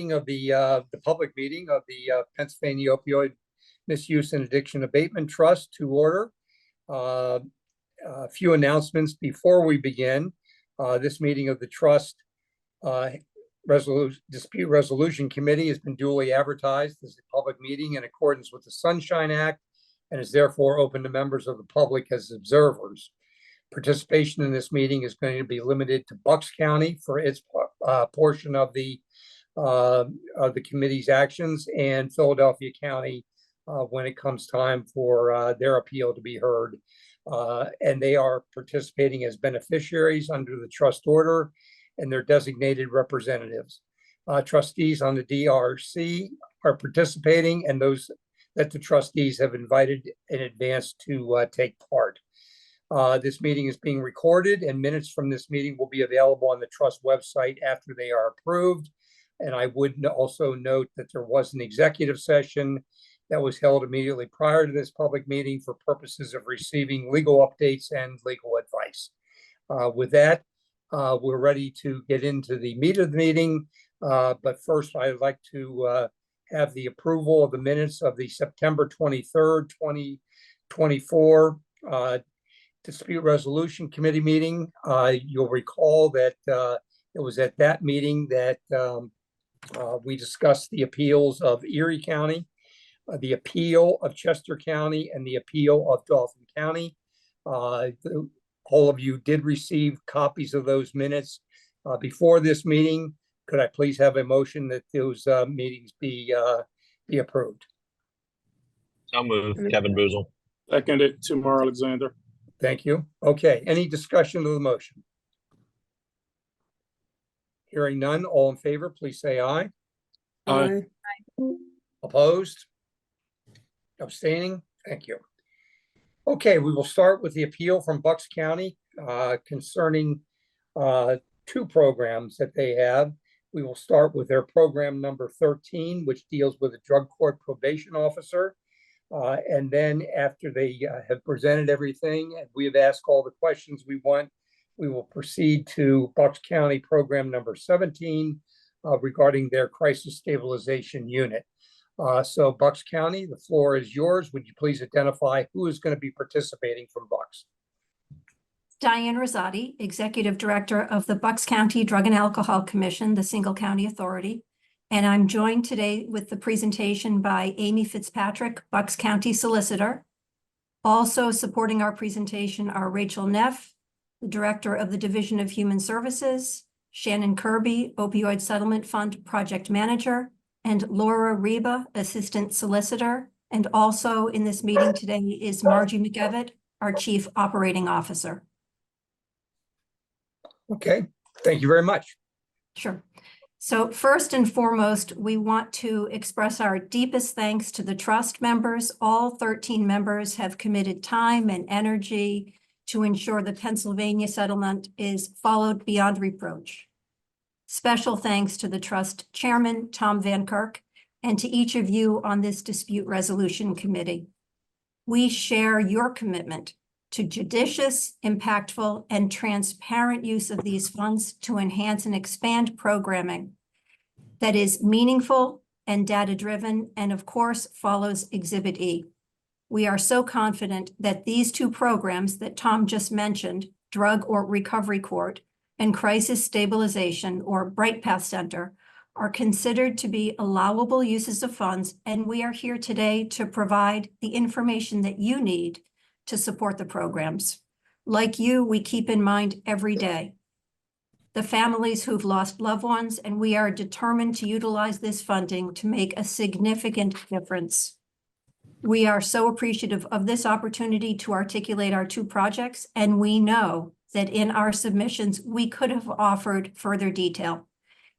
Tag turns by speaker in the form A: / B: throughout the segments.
A: Of the public meeting of the Pennsylvania Opioid Misuse and Addiction Abatement Trust to order. A few announcements before we begin. This meeting of the Trust Dispute Resolution Committee has been duly advertised as a public meeting in accordance with the Sunshine Act and is therefore open to members of the public as observers. Participation in this meeting is going to be limited to Bucks County for its portion of the committee's actions, and Philadelphia County when it comes time for their appeal to be heard. And they are participating as beneficiaries under the trust order and their designated representatives. Trustees on the DRC are participating, and those that the trustees have invited in advance to take part. This meeting is being recorded, and minutes from this meeting will be available on the trust website after they are approved. And I would also note that there was an executive session that was held immediately prior to this public meeting for purposes of receiving legal updates and legal advice. With that, we're ready to get into the meat of the meeting. But first, I'd like to have the approval of the minutes of the September 23rd, 2024 Dispute Resolution Committee meeting. You'll recall that it was at that meeting that we discussed the appeals of Erie County, the appeal of Chester County, and the appeal of Dauphin County. All of you did receive copies of those minutes before this meeting. Could I please have a motion that those meetings be approved?
B: So moved. Kevin Boozle.
C: Seconded. Timur Alexander.
A: Thank you. Okay, any discussion of the motion? Hearing none, all in favor, please say aye.
C: Aye.
A: Opposed? Abstaining? Thank you. Okay, we will start with the appeal from Bucks County concerning two programs that they have. We will start with their program number 13, which deals with a drug court probation officer. And then after they have presented everything and we have asked all the questions we want, we will proceed to Bucks County program number 17 regarding their crisis stabilization unit. So Bucks County, the floor is yours. Would you please identify who is going to be participating from Bucks?
D: Diane Rosati, Executive Director of the Bucks County Drug and Alcohol Commission, the Single County Authority. And I'm joined today with the presentation by Amy Fitzpatrick, Bucks County Solicitor. Also supporting our presentation are Rachel Neff, the Director of the Division of Human Services, Shannon Kirby, Opioid Settlement Fund Project Manager, and Laura Reba, Assistant Solicitor. And also in this meeting today is Margie McEvitt, our Chief Operating Officer.
A: Okay, thank you very much.
D: Sure. So first and foremost, we want to express our deepest thanks to the trust members. All 13 members have committed time and energy to ensure the Pennsylvania settlement is followed beyond reproach. Special thanks to the trust chairman, Tom Van Kirk, and to each of you on this dispute resolution committee. We share your commitment to judicious, impactful, and transparent use of these funds to enhance and expand programming that is meaningful and data-driven, and of course, follows Exhibit E. We are so confident that these two programs that Tom just mentioned, Drug or Recovery Court and Crisis Stabilization or Bright Path Center, are considered to be allowable uses of funds, and we are here today to provide the information that you need to support the programs. Like you, we keep in mind every day the families who've lost loved ones, and we are determined to utilize this funding to make a significant difference. We are so appreciative of this opportunity to articulate our two projects, and we know that in our submissions, we could have offered further detail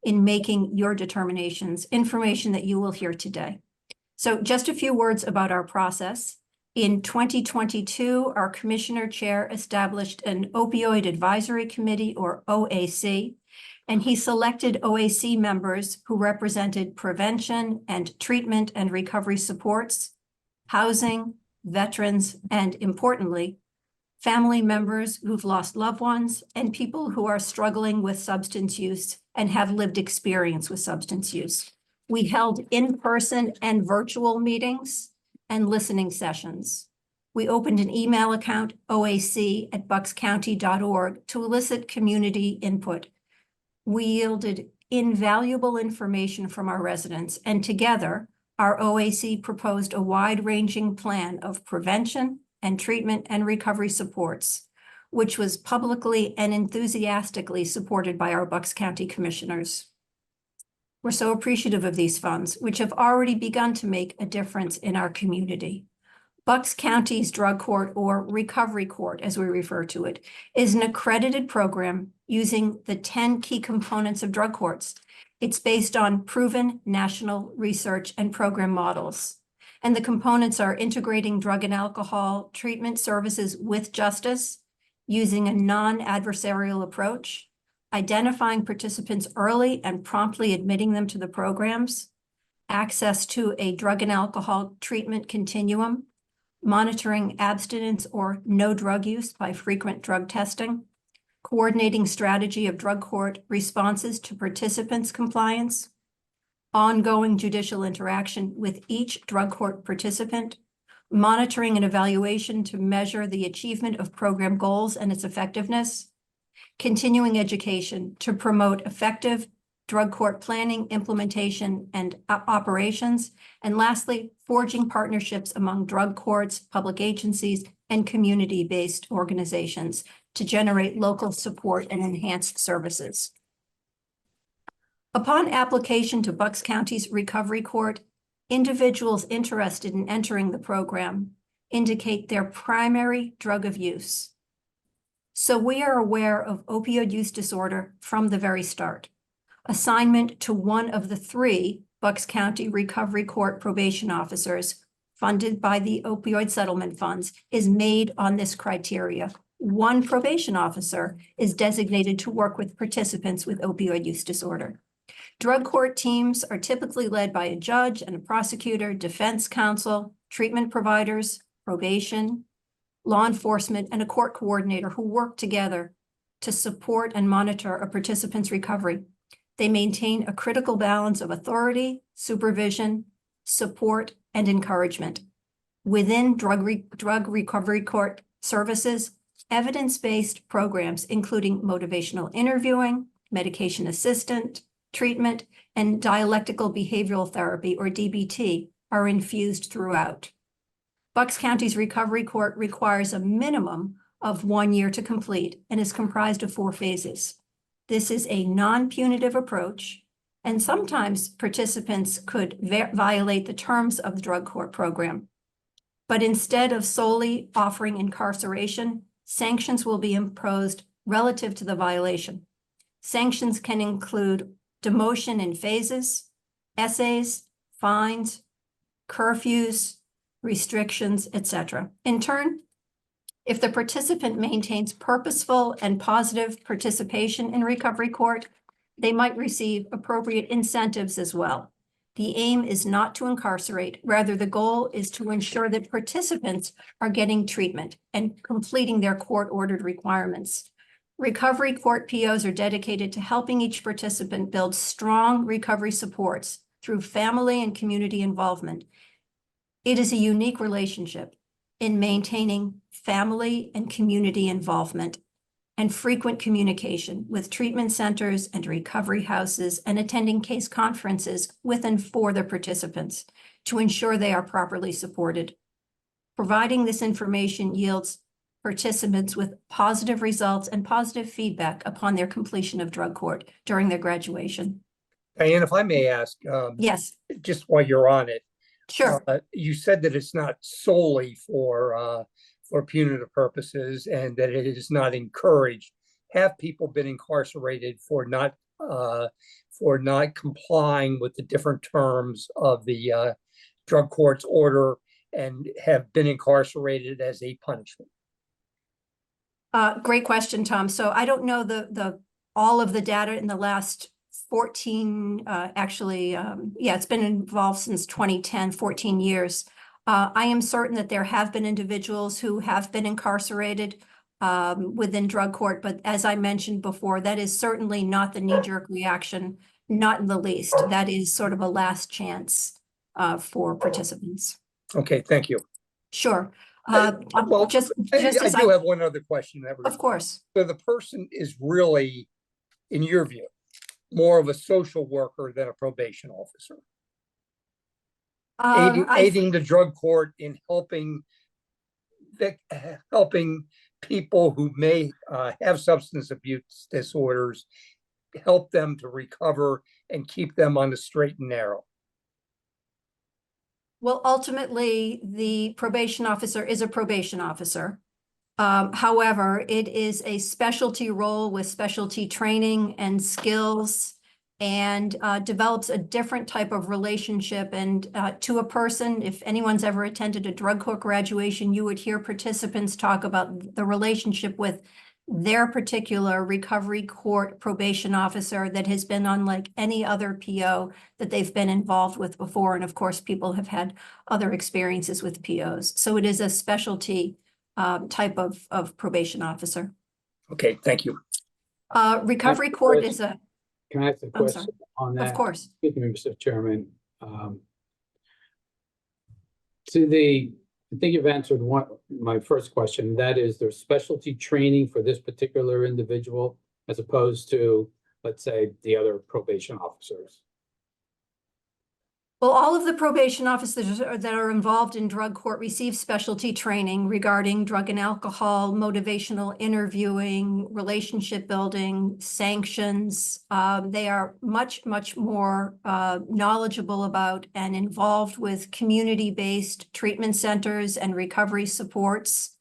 D: in making your determinations, information that you will hear today. So just a few words about our process. In 2022, our commissioner chair established an opioid advisory committee, or OAC, and he selected OAC members who represented prevention and treatment and recovery supports, housing, veterans, and importantly, family members who've lost loved ones and people who are struggling with substance use and have lived experience with substance use. We held in-person and virtual meetings and listening sessions. We opened an email account, oac@buckscounty.org, to elicit community input. We yielded invaluable information from our residents, and together, our OAC proposed a wide-ranging plan of prevention and treatment and recovery supports, which was publicly and enthusiastically supported by our Bucks County commissioners. We're so appreciative of these funds, which have already begun to make a difference in our community. Bucks County's Drug Court, or Recovery Court, as we refer to it, is an accredited program using the 10 key components of drug courts. It's based on proven national research and program models. And the components are integrating drug and alcohol treatment services with justice, using a non-adversarial approach, identifying participants early and promptly admitting them to the programs, access to a drug and alcohol treatment continuum, monitoring abstinence or no drug use by frequent drug testing, coordinating strategy of drug court responses to participants' compliance, ongoing judicial interaction with each drug court participant, monitoring and evaluation to measure the achievement of program goals and its effectiveness, continuing education to promote effective drug court planning, implementation, and operations, and lastly, forging partnerships among drug courts, public agencies, and community-based organizations to generate local support and enhanced services. Upon application to Bucks County's Recovery Court, individuals interested in entering the program indicate their primary drug of use. So we are aware of opioid use disorder from the very start. Assignment to one of the 3 Bucks County Recovery Court probation officers funded by the opioid settlement funds is made on this criteria. One probation officer is designated to work with participants with opioid use disorder. Drug court teams are typically led by a judge and a prosecutor, defense counsel, treatment providers, probation, law enforcement, and a court coordinator who work together to support and monitor a participant's recovery. They maintain a critical balance of authority, supervision, support, and encouragement. Within drug recovery court services, evidence-based programs, including motivational interviewing, medication assistant, treatment, and dialectical behavioral therapy, or DBT, are infused throughout. Bucks County's Recovery Court requires a minimum of 1 year to complete and is comprised of 4 phases. This is a non-punitive approach, and sometimes participants could violate the terms of the drug court program. But instead of solely offering incarceration, sanctions will be imposed relative to the violation. Sanctions can include demotion in phases, essays, fines, curfews, restrictions, etc. In turn, if the participant maintains purposeful and positive participation in recovery court, they might receive appropriate incentives as well. The aim is not to incarcerate, rather the goal is to ensure that participants are getting treatment and completing their court-ordered requirements. Recovery court POs are dedicated to helping each participant build strong recovery supports through family and community involvement. It is a unique relationship in maintaining family and community involvement and frequent communication with treatment centers and recovery houses and attending case conferences with and for the participants to ensure they are properly supported. Providing this information yields participants with positive results and positive feedback upon their completion of drug court during their graduation.
A: Diane, if I may ask,
D: Yes,
A: just while you're on it,
D: sure.
A: you said that it's not solely for punitive purposes and that it is not encouraged. Have people been incarcerated for not complying with the different terms of the drug court's order and have been incarcerated as a punishment?
D: Great question, Tom. So I don't know all of the data in the last 14, it's been involved since 2010, 14 years. I am certain that there have been individuals who have been incarcerated within drug court. But as I mentioned before, that is certainly not the knee-jerk reaction, not in the least. That is sort of a last chance for participants.
A: Okay, thank you.
D: Sure.
A: Well,
D: Just
A: I
D: as
A: do have one other question.
D: Of course.
A: So the person is really, in your view, more of a social worker than a probation officer, aiding the drug court in helping people who may have substance abuse disorders, help them to recover and keep them on the straight and narrow.
D: Well, ultimately, the probation officer is a probation officer. However, it is a specialty role with specialty training and skills, and develops a different type of relationship. And to a person, if anyone's ever attended a drug court graduation, you would hear participants talk about the relationship with their particular recovery court probation officer that has been unlike any other PO that they've been involved with before. And of course, people have had other experiences with POs. So it is a specialty type of probation officer.
A: Okay, thank you.
D: Recovery court is a,
E: Can I ask a
D: I'm sorry.
E: question on that?
D: Of course.
E: Excuse me, Mr. Chairman. I think you've answered my first question. That is, there's specialty training for this particular individual as opposed to, let's say, the other probation officers.
D: Well, all of the probation officers that are involved in drug court receive specialty training regarding drug and alcohol, motivational interviewing, relationship building, sanctions. They are much, much more knowledgeable about and involved with community-based treatment centers and recovery supports,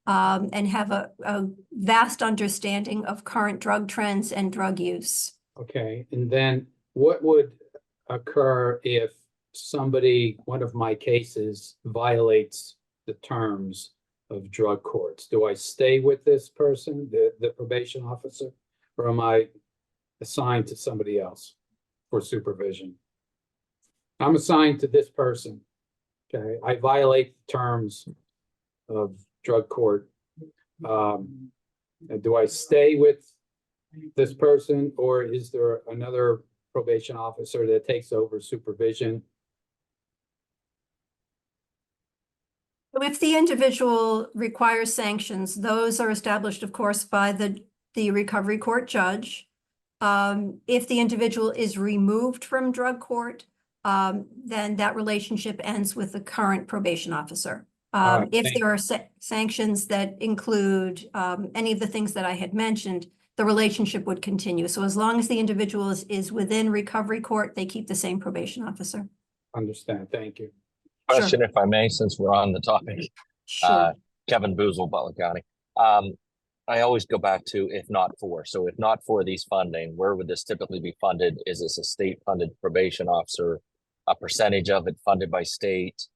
D: and have a vast understanding of current drug trends and drug use.
E: Okay, and then what would occur if one of my cases violates the terms of drug courts? Do I stay with this person, the probation officer, or am I assigned to somebody else for supervision? I'm assigned to this person. Okay, I violate the terms of drug court. Do I stay with this person, or is there another probation officer that takes over supervision?
D: If the individual requires sanctions, those are established, of course, by the recovery court judge. If the individual is removed from drug court, then that relationship ends with the current probation officer. If there are sanctions that include any of the things that I had mentioned, the relationship would continue. So as long as the individual is within recovery court, they keep the same probation officer.
E: Understand. Thank you.
B: Question,
D: Sure.
B: if I may, since we're on the topic.
D: Sure.
B: Kevin Boozle, Butler County. I always go back to if not for. So if not for these funding, where would this typically be funded? Is this a state-funded probation officer? A percentage of it funded by state?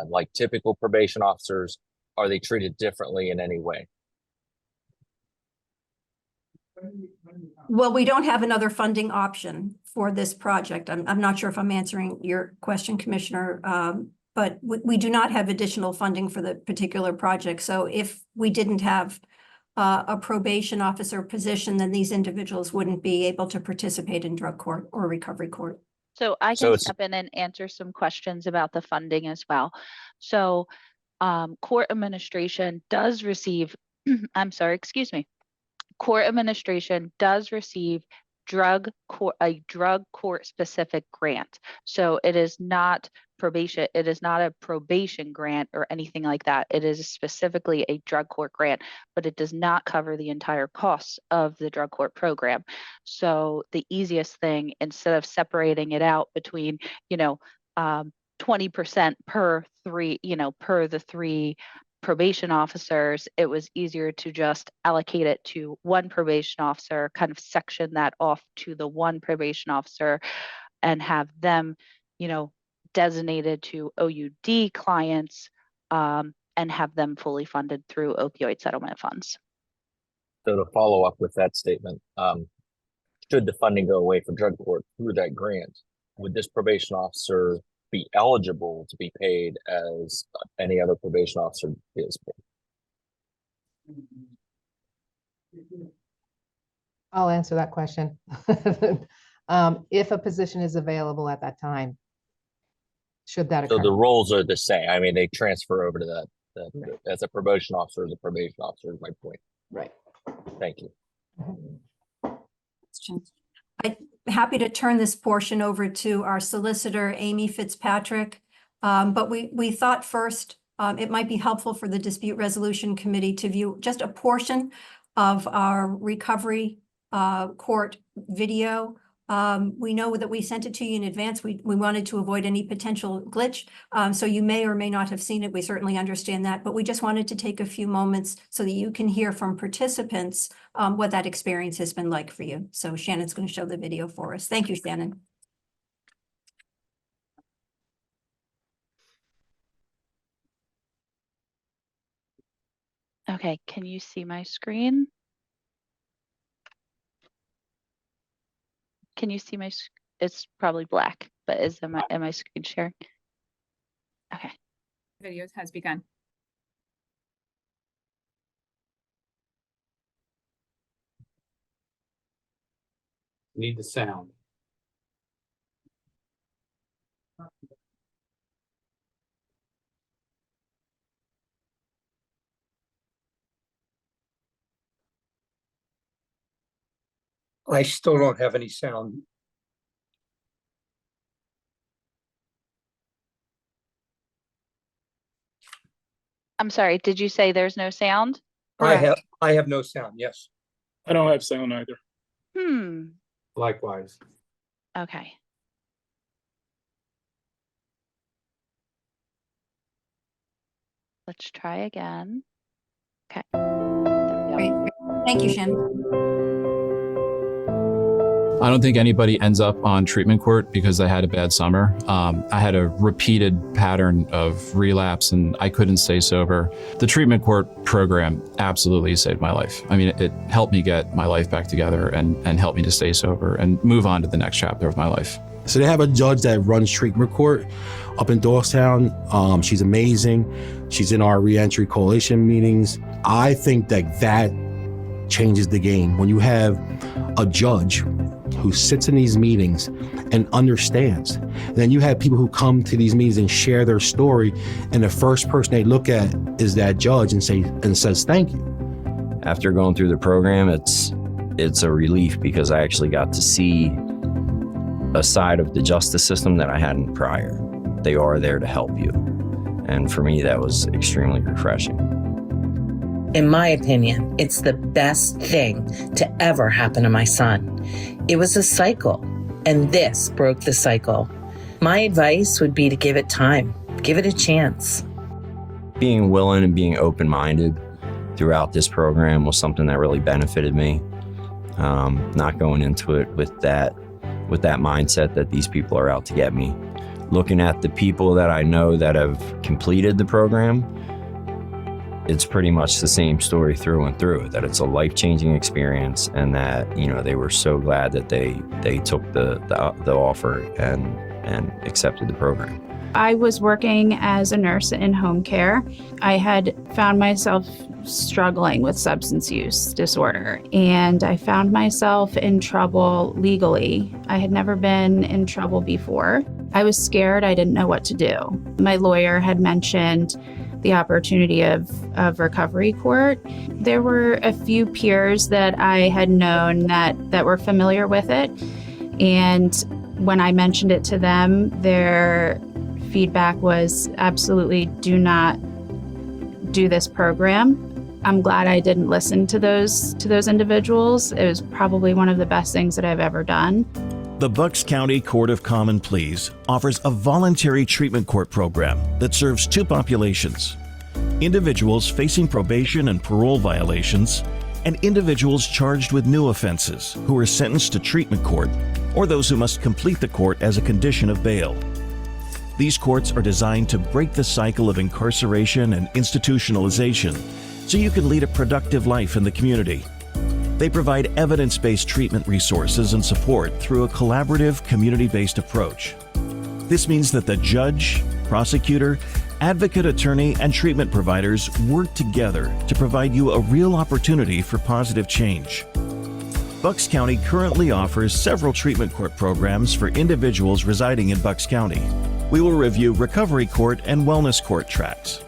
B: Like typical probation officers, are they treated differently in any way?
D: Well, we don't have another funding option for this project. I'm not sure if I'm answering your question, Commissioner, but we do not have additional funding for the particular project. So if we didn't have a probation officer position, then these individuals wouldn't be able to participate in drug court or recovery court.
F: So I
B: So
F: can
B: it's-
F: step in and answer some questions about the funding as well. So court administration does receive, I'm sorry, excuse me. Court administration does receive a drug court specific grant. So it is not probation, it is not a probation grant or anything like that. It is specifically a drug court grant, but it does not cover the entire costs of the drug court program. So the easiest thing, instead of separating it out between, 20% per the three probation officers, it was easier to just allocate it to one probation officer, kind of section that off to the one probation officer and have them, designated to OUD clients, and have them fully funded through opioid settlement funds.
B: So to follow up with that statement, should the funding go away for drug court through that grant, would this probation officer be eligible to be paid as any other probation officer is paid?
G: I'll answer that question. If a position is available at that time, should that
B: So
G: occur?
B: the roles are the same. I mean, they transfer over to that,
G: Right.
B: as a promotion officer, as a probation officer is my point.
G: Right.
B: Thank you.
D: I'm happy to turn this portion over to our solicitor, Amy Fitzpatrick. But we thought first, it might be helpful for the Dispute Resolution Committee to view just a portion of our recovery court video. We know that we sent it to you in advance. We wanted to avoid any potential glitch. So you may or may not have seen it. We certainly understand that, but we just wanted to take a few moments so that you can hear from participants what that experience has been like for you. So Shannon's going to show the video for us. Thank you, Shannon.
F: Okay, can you see my screen? Can you see it's probably black, but am I screen sharing? Okay.
H: Videos has begun.
E: Need the sound.
A: I still don't have any sound.
F: I'm sorry, did you say there's no sound?
A: I have no sound, yes.
C: I don't have sound either.
E: Likewise.
F: Okay. Let's try again. Okay.
D: Great. Thank you, Shannon.
I: I don't think anybody ends up on treatment court because they had a bad summer. I had a repeated pattern of relapse and I couldn't stay sober. The treatment court program absolutely saved my life. I mean, it helped me get my life back together and helped me to stay sober and move on to the next chapter of my life.
J: So they have a judge that runs treatment court up in Dogstown. She's amazing. She's in our reentry coalition meetings. I think that changes the game. When you have a judge who sits in these meetings and understands, then you have people who come to these meetings and share their story, and the first person they look at is that judge and says thank you.
K: After going through the program, it's a relief because I actually got to see a side of the justice system that I hadn't prior. They are there to help you. And for me, that was extremely refreshing.
L: In my opinion, it's the best thing to ever happen to my son. It was a cycle, and this broke the cycle. My advice would be to give it time, give it a chance.
K: Being willing and being open-minded throughout this program was something that really benefited me. Not going into it with that mindset that these people are out to get me. Looking at the people that I know that have completed the program, it's pretty much the same story through and through, that it's a life-changing experience and that, you know, they were so glad that they took the offer and accepted the program.
M: I was working as a nurse in home care. I had found myself struggling with substance use disorder, and I found myself in trouble legally. I had never been in trouble before. I was scared. I didn't know what to do. My lawyer had mentioned the opportunity of recovery court. There were a few peers that I had known that were familiar with it. And when I mentioned it to them, their feedback was absolutely do not do this program. I'm glad I didn't listen to those individuals. It was probably one of the best things that I've ever done.
N: The Bucks County Court of Common Pleas offers a voluntary treatment court program that serves two populations: individuals facing probation and parole violations, and individuals charged with new offenses who are sentenced to treatment court, or those who must complete the court as a condition of bail. These courts are designed to break the cycle of incarceration and institutionalization so you can lead a productive life in the community. They provide evidence-based treatment resources and support through a collaborative, community-based approach. This means that the judge, prosecutor, advocate, attorney, and treatment providers work together to provide you a real opportunity for positive change. Bucks County currently offers several treatment court programs for individuals residing in Bucks County. We will review recovery court and wellness court tracks.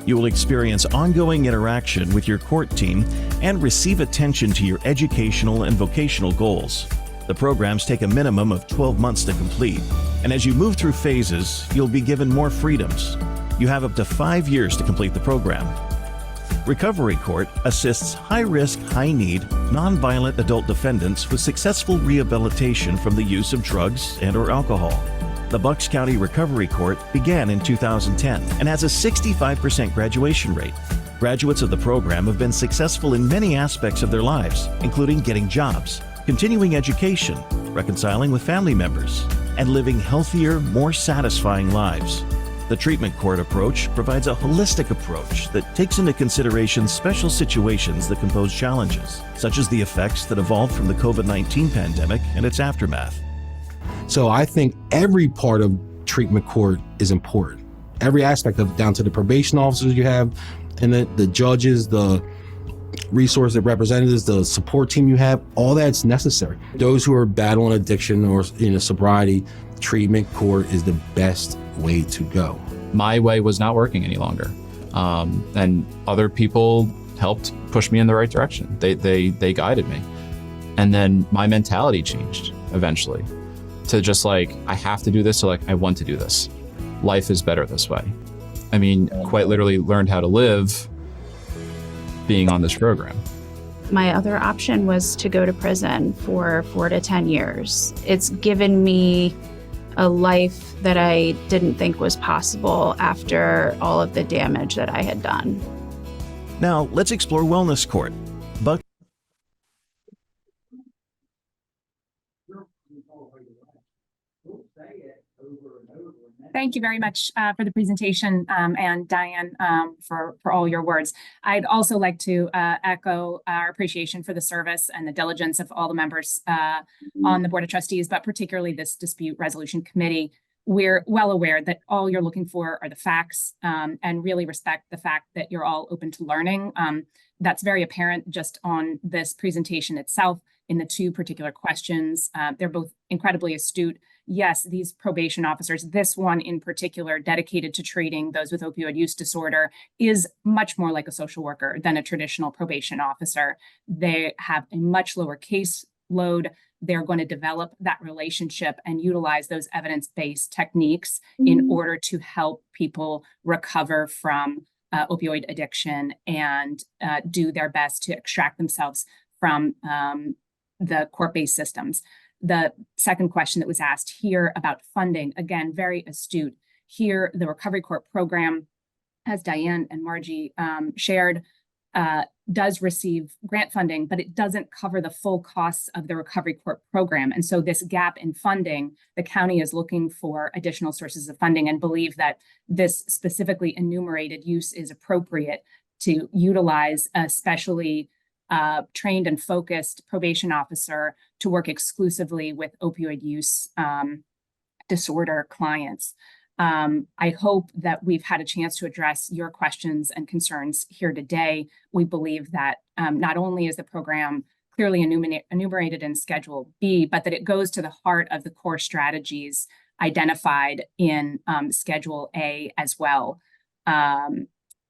N: You will experience ongoing interaction with your court team and receive attention to your educational and vocational goals. The programs take a minimum of 12 months to complete, and as you move through phases, you'll be given more freedoms. You have up to 5 years to complete the program. Recovery Court assists high-risk, high-need, nonviolent adult defendants with successful rehabilitation from the use of drugs and/or alcohol. The Bucks County Recovery Court began in 2010 and has a 65% graduation rate. Graduates of the program have been successful in many aspects of their lives, including getting jobs, continuing education, reconciling with family members, and living healthier, more satisfying lives. The treatment court approach provides a holistic approach that takes into consideration special situations that can pose challenges, such as the effects that evolved from the COVID-19 pandemic and its aftermath.
J: So I think every part of treatment court is important. Every aspect of down to the probation officers you have, and the judges, the resource representatives, the support team you have, all that's necessary. Those who are battling addiction or sobriety, treatment court is the best way to go.
I: My way was not working any longer. And other people helped push me in the right direction. They guided me. And then my mentality changed eventually to just like, I have to do this, so like, I want to do this. Life is better this way. I mean, quite literally learned how to live being on this program.
M: My other option was to go to prison for 4 to 10 years. It's given me a life that I didn't think was possible after all of the damage that I had done.
N: Now, let's explore Wellness Court. Buck
H: Thank you very much for the presentation, and Diane, for all your words. I'd also like to echo our appreciation for the service and the diligence of all the members on the Board of Trustees, but particularly this Dispute Resolution Committee. We're well aware that all you're looking for are the facts, and really respect the fact that you're all open to learning. That's very apparent just on this presentation itself in the two particular questions. They're both incredibly astute. Yes, these probation officers, this one in particular, dedicated to treating those with opioid use disorder, is much more like a social worker than a traditional probation officer. They have a much lower caseload. They're going to develop that relationship and utilize those evidence-based techniques in order to help people recover from opioid addiction and do their best to extract themselves from the court-based systems. The second question that was asked here about funding, again, very astute. Here, the Recovery Court program, as Diane and Margie shared, does receive grant funding, but it doesn't cover the full costs of the Recovery Court program. And so this gap in funding, the county is looking for additional sources of funding and believe that this specifically enumerated use is appropriate to utilize a specially trained and focused probation officer to work exclusively with opioid use disorder clients. I hope that we've had a chance to address your questions and concerns here today. We believe that not only is the program clearly enumerated in Schedule B, but that it goes to the heart of the core strategies identified in Schedule A as well.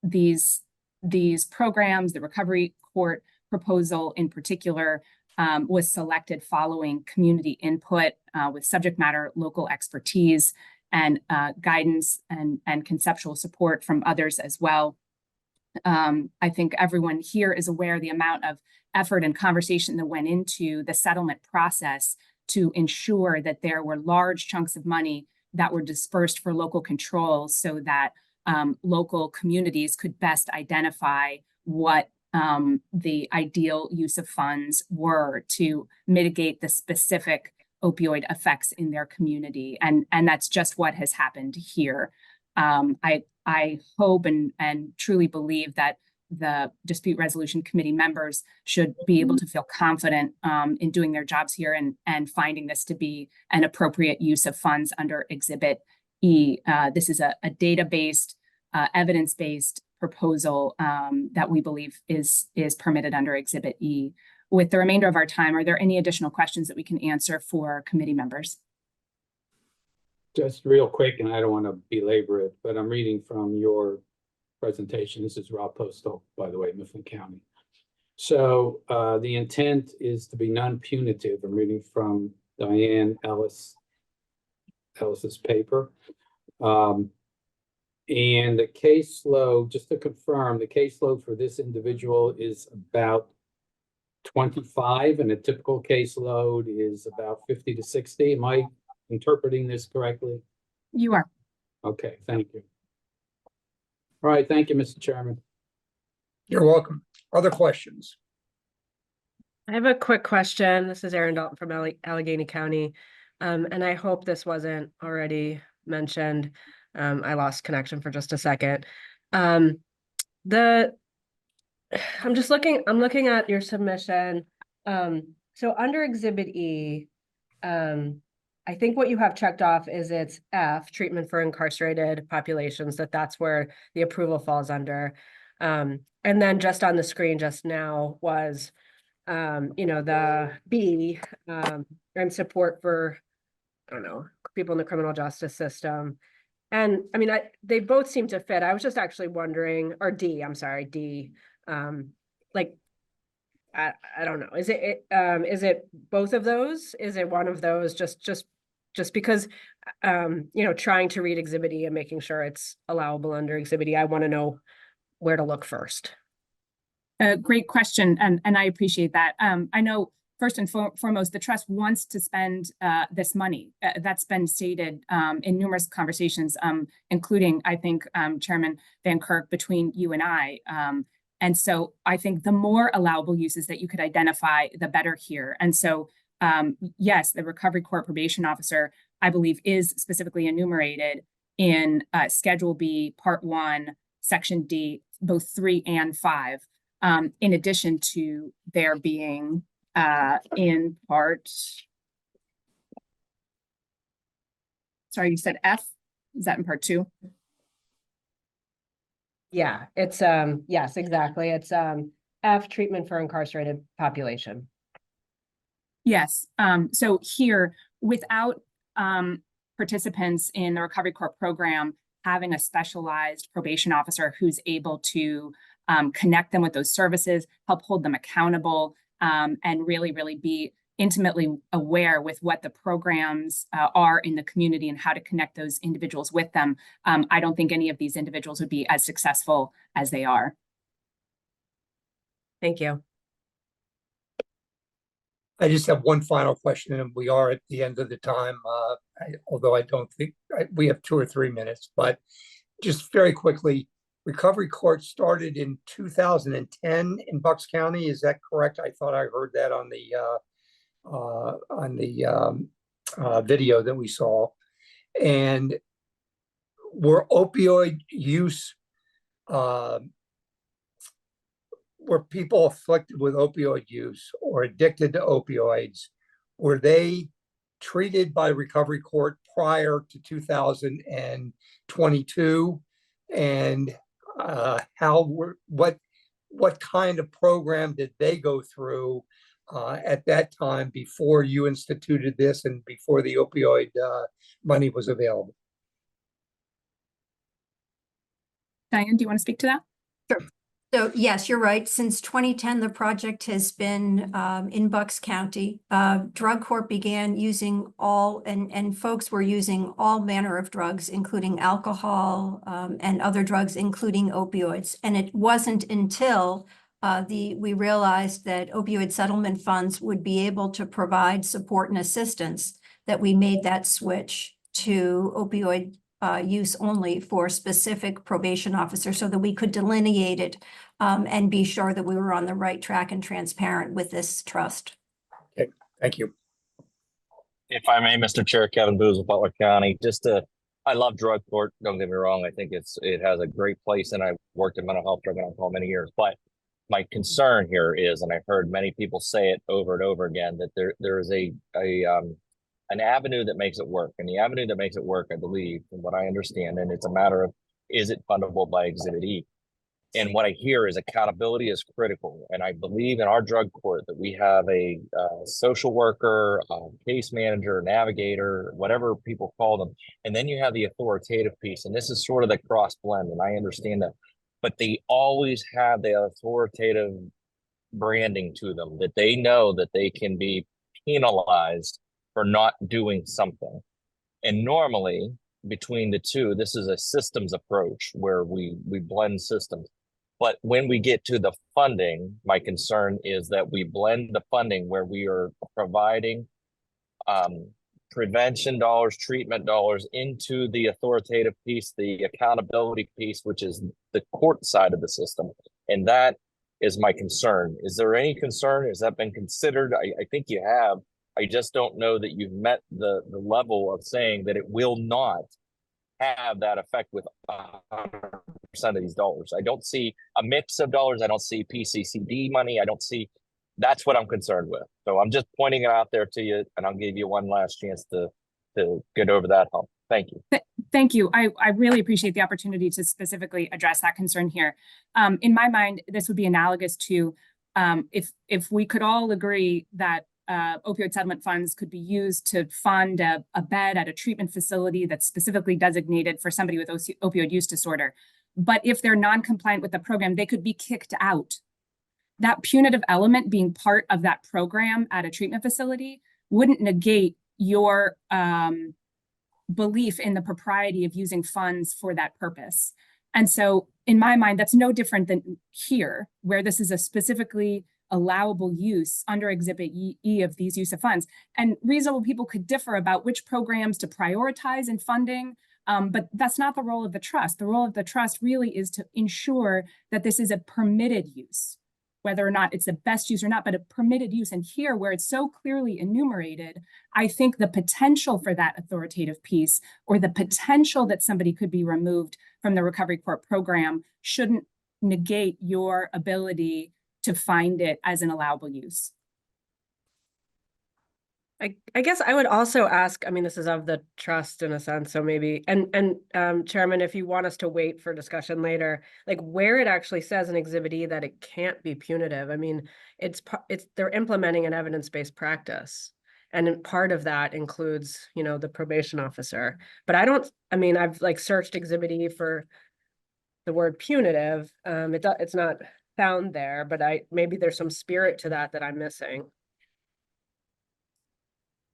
H: These programs, the Recovery Court proposal in particular, was selected following community input with subject matter local expertise and guidance and conceptual support from others as well. I think everyone here is aware of the amount of effort and conversation that went into the settlement process to ensure that there were large chunks of money that were dispersed for local control so that local communities could best identify what the ideal use of funds were to mitigate the specific opioid effects in their community. And that's just what has happened here. I hope and truly believe that the Dispute Resolution Committee members should be able to feel confident in doing their jobs here and finding this to be an appropriate use of funds under Exhibit E. This is a data-based, evidence-based proposal that we believe is permitted under Exhibit E. With the remainder of our time, are there any additional questions that we can answer for committee members?
E: Just real quick, and I don't want to belabor it, but I'm reading from your presentation. This is Rob Postal, by the way, Mifflin County. So the intent is to be non-punitive. I'm reading from Diane Ellis's paper. And the caseload, just to confirm, the caseload for this individual is about 25, and a typical caseload is about 50 to 60. Am I interpreting this correctly?
H: You are.
E: Okay, thank you. All right, thank you, Mr. Chairman.
A: You're welcome. Other questions?
O: I have a quick question. This is Erin Dalton from Allegheny County. And I hope this wasn't already mentioned. I lost connection for just a second. I'm looking at your submission. So under Exhibit E, I think what you have checked off is it's F, treatment for incarcerated populations, that's where the approval falls under. And then just on the screen just now was, the B, and support for, I don't know, people in the criminal justice system. And I mean, they both seem to fit. I was just actually wondering, or D, I'm sorry, D, like, I don't know. Is it both of those? Is it one of those? Just because, trying to read Exhibit E and making sure it's allowable under Exhibit E, I want to know where to look first.
H: Great question, and I appreciate that. I know first and foremost, the trust wants to spend this money. That's been stated in numerous conversations, including, I think, Chairman Van Kirk, between you and I. And so I think the more allowable uses that you could identify, the better here. And so, yes, the Recovery Court Probation Officer, I believe, is specifically enumerated in Schedule B, Part 1, Section D, both 3 and 5, in addition to there being in Part, sorry, you said F? Is that in Part 2?
O: Yeah, it's yes, exactly. It's F, treatment for incarcerated population.
H: Yes. So here, without participants in the Recovery Court program having a specialized probation officer who's able to connect them with those services, help hold them accountable, and really be intimately aware with what the programs are in the community and how to connect those individuals with them, I don't think any of these individuals would be as successful as they are.
O: Thank you.
A: I just have one final question, and we are at the end of the time, although I don't think we have 2 or 3 minutes, but just very quickly, Recovery Court started in 2010 in Bucks County. Is that correct? I thought I heard that on the video that we saw. And were opioid use, were people afflicted with opioid use or addicted to opioids, were they treated by Recovery Court prior to 2022? And what kind of program did they go through at that time before you instituted this and before the opioid money was available?
H: Diane, do you want to speak to that?
D: Sure. So yes, you're right. Since 2010, the project has been in Bucks County. Drug Court began using and folks were using all manner of drugs, including alcohol and other drugs, including opioids. And it wasn't until we realized that opioid settlement funds would be able to provide support and assistance that we made that switch to opioid use only for specific probation officers so that we could delineate it and be sure that we were on the right track and transparent with this trust.
A: Okay, thank you.
B: If I may, Mr. Chair, Kevin Booz of Butler County, I love drug court. Don't get me wrong. I think it has a great place, and I've worked in mental health, drug and alcohol many years. But my concern here is, and I've heard many people say it over and over again, that there is a an avenue that makes it work. And the avenue that makes it work, I believe, from what I understand, and it's a matter of, is it fundable by Exhibit E? And what I hear is accountability is critical. And I believe in our drug court that we have a social worker, case manager, navigator, whatever people call them. And then you have the authoritative piece. And this is sort of the cross blend. And I understand that. But they always have the authoritative branding to them, that they know that they can be penalized for not doing something. And normally between the two, this is a systems approach where we blend systems. But when we get to the funding, my concern is that we blend the funding where we are providing prevention dollars, treatment dollars into the authoritative piece, the accountability piece, which is the court side of the system. And that is my concern. Is there any concern? Has that been considered? I think you have. I just don't know that you've met the level of saying that it will not have that effect with 100% of these dollars. I don't see a mix of dollars. I don't see PCCD money. I don't see, that's what I'm concerned with. So I'm just pointing it out there to you, and I'll give you one last chance to get over that hump. Thank you.
H: Thank you. I really appreciate the opportunity to specifically address that concern here. In my mind, this would be analogous to if we could all agree that opioid settlement funds could be used to fund a bed at a treatment facility that's specifically designated for somebody with opioid use disorder. But if they're non-compliant with the program, they could be kicked out. That punitive element being part of that program at a treatment facility wouldn't negate your belief in the propriety of using funds for that purpose. And so in my mind, that's no different than here, where this is a specifically allowable use under Exhibit E of these use of funds. And reasonable people could differ about which programs to prioritize in funding, but that's not the role of the trust. The role of the trust really is to ensure that this is a permitted use, whether or not it's the best use or not, but a permitted use. And here, where it's so clearly enumerated, I think the potential for that authoritative piece, or the potential that somebody could be removed from the recovery court program, shouldn't negate your ability to find it as an allowable use.
O: I guess I would also ask, I mean, this is of the trust in a sense, so maybe, and Chairman, if you want us to wait for discussion later, like where it actually says in Exhibit E that it can't be punitive. I mean, they're implementing an evidence-based practice. And part of that includes, you know, the probation officer. But I've like searched Exhibit E for the word punitive. It's not found there, but maybe there's some spirit to that I'm missing.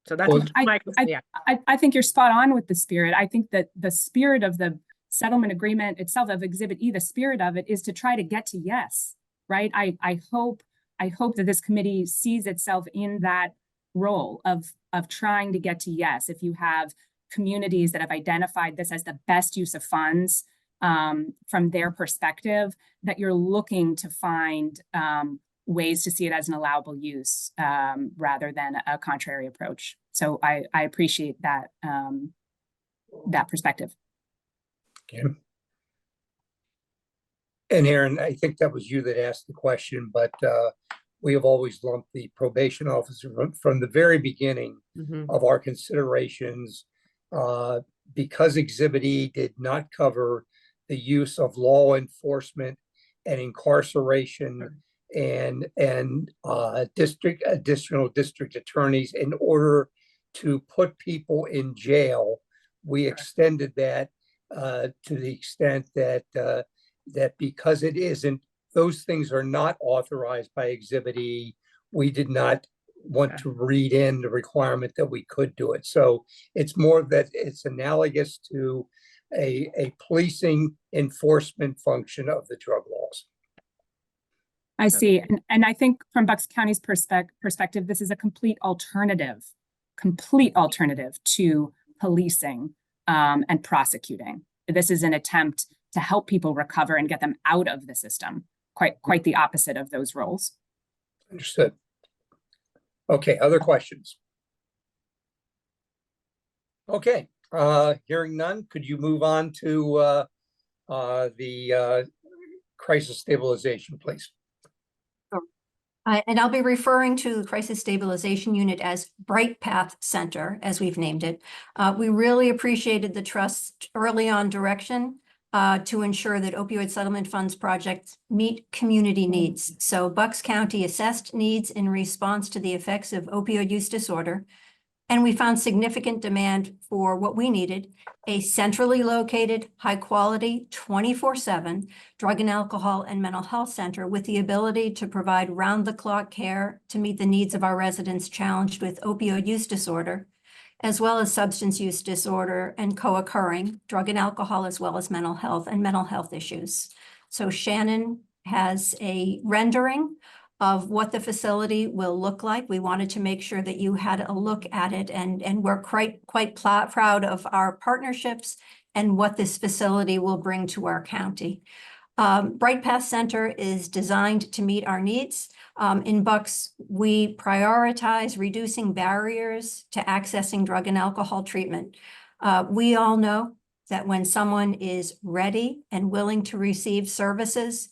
O: So that's
H: I think you're spot on with the spirit. I think that the spirit of the settlement agreement itself, of Exhibit E, the spirit of it is to try to get to yes, right? I hope that this committee sees itself in that role of trying to get to yes. If you have communities that have identified this as the best use of funds from their perspective, that you're looking to find ways to see it as an allowable use rather than a contrary approach. So I appreciate that that perspective.
A: Okay. And Aaron, I think that was you that asked the question, but we have always lumped the probation officer from the very beginning of our considerations, because Exhibit E did not cover the use of law enforcement and incarceration and additional district attorneys in order to put people in jail. We extended that to the extent that that because it isn't, those things are not authorized by Exhibit E. We did not want to read in the requirement that we could do it. So it's more that it's analogous to a policing enforcement function of the drug laws.
H: I see. And I think from Bucks County's perspective, this is a complete alternative to policing and prosecuting. This is an attempt to help people recover and get them out of the system. Quite the opposite of those roles.
A: Understood. Okay, other questions? Okay, hearing none, could you move on to the crisis stabilization, please?
D: And I'll be referring to the Crisis Stabilization Unit as Bright Path Center, as we've named it. We really appreciated the trust's early on direction to ensure that opioid settlement funds projects meet community needs. So Bucks County assessed needs in response to the effects of opioid use disorder. And we found significant demand for what we needed, a centrally located, high quality, 24/7 drug and alcohol and mental health center with the ability to provide round the clock care to meet the needs of our residents challenged with opioid use disorder, as well as substance use disorder and co-occurring drug and alcohol, as well as mental health issues. So Shannon has a rendering of what the facility will look like. We wanted to make sure that you had a look at it, and we're quite proud of our partnerships and what this facility will bring to our county. Bright Path Center is designed to meet our needs. In Bucks, we prioritize reducing barriers to accessing drug and alcohol treatment. We all know that when someone is ready and willing to receive services,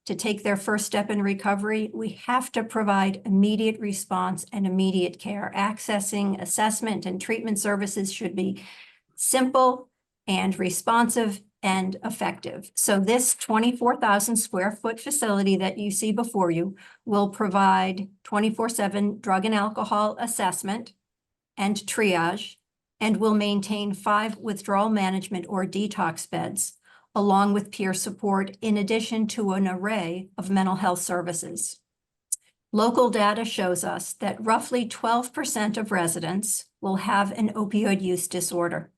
D: to take their first step in recovery, we have to provide immediate response and immediate care. Accessing assessment and treatment services should be simple and responsive and effective. So this 24,000 square foot facility that you see before you will provide 24/7 drug and alcohol assessment and triage, and will maintain 5 withdrawal management or detox beds, along with peer support, in addition to an array of mental health services. Local data shows us that roughly 12% of residents will have an opioid use disorder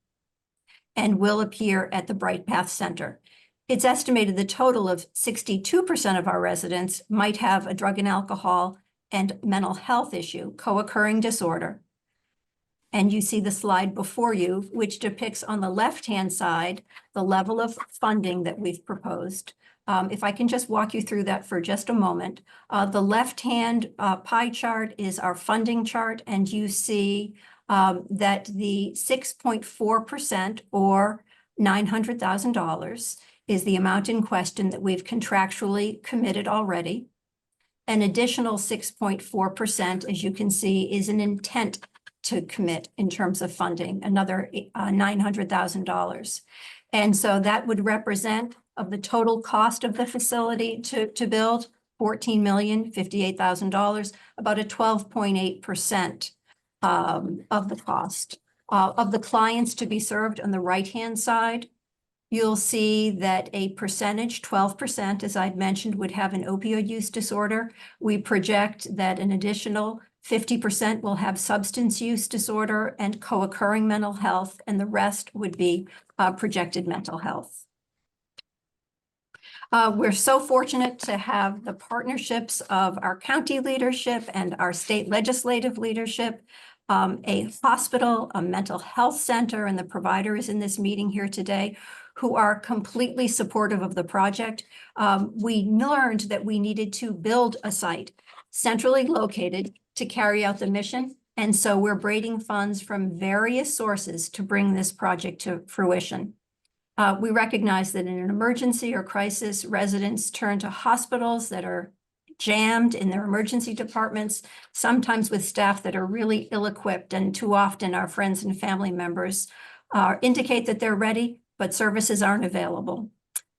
D: and will appear at the Bright Path Center. It's estimated the total of 62% of our residents might have a drug and alcohol and mental health issue, co-occurring disorder. And you see the slide before you, which depicts on the left-hand side, the level of funding that we've proposed. If I can just walk you through that for just a moment. The left-hand pie chart is our funding chart, and you see that the 6.4% or $900,000 is the amount in question that we've contractually committed already. An additional 6.4%, as you can see, is an intent to commit in terms of funding, another $900,000. And so that would represent, of the total cost of the facility to build, $14,058,000, about a 12.8% of the cost. Of the clients to be served on the right-hand side, you'll see that a percentage, 12%, as I'd mentioned, would have an opioid use disorder. We project that an additional 50% will have substance use disorder and co-occurring mental health, and the rest would be projected mental health. We're so fortunate to have the partnerships of our county leadership and our state legislative leadership, a hospital, a mental health center, and the providers in this meeting here today who are completely supportive of the project. We learned that we needed to build a site centrally located to carry out the mission. And so we're braiding funds from various sources to bring this project to fruition. We recognize that in an emergency or crisis, residents turn to hospitals that are jammed in their emergency departments, sometimes with staff that are really ill-equipped, and too often our friends and family members indicate that they're ready, but services aren't available.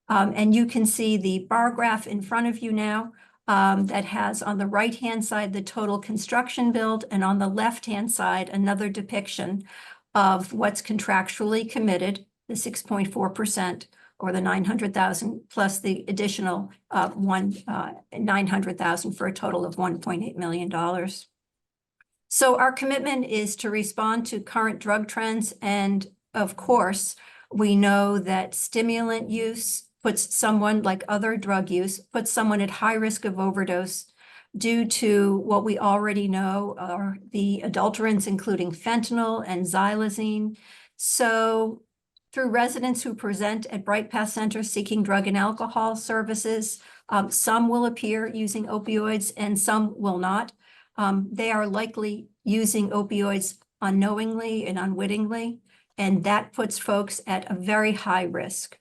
D: And you can see the bar graph in front of you now that has on the right-hand side the total construction build, and on the left-hand side another depiction of what's contractually committed, the 6.4%, or the 900,000 plus the additional 900,000 for a total of $1.8 million. So our commitment is to respond to current drug trends, and of course, we know that stimulant use puts someone, like other drug use, puts someone at high risk of overdose due to what we already know are the adulterants, including fentanyl and xylazine. So through residents who present at Bright Path Center seeking drug and alcohol services, some will appear using opioids and some will not. They are likely using opioids unknowingly and unwittingly, and that puts folks at a very high risk.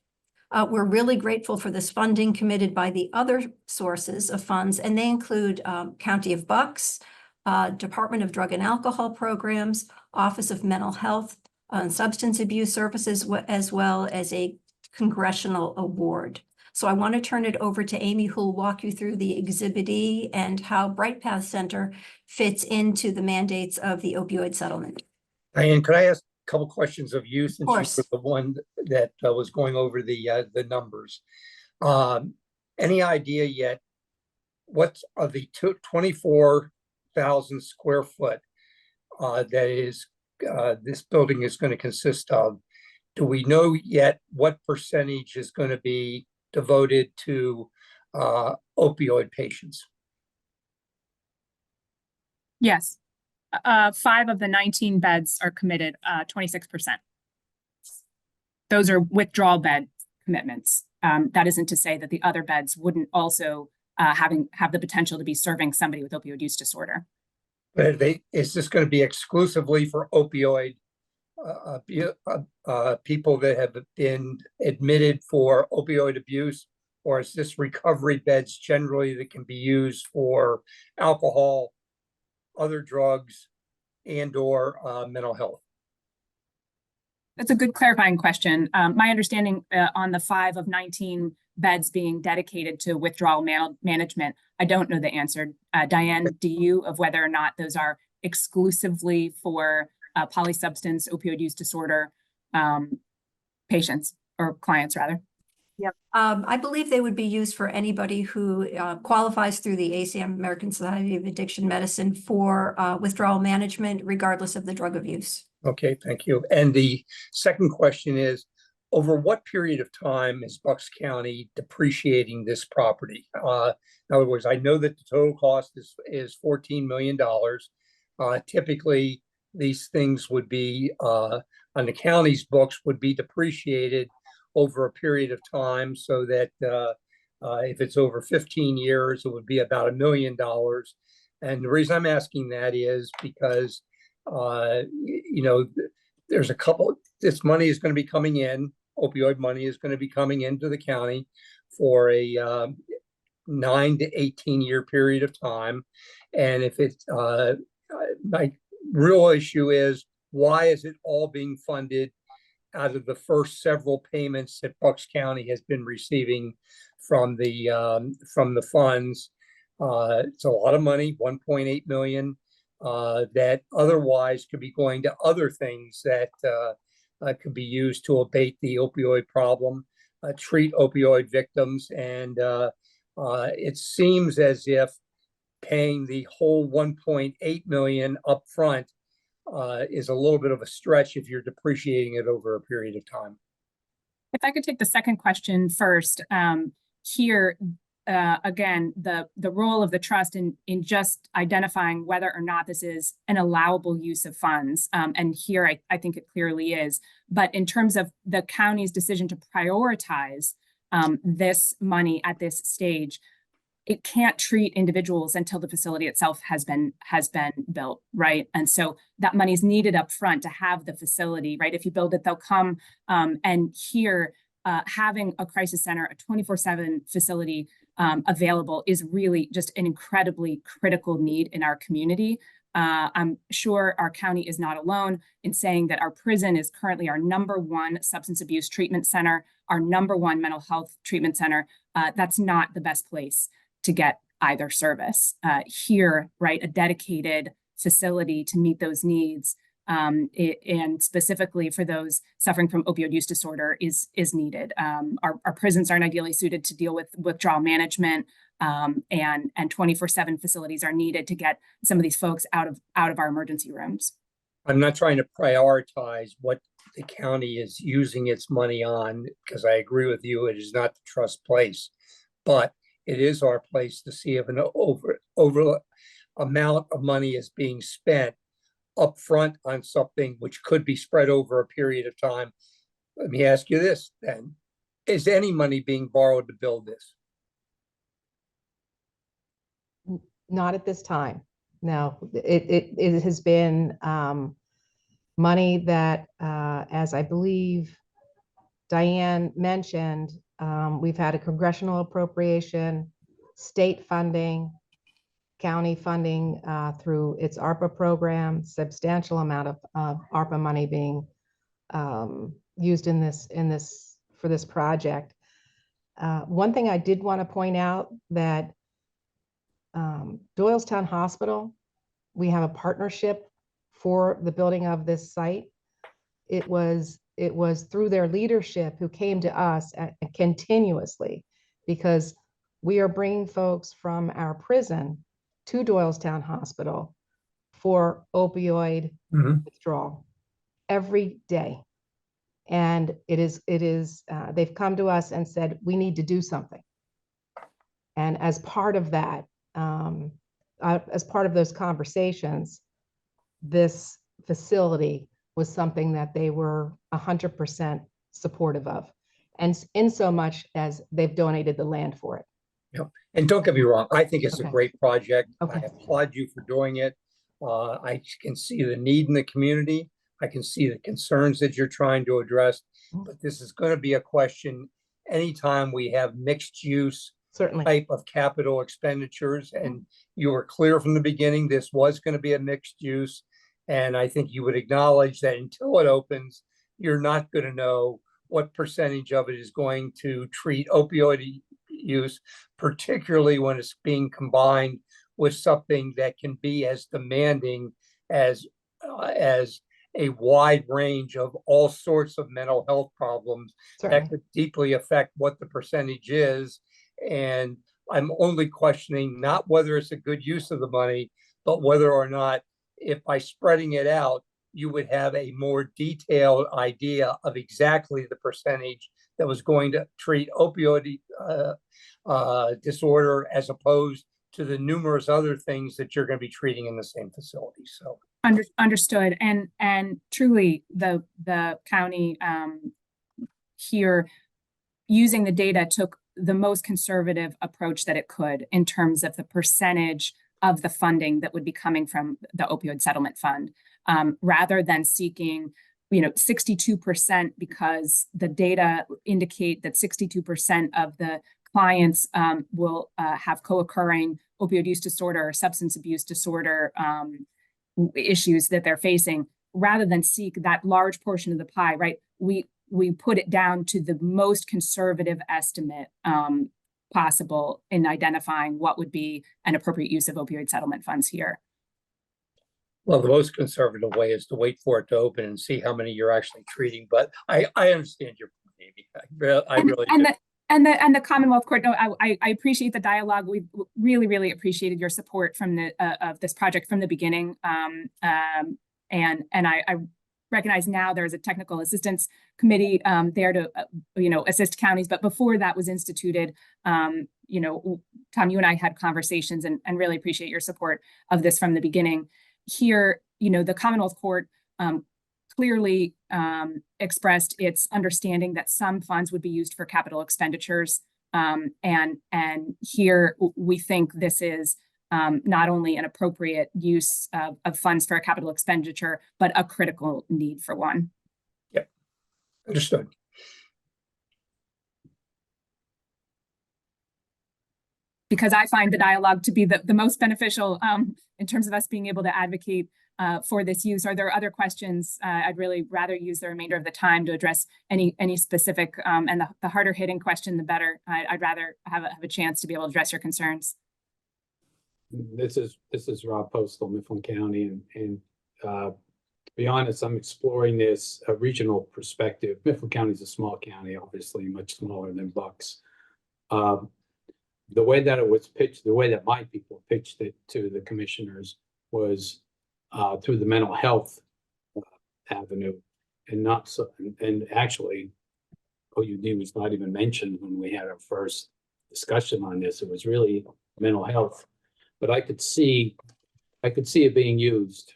D: We're really grateful for this funding committed by the other sources of funds, and they include County of Bucks, Department of Drug and Alcohol Programs, Office of Mental Health and Substance Abuse Services, as well as a congressional award. So I want to turn it over to Amy, who will walk you through the Exhibit E and how Bright Path Center fits into the mandates of the opioid settlement.
A: Diane, could I ask a couple questions of you, since you
D: course.
A: were the one that was going over the numbers? Any idea yet what are the 24,000 square foot that is this building is going to consist of? Do we know yet what percentage is going to be devoted to opioid patients?
H: Yes. 5 of the 19 beds are committed, 26%. Those are withdrawal bed commitments. That isn't to say that the other beds wouldn't also have the potential to be serving somebody with opioid use disorder.
A: But is this going to be exclusively for opioid people that have been admitted for opioid abuse, or is this recovery beds generally that can be used for alcohol, other drugs, and or mental health?
H: That's a good clarifying question. My understanding on the 5 of 19 beds being dedicated to withdrawal management, I don't know the answer. Diane, do you, of whether or not those are exclusively for polysubstance opioid use disorder patients or clients rather?
D: Yep. I believe they would be used for anybody who qualifies through the ACM, American Society of Addiction Medicine, for withdrawal management, regardless of the drug of use.
A: Okay, thank you. And the second question is, over what period of time is Bucks County depreciating this property? In other words, I know that the total cost is $14 million. Typically, these things would be, on the county's books, would be depreciated over a period of time, so that if it's over 15 years, it would be about $1 million. And the reason I'm asking that is because, you know, there's a couple, this money is going to be coming in, opioid money is going to be coming into the county for a 9 to 18 year period of time. And if it's, my real issue is, why is it all being funded out of the first several payments that Bucks County has been receiving from the funds? It's a lot of money, 1.8 million, that otherwise could be going to other things that could be used to abate the opioid problem, treat opioid victims. And it seems as if paying the whole 1.8 million up front is a little bit of a stretch if you're depreciating it over a period of time.
H: If I could take the second question first, here, again, the role of the trust in just identifying whether or not this is an allowable use of funds, and here I think it clearly is, but in terms of the county's decision to prioritize this money at this stage, it can't treat individuals until the facility itself has been built, right? And so that money is needed up front to have the facility, right? If you build it, they'll come. And here, having a crisis center, a 24/7 facility available is really just an incredibly critical need in our community. I'm sure our county is not alone in saying that our prison is currently our #1 substance abuse treatment center, our #1 mental health treatment center. That's not the best place to get either service. Here, right, a dedicated facility to meet those needs, and specifically for those suffering from opioid use disorder is needed. Our prisons aren't ideally suited to deal with withdrawal management, and 24/7 facilities are needed to get some of these folks out of our emergency rooms.
A: I'm not trying to prioritize what the county is using its money on, because I agree with you, it is not the trust place, but it is our place to see if an over amount of money is being spent upfront on something which could be spread over a period of time. Let me ask you this then. Is any money being borrowed to build this?
G: Not at this time. No, it has been money that, as I believe Diane mentioned, we've had a congressional appropriation, state funding, county funding through its ARPA program, substantial amount of ARPA money being used for this project. One thing I did want to point out that Doylestown Hospital, we have a partnership for the building of this site. It was through their leadership who came to us continuously, because we are bringing folks from our prison to Doylestown Hospital for opioid withdrawal every day. And they've come to us and said, we need to do something. And as part of that, as part of those conversations, this facility was something that they were 100% supportive of. And in so much as they've donated the land for it.
A: Yep. And don't get me wrong, I think it's a great project. I
G: Okay.
A: applaud you for doing it. I can see the need in the community. I can see the concerns that you're trying to address, but this is going to be a question anytime we have mixed use
G: Certainly.
A: type of capital expenditures. And you were clear from the beginning, this was going to be a mixed use. And I think you would acknowledge that until it opens, you're not going to know what percentage of it is going to treat opioid use, particularly when it's being combined with something that can be as demanding as a wide range of all sorts of mental health problems
G: Certainly.
A: that could deeply affect what the percentage is. And I'm only questioning not whether it's a good use of the money, but whether or not, if by spreading it out, you would have a more detailed idea of exactly the percentage that was going to treat opioid disorder, as opposed to the numerous other things that you're going to be treating in the same facility. So
H: Understood. And truly the county here, using the data, took the most conservative approach that it could in terms of the percentage of the funding that would be coming from the opioid settlement fund, rather than seeking 62%, because the data indicate that 62% of the clients will have co-occurring opioid use disorder or substance abuse disorder issues that they're facing. Rather than seek that large portion of the pie, right? We put it down to the most conservative estimate possible in identifying what would be an appropriate use of opioid settlement funds here.
A: well, the most conservative way is to wait for it to open and see how many you're actually treating. But I understand your point, Amy. I really do.
H: And the Commonwealth Court, no, I appreciate the dialogue. We really appreciated your support from the of this project from the beginning. And I recognize now there's a technical assistance committee there to assist counties. But before that was instituted, Tom, you and I had conversations and really appreciate your support of this from the beginning. Here, the Commonwealth Court clearly expressed its understanding that some funds would be used for capital expenditures. And here we think this is not only an appropriate use of funds for a capital expenditure, but a critical need for one.
A: Yep, understood.
H: Because I find the dialogue to be the most beneficial in terms of us being able to advocate for this use. Are there other questions? I'd really rather use the remainder of the time to address any specific, and the harder hitting question, the better. I'd rather have a chance to be able to address your concerns.
E: This is Rob Postal, Mifflin County, and to be honest, I'm exploring this regional perspective. Mifflin County is a small county, obviously much smaller than Bucks. The way that it was pitched, the way that my people pitched it to the commissioners was through the mental health avenue, and not so. And actually, OUD was not even mentioned when we had our first discussion on this. It was really mental health, but I could see it being used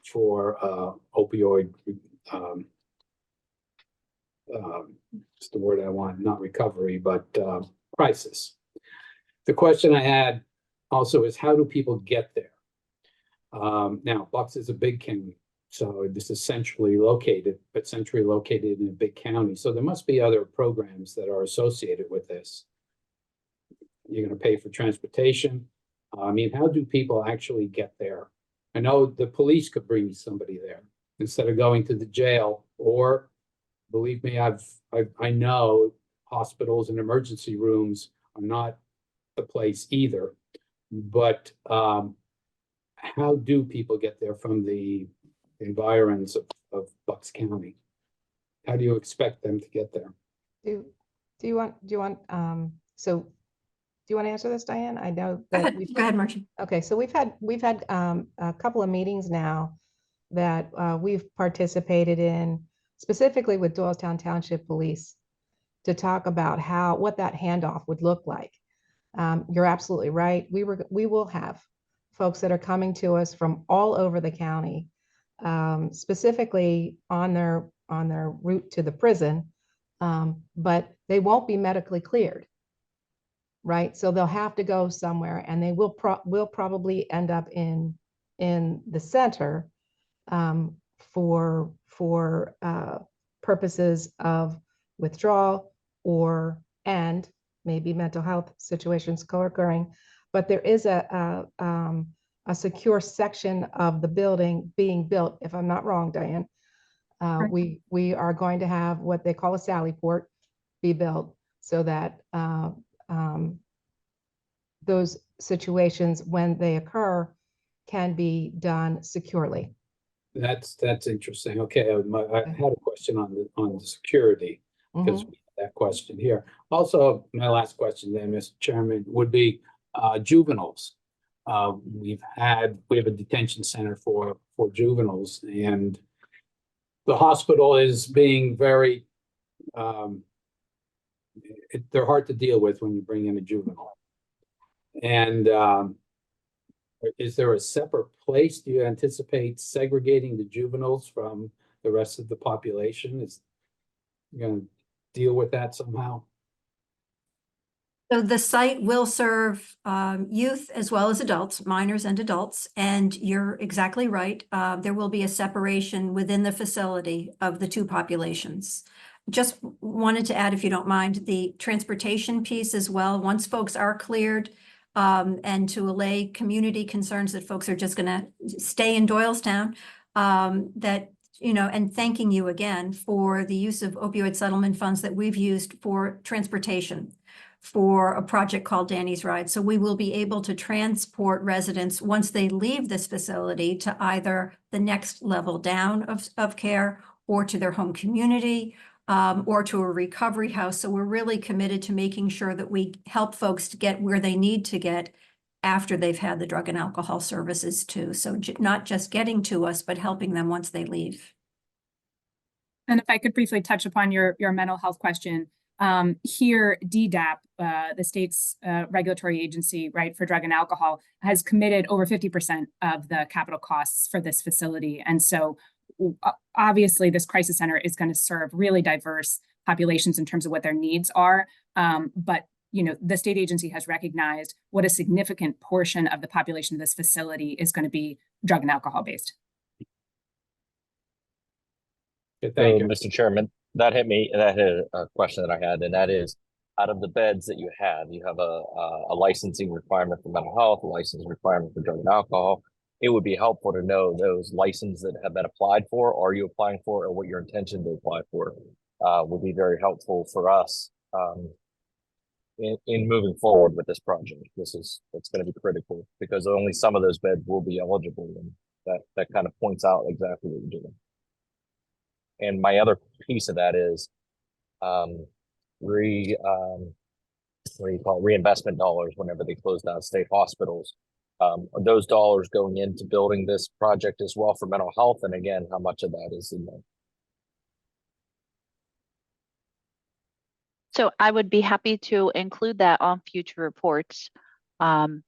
E: for opioid. It's the word I want, not recovery, but crisis. The question I had also is, how do people get there? Now, Bucks is a big county. So this is centrally located, but centrally located in a big county. So there must be other programs that are associated with this. You're going to pay for transportation. I mean, how do people actually get there? I know the police could bring somebody there instead of going to the jail, or believe me, I know hospitals and emergency rooms are not the place either. But how do people get there from the environs of Bucks County? How do you expect them to get there?
G: Do you want, so do you want to answer this, Diane? I know
D: Go
G: that
D: ahead, go ahead, Marcia.
G: okay, so we've had a couple of meetings now that we've participated in, specifically with Doylestown Township Police, to talk about what that handoff would look like. You're absolutely right. We will have folks that are coming to us from all over the county, specifically on their route to the prison, but they won't be medically cleared. Right, so they'll have to go somewhere, and they will probably end up in the center for purposes of withdrawal and maybe mental health situations co-occurring. But there is a secure section of the building being built, if I'm not wrong, Diane. We are going to have what they call a sally port be built so that those situations, when they occur, can be done securely.
E: That's interesting. Okay, I had a question on the security, because we have that question here. Also, my last question then, Mr. Chairman, would be juveniles. We have a detention center for juveniles, and the hospital is being very they're hard to deal with when you bring in a juvenile. And is there a separate place? Do you anticipate segregating the juveniles from the rest of the population? Is you going to deal with that somehow?
D: So the site will serve youth as well as adults, minors and adults, and you're exactly right. There will be a separation within the facility of the two populations. Just wanted to add, if you don't mind, the transportation piece as well. Once folks are cleared, and to allay community concerns that folks are just going to stay in Doylestown, and thanking you again for the use of opioid settlement funds that we've used for transportation for a project called Danny's Ride. So we will be able to transport residents once they leave this facility to either the next level down of care, or to their home community, or to a recovery house. So we're really committed to making sure that we help folks to get where they need to get after they've had the drug and alcohol services too. So not just getting to us, but helping them once they leave.
H: And if I could briefly touch upon your mental health question, here DDAP, the state's regulatory agency, right, for drug and alcohol, has committed over 50% of the capital costs for this facility. And so obviously this crisis center is going to serve really diverse populations in terms of what their needs are. But the state agency has recognized what a significant portion of the population of this facility is going to be drug and alcohol based.
E: Thank you,
B: Mr. Chairman. That hit a question that I had, and that is, out of the beds that you have a licensing requirement for mental health, a licensing requirement for drug and alcohol. It would be helpful to know those licenses that have been applied for, are you applying for, or what your intention to apply for would be very helpful for us in moving forward with this project. It's going to be critical because only some of those beds will be eligible, and that kind of points out exactly what you're doing. And my other piece of that is reinvestment dollars whenever they close down state hospitals. Are those dollars going into building this project as well for mental health? And again, how much of that is in there?
F: So I would be happy to include that on future reports, the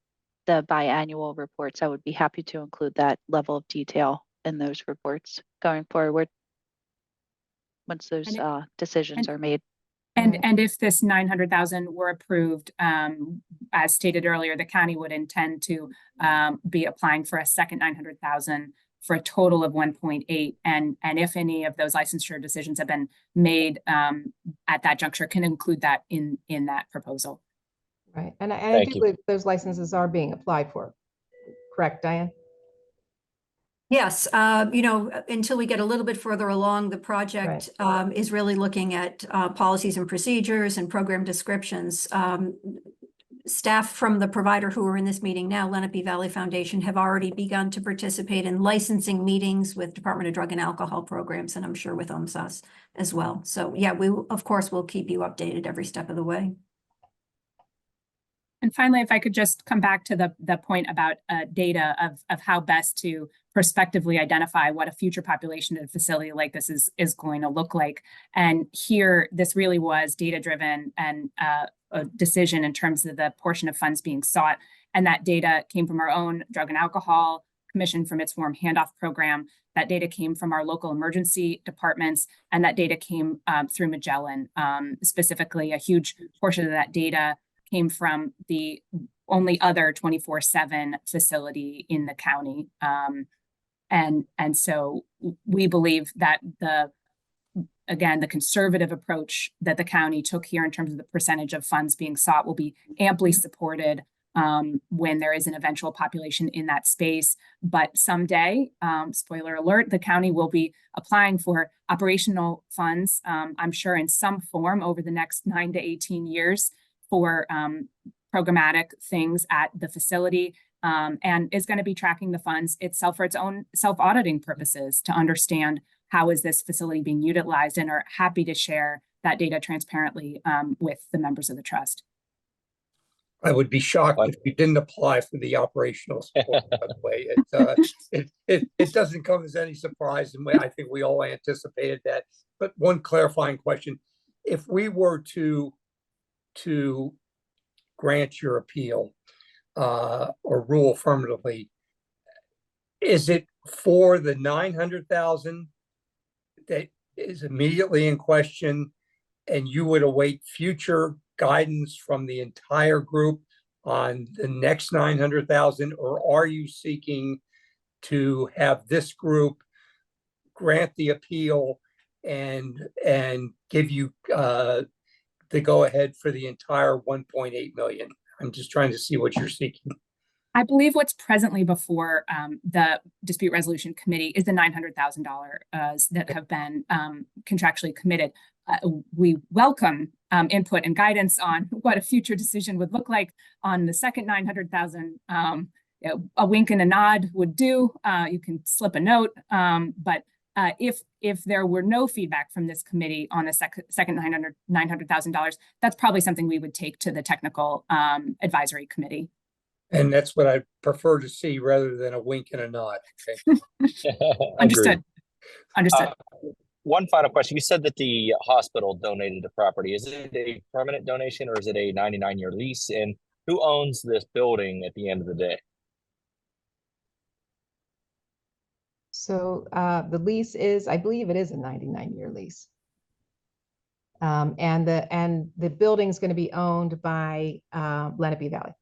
F: biannual reports. I would be happy to include that level of detail in those reports going forward once those decisions are made.
H: And if this 900,000 were approved, as stated earlier, the county would intend to be applying for a second 900,000 for a total of 1.8. And if any of those licensure decisions have been made at that juncture, can include that in that proposal.
G: Right. And I
B: Thank
G: do
B: you.
G: believe those licenses are being applied for. Correct, Diane?
D: Yes, until we get a little bit further along, the project is really looking at policies and procedures and program descriptions. Staff from the provider who are in this meeting now, Lenape Valley Foundation, have already begun to participate in licensing meetings with Department of Drug and Alcohol programs, and I'm sure with OMSAS as well. So yeah, of course, we'll keep you updated every step of the way.
H: And finally, if I could just come back to the point about data of how best to prospectively identify what a future population at a facility like this is going to look like. And here, this really was data-driven and a decision in terms of the portion of funds being sought. And that data came from our own Drug and Alcohol Commission from its warm handoff program. That data came from our local emergency departments, and that data came through Magellan. Specifically, a huge portion of that data came from the only other 24/7 facility in the county. And so we believe that the conservative approach that the county took here in terms of the percentage of funds being sought will be amply supported when there is an eventual population in that space. But someday, spoiler alert, the county will be applying for operational funds, I'm sure in some form over the next 9 to 18 years for programmatic things at the facility, and is going to be tracking the funds itself for its own self-auditing purposes to understand how is this facility being utilized, and are happy to share that data transparently with the members of the trust.
A: I would be shocked if you didn't apply for the operational support, by the way. It doesn't come as any surprise, and I think we all anticipated that. But one clarifying question: if we were to grant your appeal or rule affirmatively, is it for the 900,000 that is immediately in question, and you would await future guidance from the entire group on the next 900,000, or are you seeking to have this group grant the appeal and give you the go ahead for the entire 1.8 million? I'm just trying to see what you're seeking.
H: I believe what's presently before the Dispute Resolution Committee is the $900,000 that have been contractually committed. We welcome input and guidance on what a future decision would look like on the second 900,000. A wink and a nod would do. You can slip a note, but if there were no feedback from this committee on the second $900,000, that's probably something we would take to the technical advisory committee.
A: And that's what I prefer to see rather than a wink and a nod.
B: Okay.
H: Understood. Understood.
B: One final question. You said that the hospital donated the property. Is it a permanent donation or is it a 99-year lease? And who owns this building at the end of the day?
G: So the lease is, I believe it is a 99-year lease. And the building is going to be owned by Lenape Valley.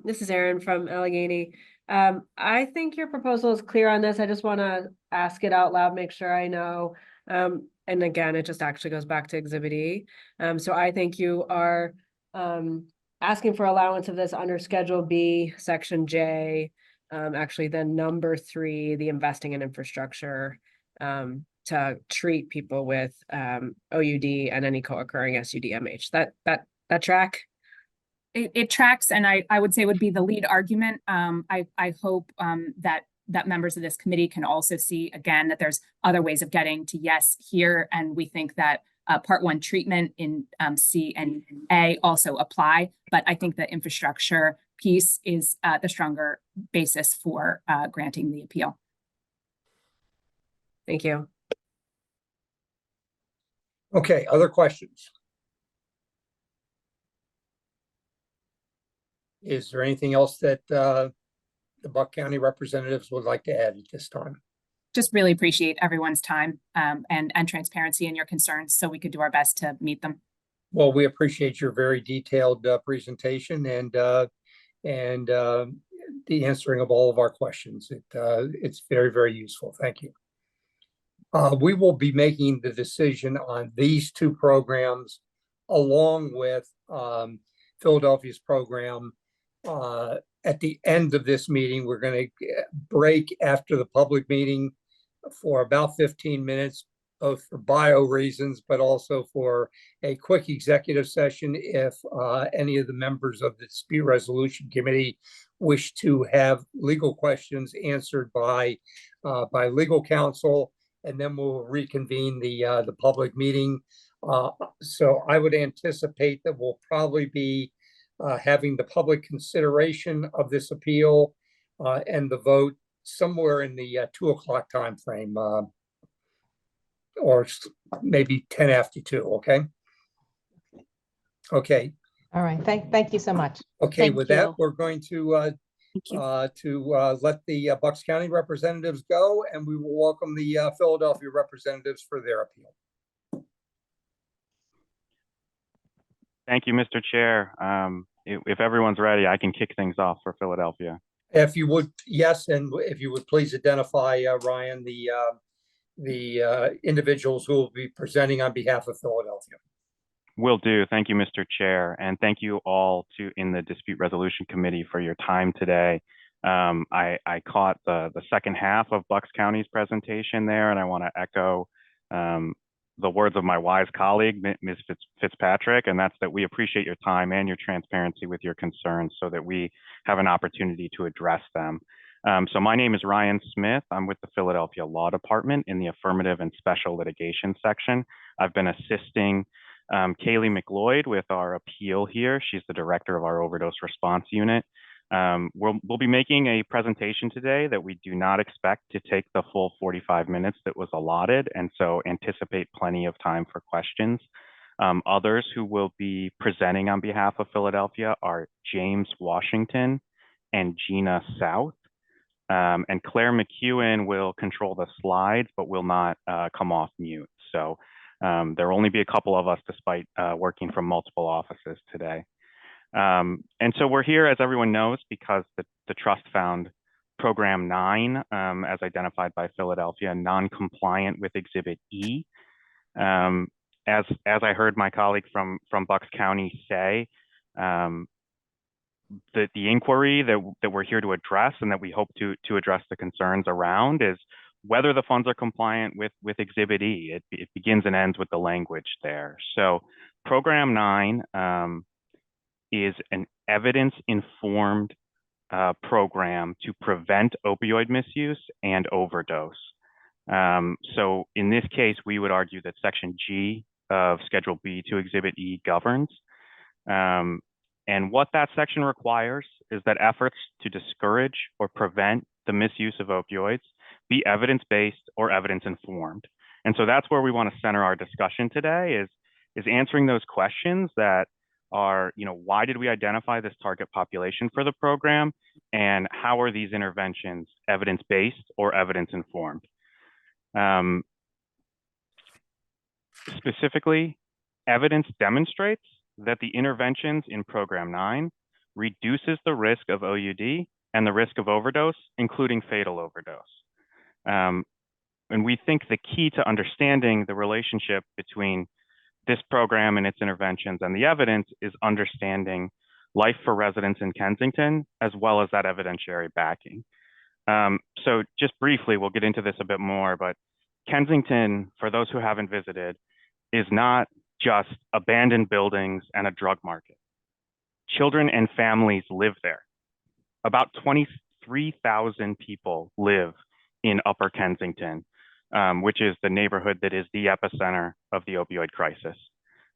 O: This is Erin from Allegheny. I think your proposal is clear on this. I just want to ask it out loud, make sure I know. And again, it just actually goes back to Exhibit E. So I think you are asking for allowance of this under Schedule B, Section J, actually then number 3, the investing in infrastructure to treat people with OUD and any co-occurring SUDMH. That track?
H: It tracks, and I would say would be the lead argument. I hope that members of this committee can also see, again, that there's other ways of getting to yes here, and we think that Part 1 treatment in C and A also apply, but I think the infrastructure piece is the stronger basis for granting the appeal.
O: Thank you.
A: Okay, other questions? Is there anything else that the Buck County representatives would like to add at this time?
H: Just really appreciate everyone's time and transparency and your concerns, so we could do our best to meet them.
A: Well, we appreciate your very detailed presentation, and and the answering of all of our questions. It's very, very useful. Thank you. We will be making the decision on these two programs along with Philadelphia's program at the end of this meeting. We're going to break after the public meeting for about 15 minutes, both for bio reasons, but also for a quick executive session if any of the members of the Dispute Resolution Committee wish to have legal questions answered by legal counsel, and then we'll reconvene the public meeting. So I would anticipate that we'll probably be having the public consideration of this appeal and the vote somewhere in the 2 o'clock time frame, or maybe 10 after 2. Okay. Okay.
G: All right. Thank you so much.
A: Okay.
F: Thank
A: With
F: you.
A: that, we're going to let the Bucks County representatives go, and we will welcome the Philadelphia representatives for their appeal.
P: Thank you, Mr. Chair. If everyone's ready, I can kick things off for Philadelphia.
A: If you would, yes, and if you would please identify, Ryan, the individuals who will be presenting on behalf of Philadelphia.
P: Will do. Thank you, Mr. Chair, and thank you all in the Dispute Resolution Committee for your time today. I caught the second half of Bucks County's presentation there, and I want to echo the words of my wise colleague, Ms. Fitzpatrick, and that's that we appreciate your time and your transparency with your concerns so that we have an opportunity to address them. So my name is Ryan Smith. I'm with the Philadelphia Law Department in the Affirmative and Special Litigation section. I've been assisting Kaylee McLeod with our appeal here. She's the director of our overdose response unit. We'll be making a presentation today that we do not expect to take the full 45 minutes that was allotted, and so anticipate plenty of time for questions. Others who will be presenting on behalf of Philadelphia are James Washington and Gina South. And Claire McEwen will control the slides, but will not come off mute. So there will only be a couple of us despite working from multiple offices today. And so we're here, as everyone knows, because the trust found Program 9, as identified by Philadelphia, non-compliant with Exhibit E. As I heard my colleague from Bucks County say, the inquiry that we're here to address and that we hope to address the concerns around is whether the funds are compliant with Exhibit E. It begins and ends with the language there. So Program 9 is an evidence-informed program to prevent opioid misuse and overdose. So in this case, we would argue that Section G of Schedule B to Exhibit E governs. And what that section requires is that efforts to discourage or prevent the misuse of opioids be evidence-based or evidence-informed. And so that's where we want to center our discussion today is answering those questions that are, why did we identify this target population for the program? And how are these interventions evidence-based or evidence-informed? Specifically, evidence demonstrates that the interventions in Program 9 reduces the risk of OUD and the risk of overdose, including fatal overdose. And we think the key to understanding the relationship between this program and its interventions and the evidence is understanding life for residents in Kensington, as well as that evidentiary backing. So just briefly, we'll get into this a bit more, but Kensington, for those who haven't visited, is not just abandoned buildings and a drug market. Children and families live there. About 23,000 people live in Upper Kensington, which is the neighborhood that is the epicenter of the opioid crisis.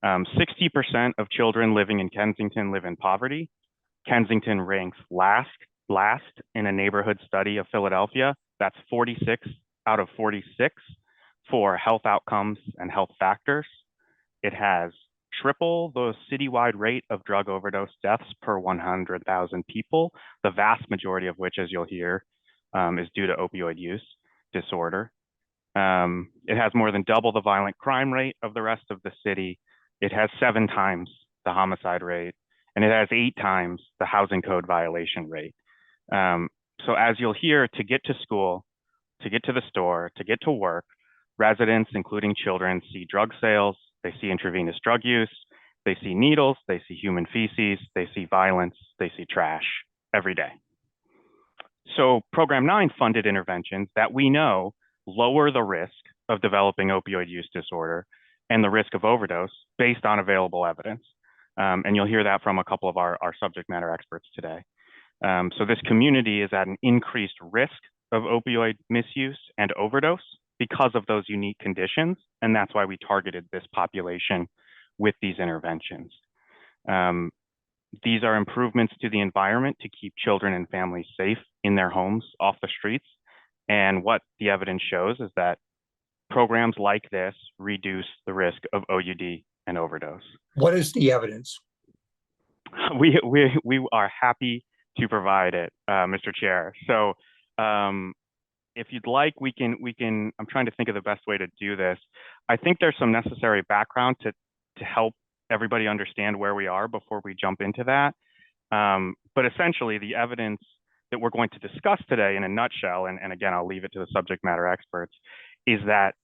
P: 60% of children living in Kensington live in poverty. Kensington ranks last in a neighborhood study of Philadelphia. That's 46 out of 46 for health outcomes and health factors. It has triple the citywide rate of drug overdose deaths per 100,000 people, the vast majority of which, as you'll hear, is due to opioid use disorder. It has more than double the violent crime rate of the rest of the city. It has 7 times the homicide rate, and it has 8 times the housing code violation rate. So as you'll hear, to get to school, to get to the store, to get to work, residents, including children, see drug sales, they see intravenous drug use, they see needles, they see human feces, they see violence, they see trash every day. So Program 9 funded interventions that we know lower the risk of developing opioid use disorder and the risk of overdose based on available evidence. And you'll hear that from a couple of our subject matter experts today. So this community is at an increased risk of opioid misuse and overdose because of those unique conditions. And that's why we targeted this population with these interventions. These are improvements to the environment to keep children and families safe in their homes, off the streets. And what the evidence shows is that programs like this reduce the risk of OUD and overdose.
A: What is the evidence?
P: We are happy to provide it, Mr. Chair. So if you'd like, we can, I'm trying to think of the best way to do this. I think there's some necessary background to help everybody understand where we are before we jump into that. But essentially the evidence that we're going to discuss today in a nutshell, and again, I'll leave it to the subject matter experts, is that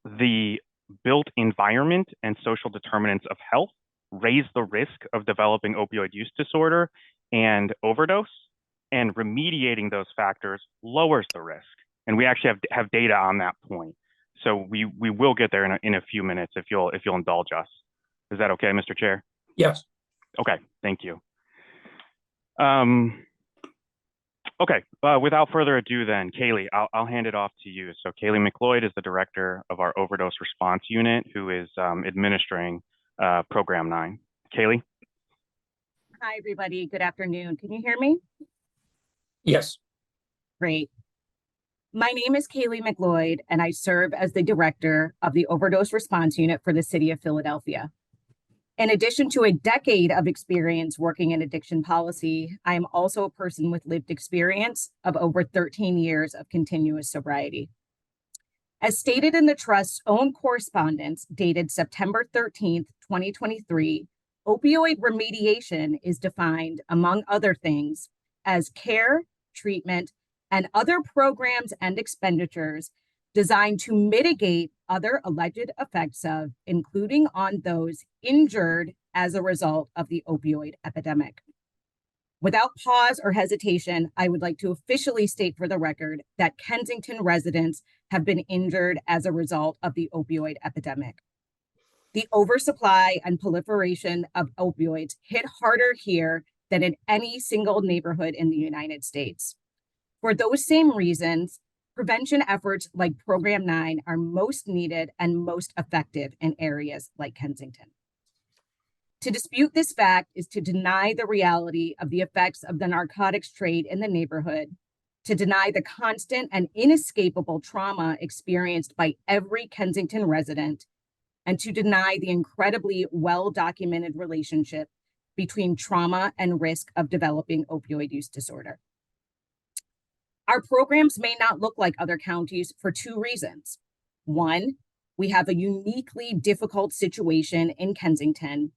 P: the built environment and social determinants of health raise the risk of developing opioid use disorder and overdose, and remediating those factors lowers the risk. And we actually have data on that point. So we will get there in a few minutes if you'll indulge us. Is that okay, Mr. Chair?
A: Yes.
P: Okay, thank you. Okay, without further ado then, Kaylee, I'll hand it off to you. So Kaylee McLeod is the director of our overdose response unit who is administering Program 9. Kaylee?
Q: Hi, everybody. Good afternoon. Can you hear me?
A: Yes.
Q: Great. My name is Kaylee McLeod, and I serve as the director of the overdose response unit for the city of Philadelphia. In addition to a decade of experience working in addiction policy, I am also a person with lived experience of over 13 years of continuous sobriety. As stated in the Trust's own correspondence dated September 13th, 2023, opioid remediation is defined, among other things, as care, treatment, and other programs and expenditures designed to mitigate other alleged effects of, including on those injured as a result of the opioid epidemic. Without pause or hesitation, I would like to officially state for the record that Kensington residents have been injured as a result of the opioid epidemic. The oversupply and proliferation of opioids hit harder here than in any single neighborhood in the United States. For those same reasons, prevention efforts like Program 9 are most needed and most effective in areas like Kensington. To dispute this fact is to deny the reality of the effects of the narcotics trade in the neighborhood, to deny the constant and inescapable trauma experienced by every Kensington resident, and to deny the incredibly well-documented relationship between trauma and risk of developing opioid use disorder. Our programs may not look like other counties for two reasons. One, we have a uniquely difficult situation in Kensington.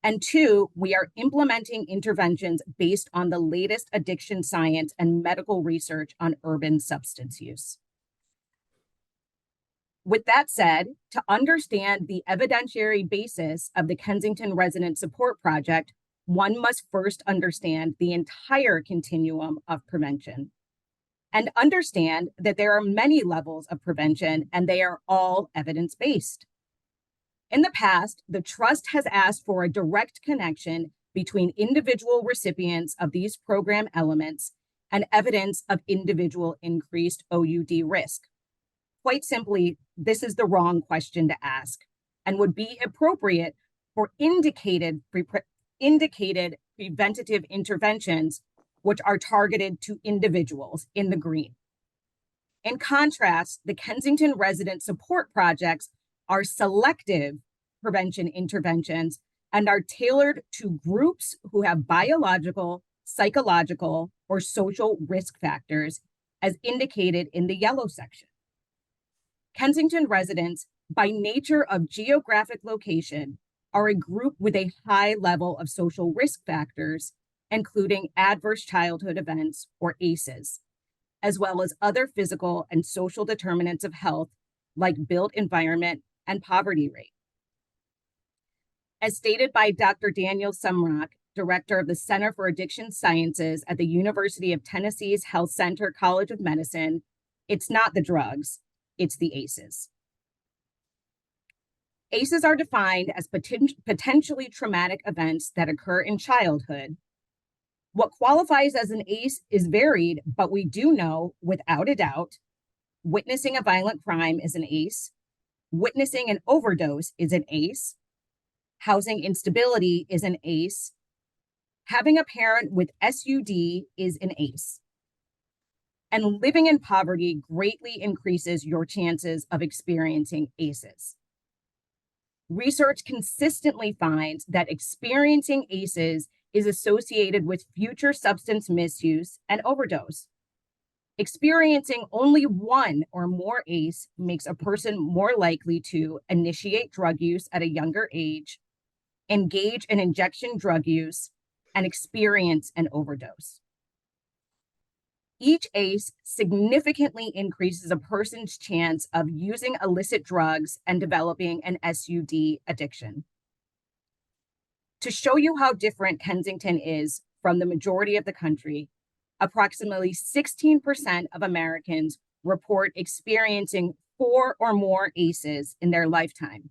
Q: And two, we are implementing interventions based on the latest addiction science and medical research on urban substance use. With that said, to understand the evidentiary basis of the Kensington Resident Support Project, one must first understand the entire continuum of prevention and understand that there are many levels of prevention and they are all evidence-based. In the past, the Trust has asked for a direct connection between individual recipients of these program elements and evidence of individual increased OUD risk. Quite simply, this is the wrong question to ask and would be appropriate for indicated preventative interventions, which are targeted to individuals in the green. In contrast, the Kensington Resident Support Projects are selective prevention interventions and are tailored to groups who have biological, psychological, or social risk factors as indicated in the yellow section. Kensington residents, by nature of geographic location, are a group with a high level of social risk factors, including adverse childhood events, or ACEs, as well as other physical and social determinants of health like built environment and poverty rate. As stated by Dr. Daniel Sumrock, director of the Center for Addiction Sciences at the University of Tennessee's Health Center College of Medicine, it's not the drugs, it's the ACEs. ACEs are defined as potentially traumatic events that occur in childhood. What qualifies as an ACE is varied, but we do know, without a doubt, witnessing a violent crime is an ACE, witnessing an overdose is an ACE, housing instability is an ACE, having a parent with SUD is an ACE. And living in poverty greatly increases your chances of experiencing ACEs. Research consistently finds that experiencing ACEs is associated with future substance misuse and overdose. Experiencing only one or more ACE makes a person more likely to initiate drug use at a younger age, engage in injection drug use, and experience an overdose. Each ACE significantly increases a person's chance of using illicit drugs and developing an SUD addiction. To show you how different Kensington is from the majority of the country, approximately 16% of Americans report experiencing 4 or more ACEs in their lifetime.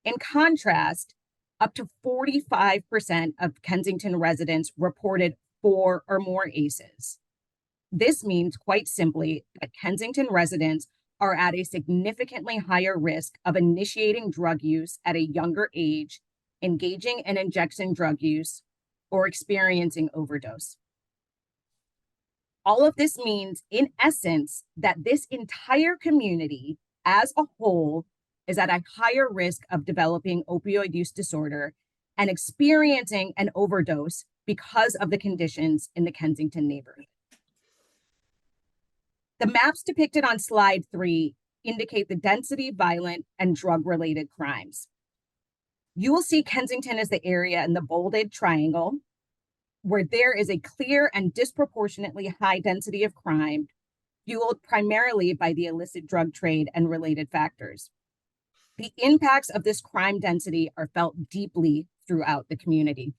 Q: In contrast, up to 45% of Kensington residents reported 4 or more ACEs. This means, quite simply, that Kensington residents are at a significantly higher risk of initiating drug use at a younger age, engaging in injection drug use, or experiencing overdose. All of this means, in essence, that this entire community as a whole is at a higher risk of developing opioid use disorder and experiencing an overdose because of the conditions in the Kensington neighborhood. The maps depicted on slide 3 indicate the density, violent, and drug-related crimes. You will see Kensington as the area in the bolded triangle, where there is a clear and disproportionately high density of crime, fueled primarily by the illicit drug trade and related factors. The impacts of this crime density are felt deeply throughout the community.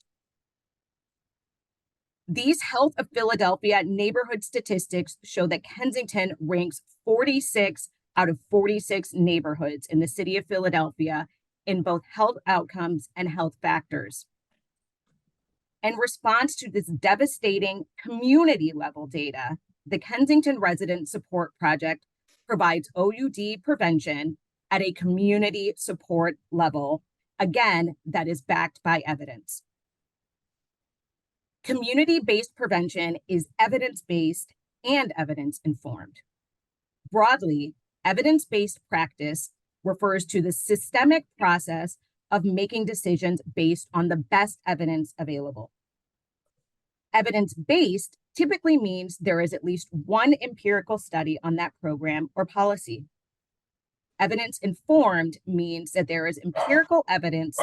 Q: These Health of Philadelphia neighborhood statistics show that Kensington ranks 46 out of 46 neighborhoods in the city of Philadelphia in both health outcomes and health factors. In response to this devastating community level data, the Kensington Resident Support Project provides OUD prevention at a community support level, again, that is backed by evidence. Community-based prevention is evidence-based and evidence-informed. Broadly, evidence-based practice refers to the systemic process of making decisions based on the best evidence available. Evidence-based typically means there is at least one empirical study on that program or policy. Evidence-informed means that there is empirical evidence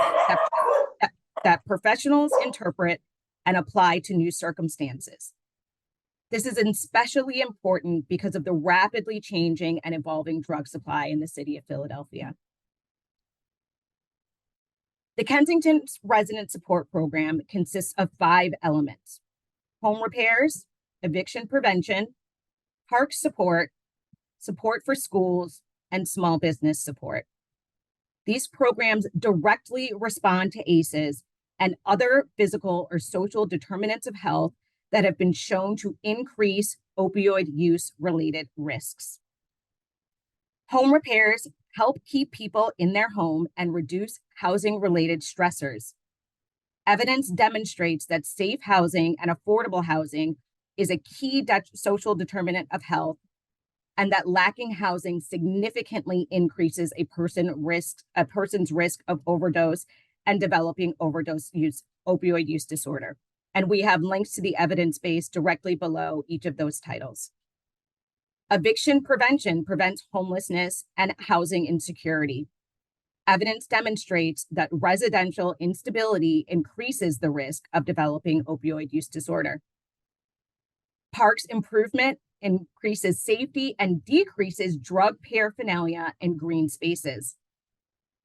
Q: that professionals interpret and apply to new circumstances. This is especially important because of the rapidly changing and evolving drug supply in the city of Philadelphia. The Kensington Resident Support Program consists of 5 elements: home repairs, eviction prevention, park support, support for schools, and small business support. These programs directly respond to ACEs and other physical or social determinants of health that have been shown to increase opioid use-related risks. Home repairs help keep people in their home and reduce housing-related stressors. Evidence demonstrates that safe housing and affordable housing is a key social determinant of health, and that lacking housing significantly increases a person's risk of overdose and developing opioid use disorder. And we have links to the evidence base directly below each of those titles. Eviction prevention prevents homelessness and housing insecurity. Evidence demonstrates that residential instability increases the risk of developing opioid use disorder. Parks improvement increases safety and decreases drug paraphernalia in green spaces.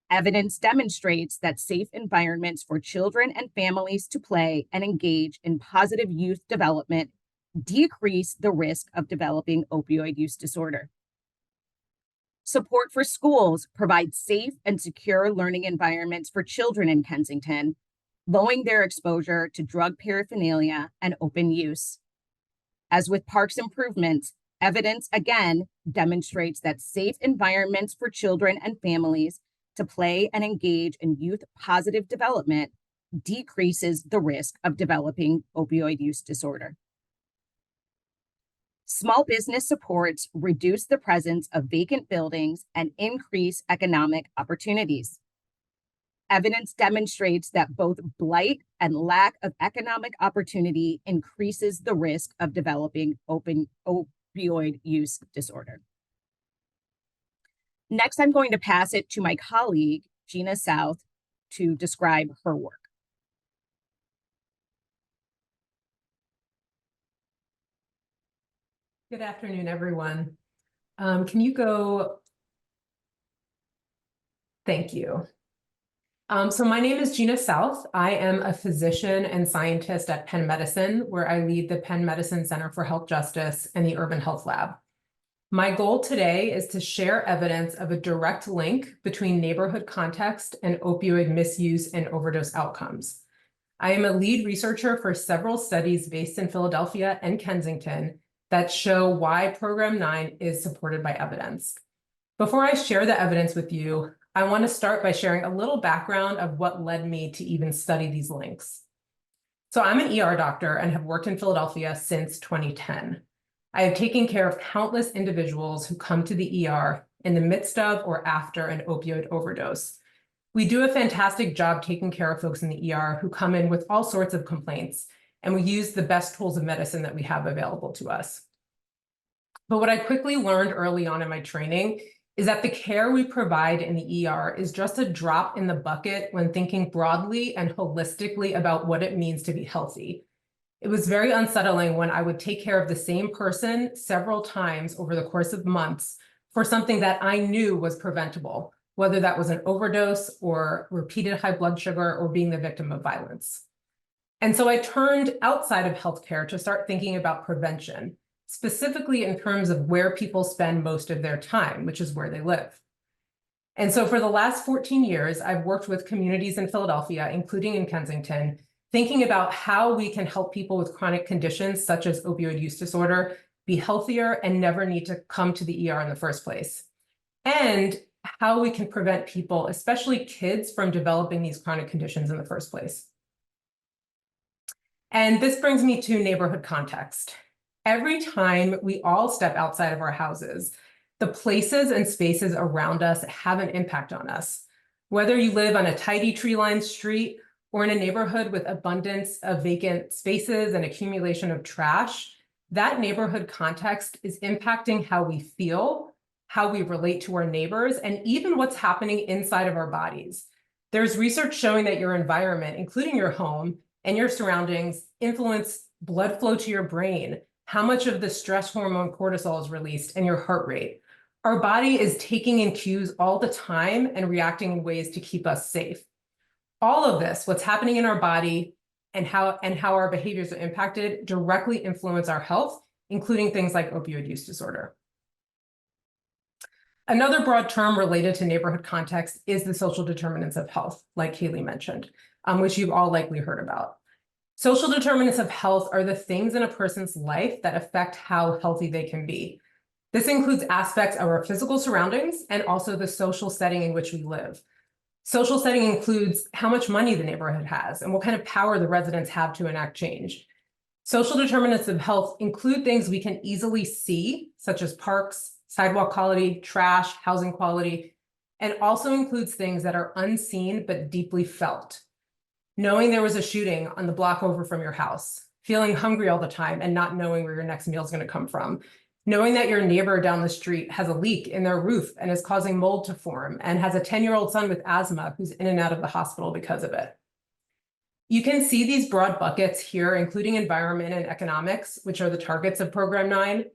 Q: Evidence demonstrates that safe environments for children and families to play and engage in positive youth development decrease the risk of developing opioid use disorder. Support for schools provides safe and secure learning environments for children in Kensington, lowering their exposure to drug paraphernalia and open use. As with parks improvements, evidence again demonstrates that safe environments for children and families to play and engage in youth positive development decreases the risk of developing opioid use disorder. Small business supports reduce the presence of vacant buildings and increase economic opportunities. Evidence demonstrates that both blight and lack of economic opportunity increases the risk of developing opioid use disorder. Next, I'm going to pass it to my colleague, Gina South, to describe her work.
R: Good afternoon, everyone. Can you go? Thank you. So my name is Gina South. I am a physician and scientist at Penn Medicine, where I lead the Penn Medicine Center for Health Justice and the Urban Health Lab. My goal today is to share evidence of a direct link between neighborhood context and opioid misuse and overdose outcomes. I am a lead researcher for several studies based in Philadelphia and Kensington that show why Program 9 is supported by evidence. Before I share the evidence with you, I want to start by sharing a little background of what led me to even study these links. So I'm an ER doctor and have worked in Philadelphia since 2010. I have taken care of countless individuals who come to the ER in the midst of or after an opioid overdose. We do a fantastic job taking care of folks in the ER who come in with all sorts of complaints, and we use the best tools of medicine that we have available to us. But what I quickly learned early on in my training is that the care we provide in the ER is just a drop in the bucket when thinking broadly and holistically about what it means to be healthy. It was very unsettling when I would take care of the same person several times over the course of months for something that I knew was preventable, whether that was an overdose or repeated high blood sugar or being the victim of violence. And so I turned outside of healthcare to start thinking about prevention, specifically in terms of where people spend most of their time, which is where they live. And so for the last 14 years, I've worked with communities in Philadelphia, including in Kensington, thinking about how we can help people with chronic conditions such as opioid use disorder be healthier and never need to come to the ER in the first place, and how we can prevent people, especially kids, from developing these chronic conditions in the first place. And this brings me to neighborhood context. Every time we all step outside of our houses, the places and spaces around us have an impact on us. Whether you live on a tidy tree-lined street or in a neighborhood with abundance of vacant spaces and accumulation of trash, that neighborhood context is impacting how we feel, how we relate to our neighbors, and even what's happening inside of our bodies. There's research showing that your environment, including your home and your surroundings, influence blood flow to your brain, how much of the stress hormone cortisol is released, and your heart rate. Our body is taking in cues all the time and reacting in ways to keep us safe. All of this, what's happening in our body and how our behaviors are impacted, directly influence our health, including things like opioid use disorder. Another broad term related to neighborhood context is the social determinants of health, like Kaylee mentioned, which you've all likely heard about. Social determinants of health are the things in a person's life that affect how healthy they can be. This includes aspects of our physical surroundings and also the social setting in which we live. Social setting includes how much money the neighborhood has and what kind of power the residents have to enact change. Social determinants of health include things we can easily see, such as parks, sidewalk quality, trash, housing quality, and also includes things that are unseen but deeply felt. Knowing there was a shooting on the block over from your house, feeling hungry all the time and not knowing where your next meal is going to come from, Knowing that your neighbor down the street has a leak in their roof and is causing mold to form and has a 10-year-old son with asthma who's in and out of the hospital because of it. You can see these broad buckets here, including environment and economics, which are the targets of Program 9.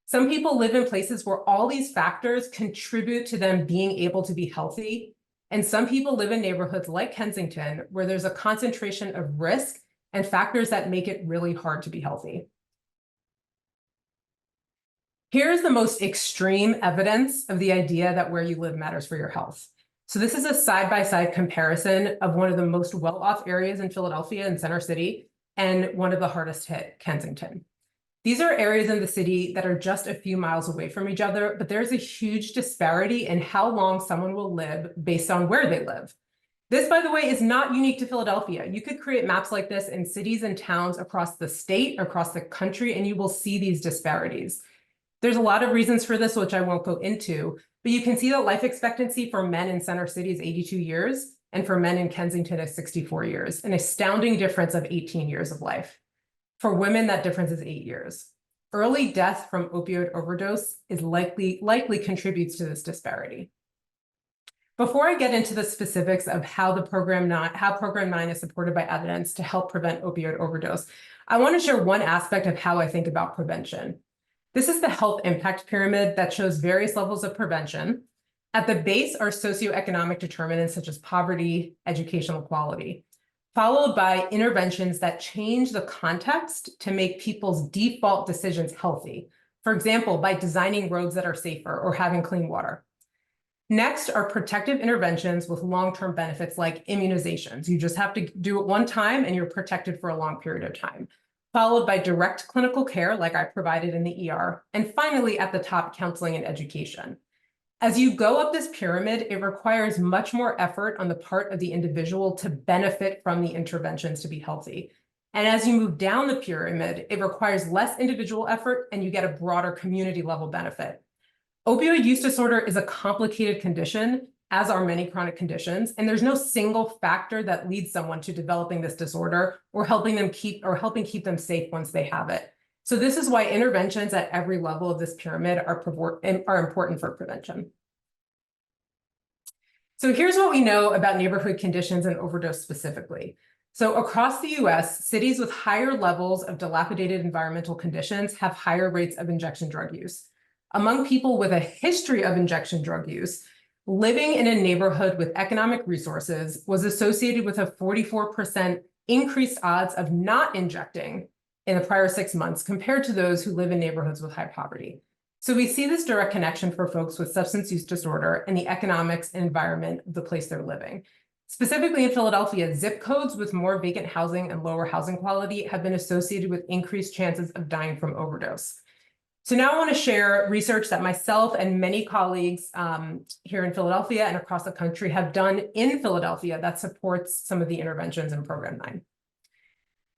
R: Some people live in places where all these factors contribute to them being able to be healthy. And some people live in neighborhoods like Kensington, where there's a concentration of risk and factors that make it really hard to be healthy. Here's the most extreme evidence of the idea that where you live matters for your health. So this is a side-by-side comparison of one of the most well-off areas in Philadelphia and Center City and one of the hardest hit, Kensington. These are areas in the city that are just a few miles away from each other, but there's a huge disparity in how long someone will live based on where they live. This, by the way, is not unique to Philadelphia. You could create maps like this in cities and towns across the state, across the country, and you will see these disparities. There's a lot of reasons for this, which I won't go into, but you can see that life expectancy for men in Center City is 82 years, and for men in Kensington is 64 years, an astounding difference of 18 years of life. For women, that difference is 8 years. Early death from opioid overdose is likely contributes to this disparity. Before I get into the specifics of how Program 9 is supported by evidence to help prevent opioid overdose, I want to share one aspect of how I think about prevention. This is the health impact pyramid that shows various levels of prevention. At the base are socioeconomic determinants such as poverty, educational quality, followed by interventions that change the context to make people's default decisions healthy. For example, by designing roads that are safer or having clean water. Next are protective interventions with long-term benefits like immunizations. You just have to do it one time and you're protected for a long period of time. Followed by direct clinical care like I provided in the ER. And finally, at the top, counseling and education. As you go up this pyramid, it requires much more effort on the part of the individual to benefit from the interventions to be healthy. And as you move down the pyramid, it requires less individual effort and you get a broader community level benefit. Opioid use disorder is a complicated condition, as are many chronic conditions, and there's no single factor that leads someone to developing this disorder or helping keep them safe once they have it. So this is why interventions at every level of this pyramid are important for prevention. So here's what we know about neighborhood conditions and overdose specifically. So across the US, cities with higher levels of dilapidated environmental conditions have higher rates of injection drug use. Among people with a history of injection drug use, living in a neighborhood with economic resources was associated with a 44% increased odds of not injecting in the prior 6 months compared to those who live in neighborhoods with high poverty. So we see this direct connection for folks with substance use disorder and the economics and environment of the place they're living. Specifically in Philadelphia, zip codes with more vacant housing and lower housing quality have been associated with increased chances of dying from overdose. So now I want to share research that myself and many colleagues here in Philadelphia and across the country have done in Philadelphia that supports some of the interventions in Program 9.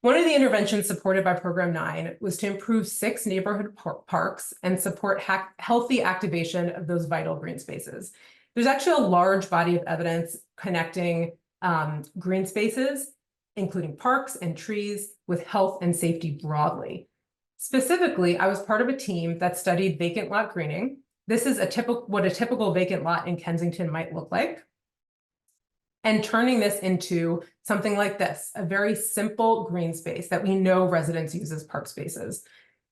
R: One of the interventions supported by Program 9 was to improve 6 neighborhood parks and support healthy activation of those vital green spaces. There's actually a large body of evidence connecting green spaces, including parks and trees, with health and safety broadly. Specifically, I was part of a team that studied vacant lot greening. This is what a typical vacant lot in Kensington might look like. And turning this into something like this, a very simple green space that we know residents use as park spaces.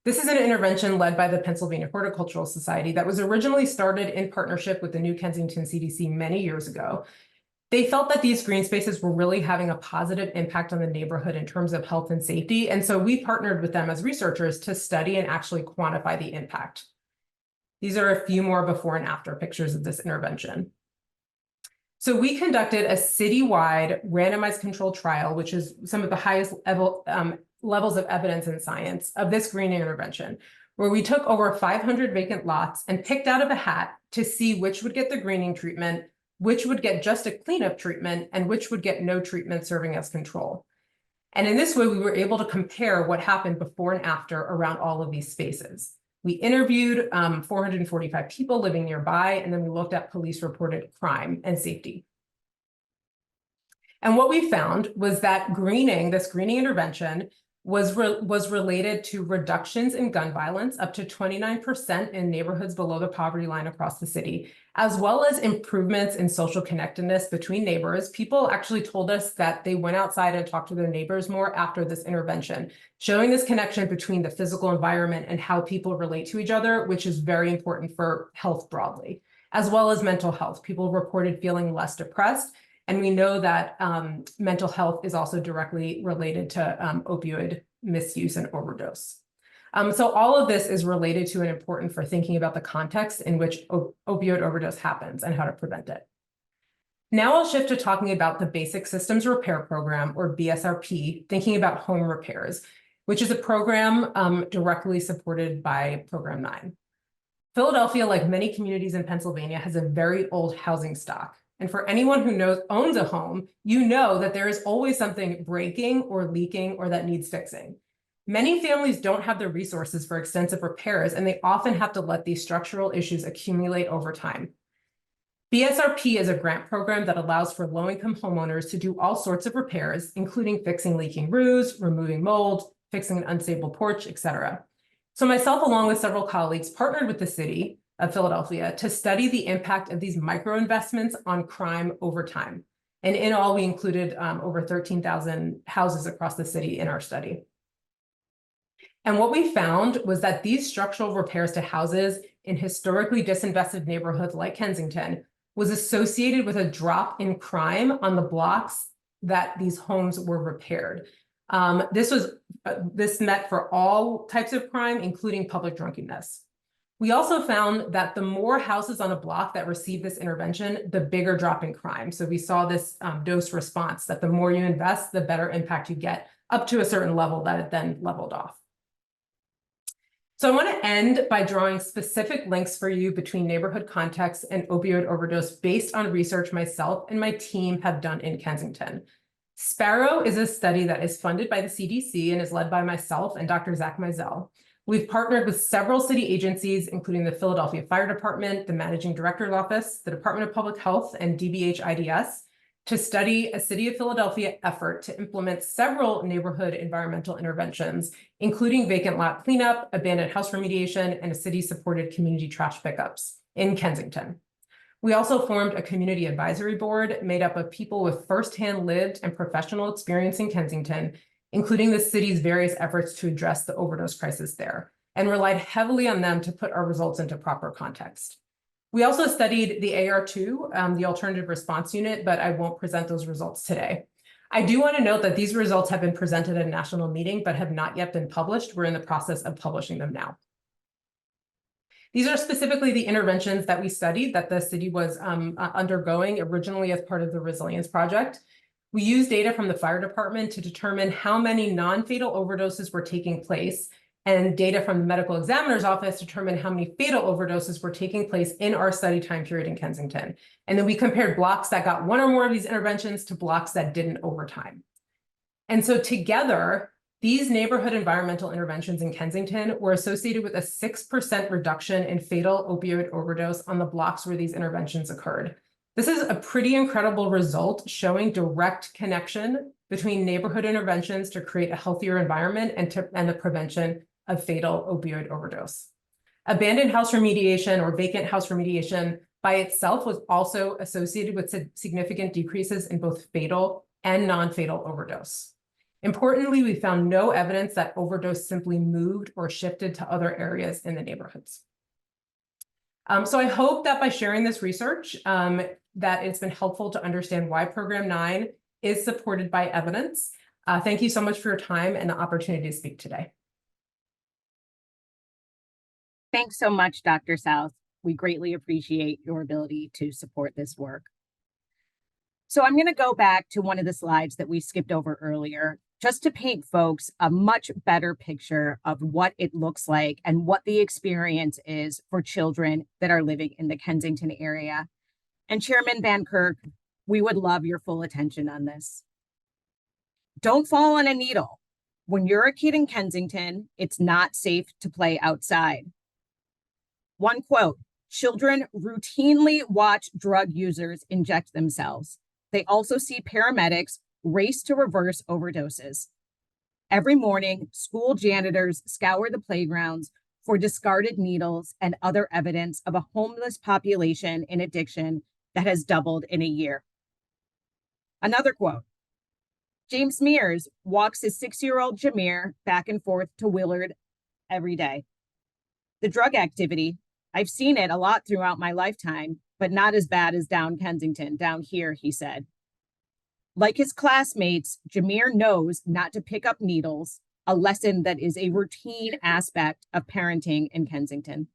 R: This is an intervention led by the Pennsylvania Horticultural Society that was originally started in partnership with the New Kensington CDC many years ago. They felt that these green spaces were really having a positive impact on the neighborhood in terms of health and safety. And so we partnered with them as researchers to study and actually quantify the impact. These are a few more before and after pictures of this intervention. So we conducted a citywide randomized controlled trial, which is some of the highest levels of evidence in science of this greening intervention, where we took over 500 vacant lots and picked out of a hat to see which would get the greening treatment, which would get just a cleanup treatment, and which would get no treatment serving as control. And in this way, we were able to compare what happened before and after around all of these spaces. We interviewed 445 people living nearby, and then we looked at police-reported crime and safety. And what we found was that this greening intervention was related to reductions in gun violence, up to 29% in neighborhoods below the poverty line across the city, as well as improvements in social connectedness between neighbors. People actually told us that they went outside and talked to their neighbors more after this intervention, showing this connection between the physical environment and how people relate to each other, which is very important for health broadly, as well as mental health. People reported feeling less depressed. And we know that mental health is also directly related to opioid misuse and overdose. So all of this is related to and important for thinking about the context in which opioid overdose happens and how to prevent it. Now I'll shift to talking about the Basic Systems Repair Program, or BSRP, thinking about home repairs, which is a program directly supported by Program 9. Philadelphia, like many communities in Pennsylvania, has a very old housing stock. And for anyone who owns a home, you know that there is always something breaking or leaking or that needs fixing. Many families don't have the resources for extensive repairs, and they often have to let these structural issues accumulate over time. BSRP is a grant program that allows for low-income homeowners to do all sorts of repairs, including fixing leaking roofs, removing mold, fixing an unstable porch, etc. So myself, along with several colleagues, partnered with the city of Philadelphia to study the impact of these micro investments on crime over time. And in all, we included over 13,000 houses across the city in our study. And what we found was that these structural repairs to houses in historically disinvested neighborhoods like Kensington was associated with a drop in crime on the blocks that these homes were repaired. This met for all types of crime, including public drunkenness. We also found that the more houses on a block that received this intervention, the bigger drop in crime. So we saw this dose response, that the more you invest, the better impact you get, up to a certain level that it then leveled off. So I want to end by drawing specific links for you between neighborhood context and opioid overdose based on research myself and my team have done in Kensington. Sparrow is a study that is funded by the CDC and is led by myself and Dr. Zach Mizell. We've partnered with several city agencies, including the Philadelphia Fire Department, the Managing Director's Office, the Department of Public Health, and DBH-IDS, to study a City of Philadelphia effort to implement several neighborhood environmental interventions, including vacant lot cleanup, abandoned house remediation, and a city-supported community trash pickups in Kensington. We also formed a community advisory board made up of people with firsthand lived and professional experience in Kensington, including the city's various efforts to address the overdose crisis there, and relied heavily on them to put our results into proper context. We also studied the AR2, the Alternative Response Unit, but I won't present those results today. I do want to note that these results have been presented at a national meeting, but have not yet been published. We're in the process of publishing them now. These are specifically the interventions that we studied that the city was undergoing originally as part of the Resilience Project. We used data from the fire department to determine how many non-fatal overdoses were taking place, and data from the medical examiner's office to determine how many fatal overdoses were taking place in our study time period in Kensington. And then we compared blocks that got one or more of these interventions to blocks that didn't over time. And so together, these neighborhood environmental interventions in Kensington were associated with a 6% reduction in fatal opioid overdose on the blocks where these interventions occurred. This is a pretty incredible result, showing direct connection between neighborhood interventions to create a healthier environment and the prevention of fatal opioid overdose. Abandoned house remediation or vacant house remediation by itself was also associated with significant decreases in both fatal and non-fatal overdose. Importantly, we found no evidence that overdose simply moved or shifted to other areas in the neighborhoods. So I hope that by sharing this research, that it's been helpful to understand why Program 9 is supported by evidence. Thank you so much for your time and the opportunity to speak today.
Q: Thanks so much, Dr. South. We greatly appreciate your ability to support this work. So I'm going to go back to one of the slides that we skipped over earlier, just to paint folks a much better picture of what it looks like and what the experience is for children that are living in the Kensington area. And Chairman Van Kirk, we would love your full attention on this. Don't fall on a needle. When you're a kid in Kensington, it's not safe to play outside. One quote, children routinely watch drug users inject themselves. They also see paramedics race to reverse overdoses. Every morning, school janitors scour the playgrounds for discarded needles and other evidence of a homeless population in addiction that has doubled in a year. Another quote, James Mears walks his 6-year-old Jameer back and forth to Willard every day. The drug activity, I've seen it a lot throughout my lifetime, but not as bad as down Kensington, down here, he said. Like his classmates, Jameer knows not to pick up needles, a lesson that is a routine aspect of parenting in Kensington.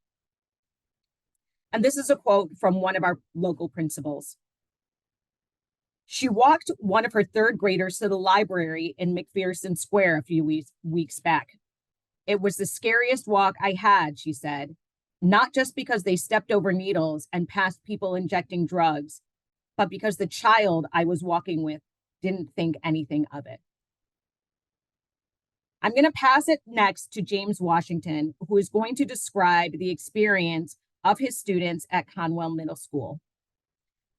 Q: And this is a quote from one of our local principals. She walked one of her third graders to the library in McPherson Square a few weeks back. It was the scariest walk I had, she said, not just because they stepped over needles and passed people injecting drugs, but because the child I was walking with didn't think anything of it. I'm going to pass it next to James Washington, who is going to describe the experience of his students at Conwell Middle School.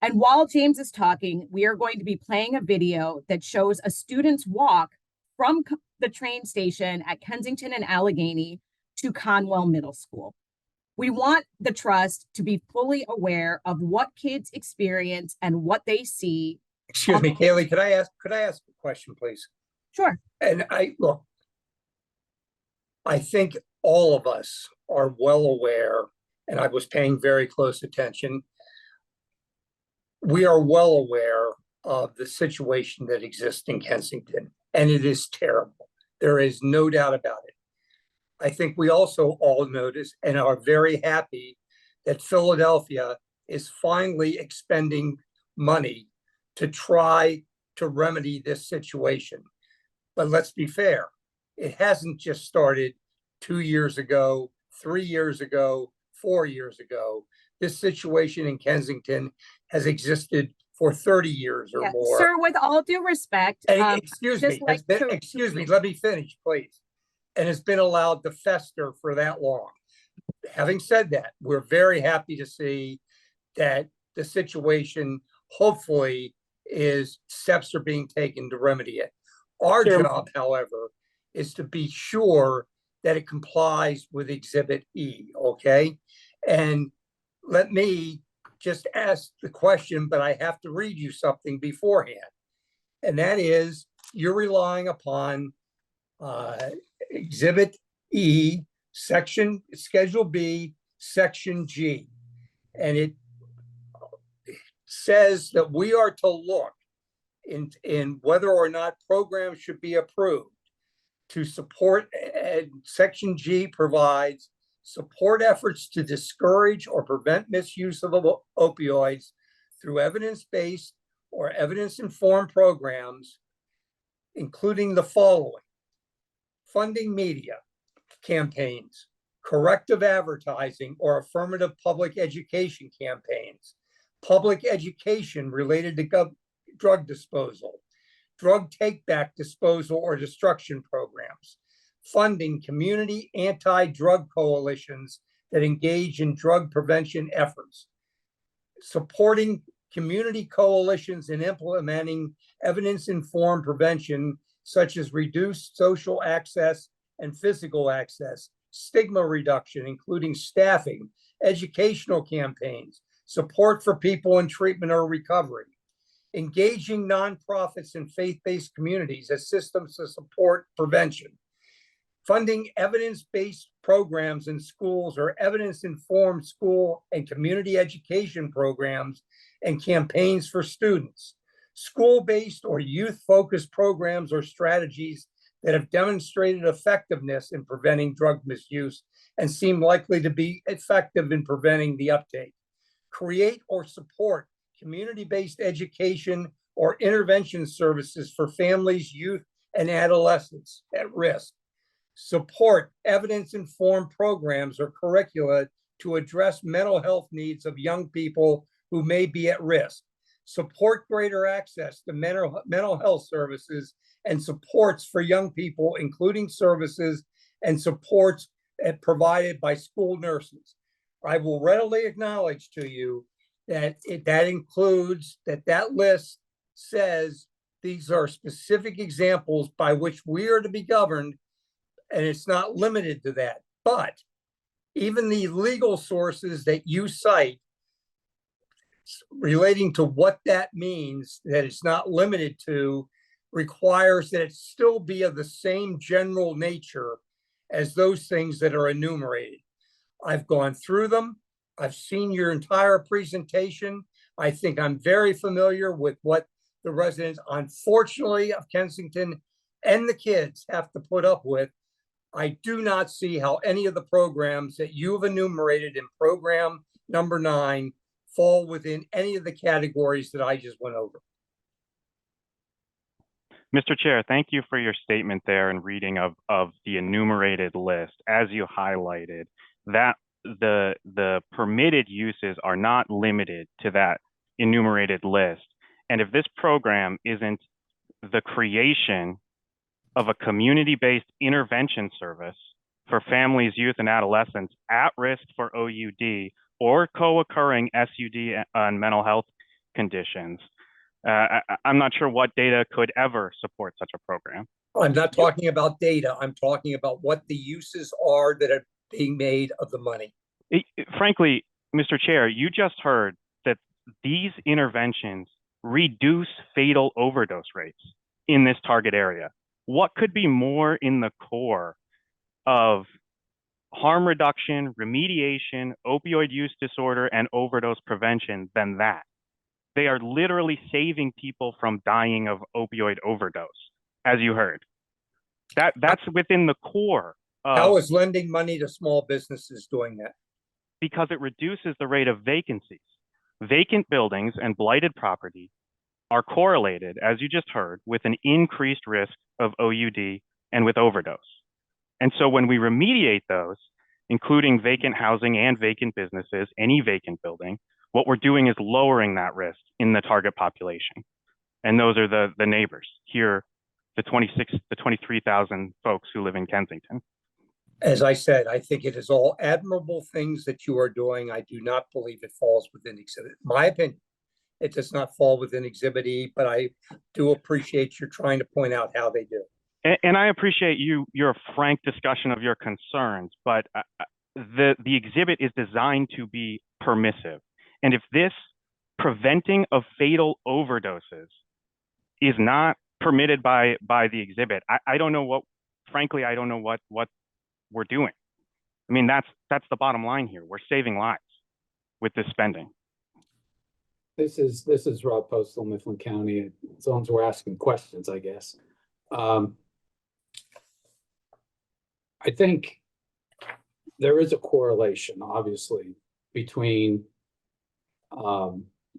Q: And while James is talking, we are going to be playing a video that shows a student's walk from the train station at Kensington and Allegheny to Conwell Middle School. We want the trust to be fully aware of what kids experience and what they see.
A: Excuse me, Kaylee, could I ask a question, please?
Q: Sure.
A: And I think all of us are well aware, and I was paying very close attention. We are well aware of the situation that exists in Kensington, and it is terrible. There is no doubt about it. I think we also all notice and are very happy that Philadelphia is finally expending money to try to remedy this situation. But let's be fair, it hasn't just started 2 years ago, 3 years ago, 4 years ago. This situation in Kensington has existed for 30 years or more.
Q: Sir, with all due respect,
A: And excuse me, let me finish, please. And it's been allowed to fester for that long. Having said that, we're very happy to see that the situation hopefully steps are being taken to remedy it. Our job, however, is to be sure that it complies with Exhibit E, okay? And let me just ask the question, but I have to read you something beforehand. And that is, you're relying upon Exhibit E, Schedule B, Section G. And it says that we are to look in whether or not programs should be approved to support, and Section G provides support efforts to discourage or prevent misuse of opioids through evidence-based or evidence-informed programs, including the following: funding media campaigns, corrective advertising or affirmative public education campaigns, public education related to drug disposal, drug take-back disposal or destruction programs, funding community anti-drug coalitions that engage in drug prevention efforts, supporting community coalitions in implementing evidence-informed prevention, such as reduced social access and physical access, stigma reduction, including staffing, educational campaigns, support for people in treatment or recovery, engaging nonprofits and faith-based communities as systems to support prevention, funding evidence-based programs in schools or evidence-informed school and community education programs and campaigns for students, school-based or youth-focused programs or strategies that have demonstrated effectiveness in preventing drug misuse and seem likely to be effective in preventing the uptake, create or support community-based education or intervention services for families, youth, and adolescents at risk, support evidence-informed programs or curricula to address mental health needs of young people who may be at risk, support greater access to mental health services and supports for young people, including services and supports provided by school nurses. I will readily acknowledge to you that that includes, that list says these are specific examples by which we are to be governed, and it's not limited to that. But even the legal sources that you cite relating to what that means, that it's not limited to, requires that it still be of the same general nature as those things that are enumerated. I've gone through them. I've seen your entire presentation. I think I'm very familiar with what the residents, unfortunately, of Kensington and the kids have to put up with. I do not see how any of the programs that you have enumerated in program number 9 fall within any of the categories that I just went over.
P: Mr. Chair, thank you for your statement there and reading of the enumerated list. As you highlighted, that the permitted uses are not limited to that enumerated list. And if this program isn't the creation of a community-based intervention service for families, youth, and adolescents at risk for OUD or co-occurring SUD and mental health conditions, I'm not sure what data could ever support such a program.
A: I'm not talking about data. I'm talking about what the uses are that are being made of the money.
P: Frankly, Mr. Chair, you just heard that these interventions reduce fatal overdose rates in this target area. What could be more in the core of harm reduction, remediation, opioid use disorder, and overdose prevention than that? They are literally saving people from dying of opioid overdose, as you heard. That's within the core of—
A: How is lending money to small businesses doing that?
P: Because it reduces the rate of vacancies. Vacant buildings and blighted property are correlated, as you just heard, with an increased risk of OUD and with overdose. And so when we remediate those, including vacant housing and vacant businesses, any vacant building, what we're doing is lowering that risk in the target population. And those are the neighbors here, the 23,000 folks who live in Kensington.
A: As I said, I think it is all admirable things that you are doing. I do not believe it falls within Exhibit. My opinion, it does not fall within Exhibit E, but I do appreciate you trying to point out how they do.
P: And I appreciate your frank discussion of your concerns, but the exhibit is designed to be permissive. And if this preventing of fatal overdoses is not permitted by the exhibit, I don't know what, frankly, I don't know what we're doing. I mean, that's the bottom line here. We're saving lives with this spending.
E: This is Rob Postal, Mifflin County. As long as we're asking questions, I guess. I think there is a correlation, obviously, between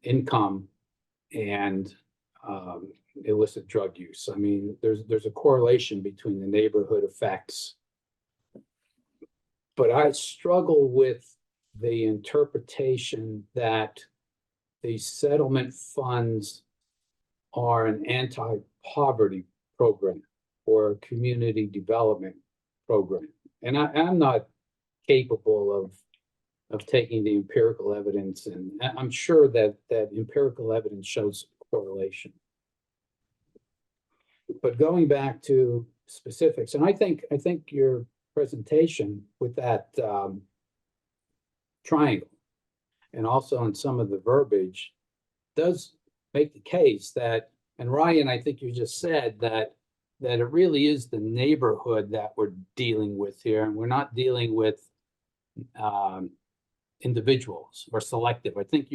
E: income and illicit drug use. I mean, there's a correlation between the neighborhood effects. But I struggle with the interpretation that the settlement funds are an anti-poverty program or a community development program. And I'm not capable of taking the empirical evidence, and I'm sure that empirical evidence shows correlation. But going back to specifics, and I think your presentation with that triangle and also in some of the verbiage does make the case that, and Ryan, I think you just said that it really is the neighborhood that we're dealing with here, and we're not dealing with individuals or selective. I think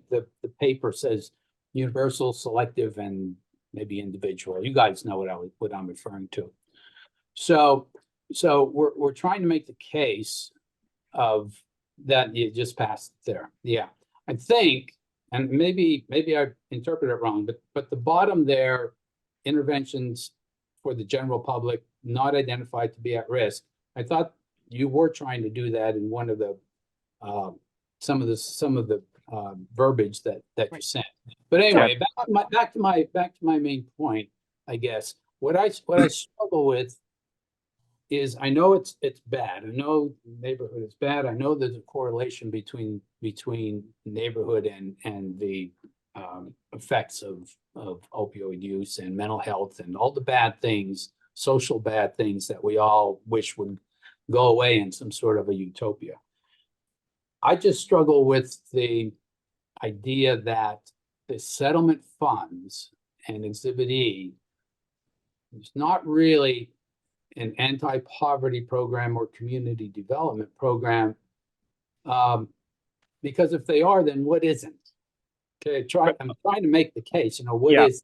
E: the paper says universal, selective, and maybe individual. You guys know what I'm referring to. So we're trying to make the case of that. You just passed there. Yeah, I think, and maybe I interpret it wrong, but the bottom there, interventions for the general public not identified to be at risk. I thought you were trying to do that in one of the some of the verbiage that you sent. But anyway, back to my main point, I guess. What I struggle with is, I know it's bad. I know neighborhood is bad. I know there's a correlation between neighborhood and the effects of opioid use and mental health and all the bad things, social bad things that we all wish would go away in some sort of a utopia. I just struggle with the idea that the settlement funds and Exhibit E is not really an anti-poverty program or community development program. Because if they are, then what isn't? Okay, I'm trying to make the case, what is?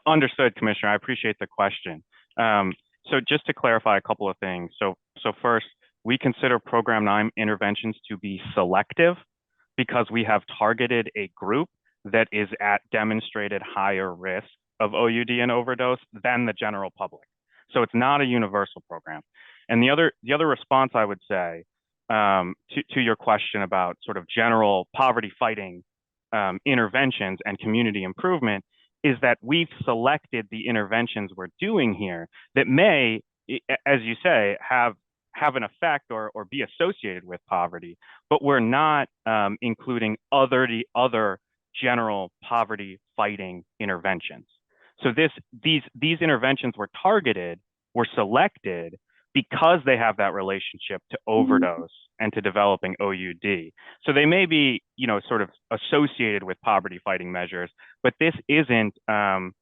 P: Understood, Commissioner. I appreciate the question. So just to clarify a couple of things. So first, we consider Program 9 interventions to be selective because we have targeted a group that is at demonstrated higher risk of OUD and overdose than the general public. So it's not a universal program. And the other response I would say to your question about sort of general poverty fighting interventions and community improvement is that we've selected the interventions we're doing here that may, as you say, have an effect or be associated with poverty, but we're not including other general poverty fighting interventions. So these interventions were targeted, were selected because they have that relationship to overdose and to developing OUD. So they may be, sort of associated with poverty fighting measures, but this isn't, an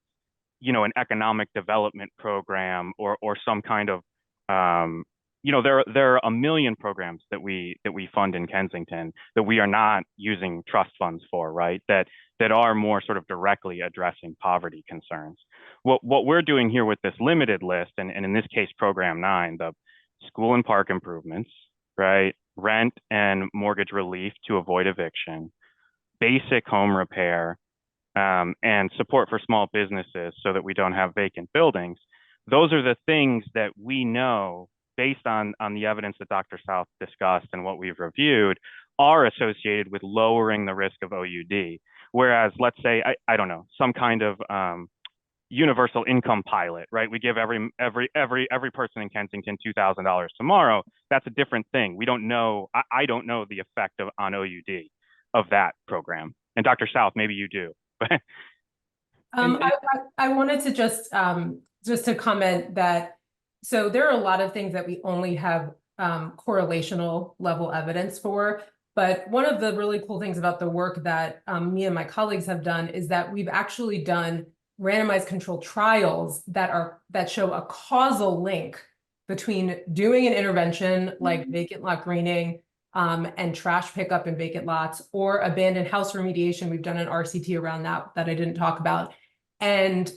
P: economic development program or some kind of, there are a million programs that we fund in Kensington that we are not using trust funds for, right? That are more sort of directly addressing poverty concerns. What we're doing here with this limited list, and in this case, Program 9, the school and park improvements, right? Rent and mortgage relief to avoid eviction, basic home repair, and support for small businesses so that we don't have vacant buildings. Those are the things that we know based on the evidence that Dr. South discussed and what we've reviewed are associated with lowering the risk of OUD. Whereas, let's say, I don't know, some kind of universal income pilot, right? We give every person in Kensington $2,000 tomorrow. That's a different thing. We don't know. I don't know the effect on OUD of that program. And Dr. South, maybe you do.
R: I wanted to just to comment that, so there are a lot of things that we only have correlational level evidence for. But one of the really cool things about the work that me and my colleagues have done is that we've actually done randomized controlled trials that show a causal link between doing an intervention like vacant lot greening and trash pickup in vacant lots, or abandoned house remediation. We've done an RCT around that I didn't talk about, and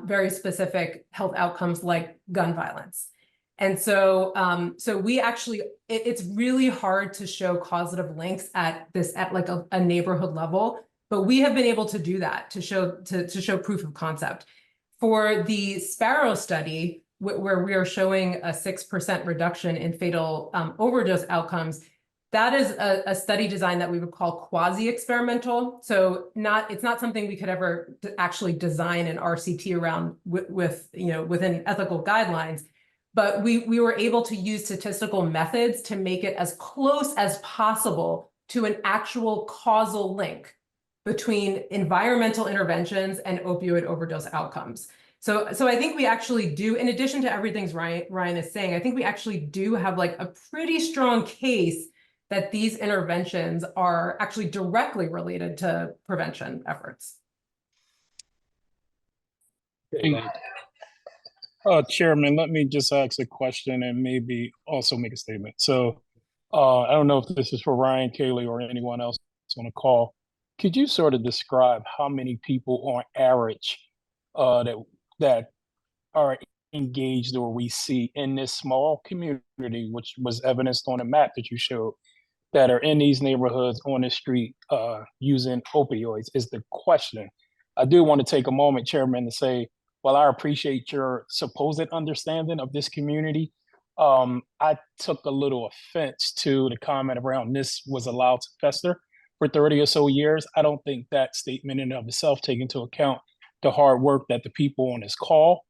R: very specific health outcomes like gun violence. And so, we actually, it's really hard to show causative links at like a neighborhood level, but we have been able to do that to show proof of concept. For the Sparrow study, where we are showing a 6% reduction in fatal overdose outcomes, that is a study design that we would call quasi-experimental. So it's not something we could ever actually design an RCT around within ethical guidelines. But we were able to use statistical methods to make it as close as possible to an actual causal link between environmental interventions and opioid overdose outcomes. So I think we actually do, in addition to everything Ryan is saying, I think we actually do have like a pretty strong case that these interventions are actually directly related to prevention efforts.
C: Chairman, let me just ask a question and maybe also make a statement. So I don't know if this is for Ryan, Kaylee, or anyone else on the call. Could you sort of describe how many people on average that are engaged or we see in this small community, which was evidenced on the map that you showed, that are in these neighborhoods on the street using opioids is the question. I do want to take a moment, Chairman, to say, while I appreciate your supposed understanding of this community, I took a little offense to the comment around this was allowed to fester for 30 or so years. I don't think that statement in and of itself takes into account the hard work that the people on this call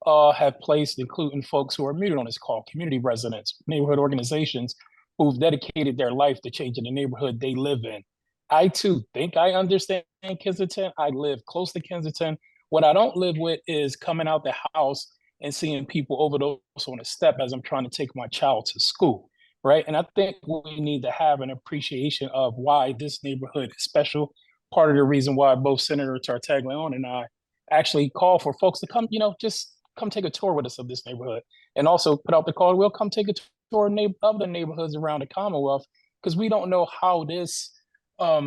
C: have placed, including folks who are muted on this call, community residents, neighborhood organizations who've dedicated their life to changing the neighborhood they live in. I too think I understand Kensington. I live close to Kensington. What I don't live with is coming out the house and seeing people overdose on a step as I'm trying to take my child to school, right? And I think we need to have an appreciation of why this neighborhood is special. Part of the reason why both Senator Tartaglione and I actually call for folks to come, just come take a tour with us of this neighborhood, and also put out the call, we'll come take a tour of the neighborhoods around the Commonwealth, because we don't know how this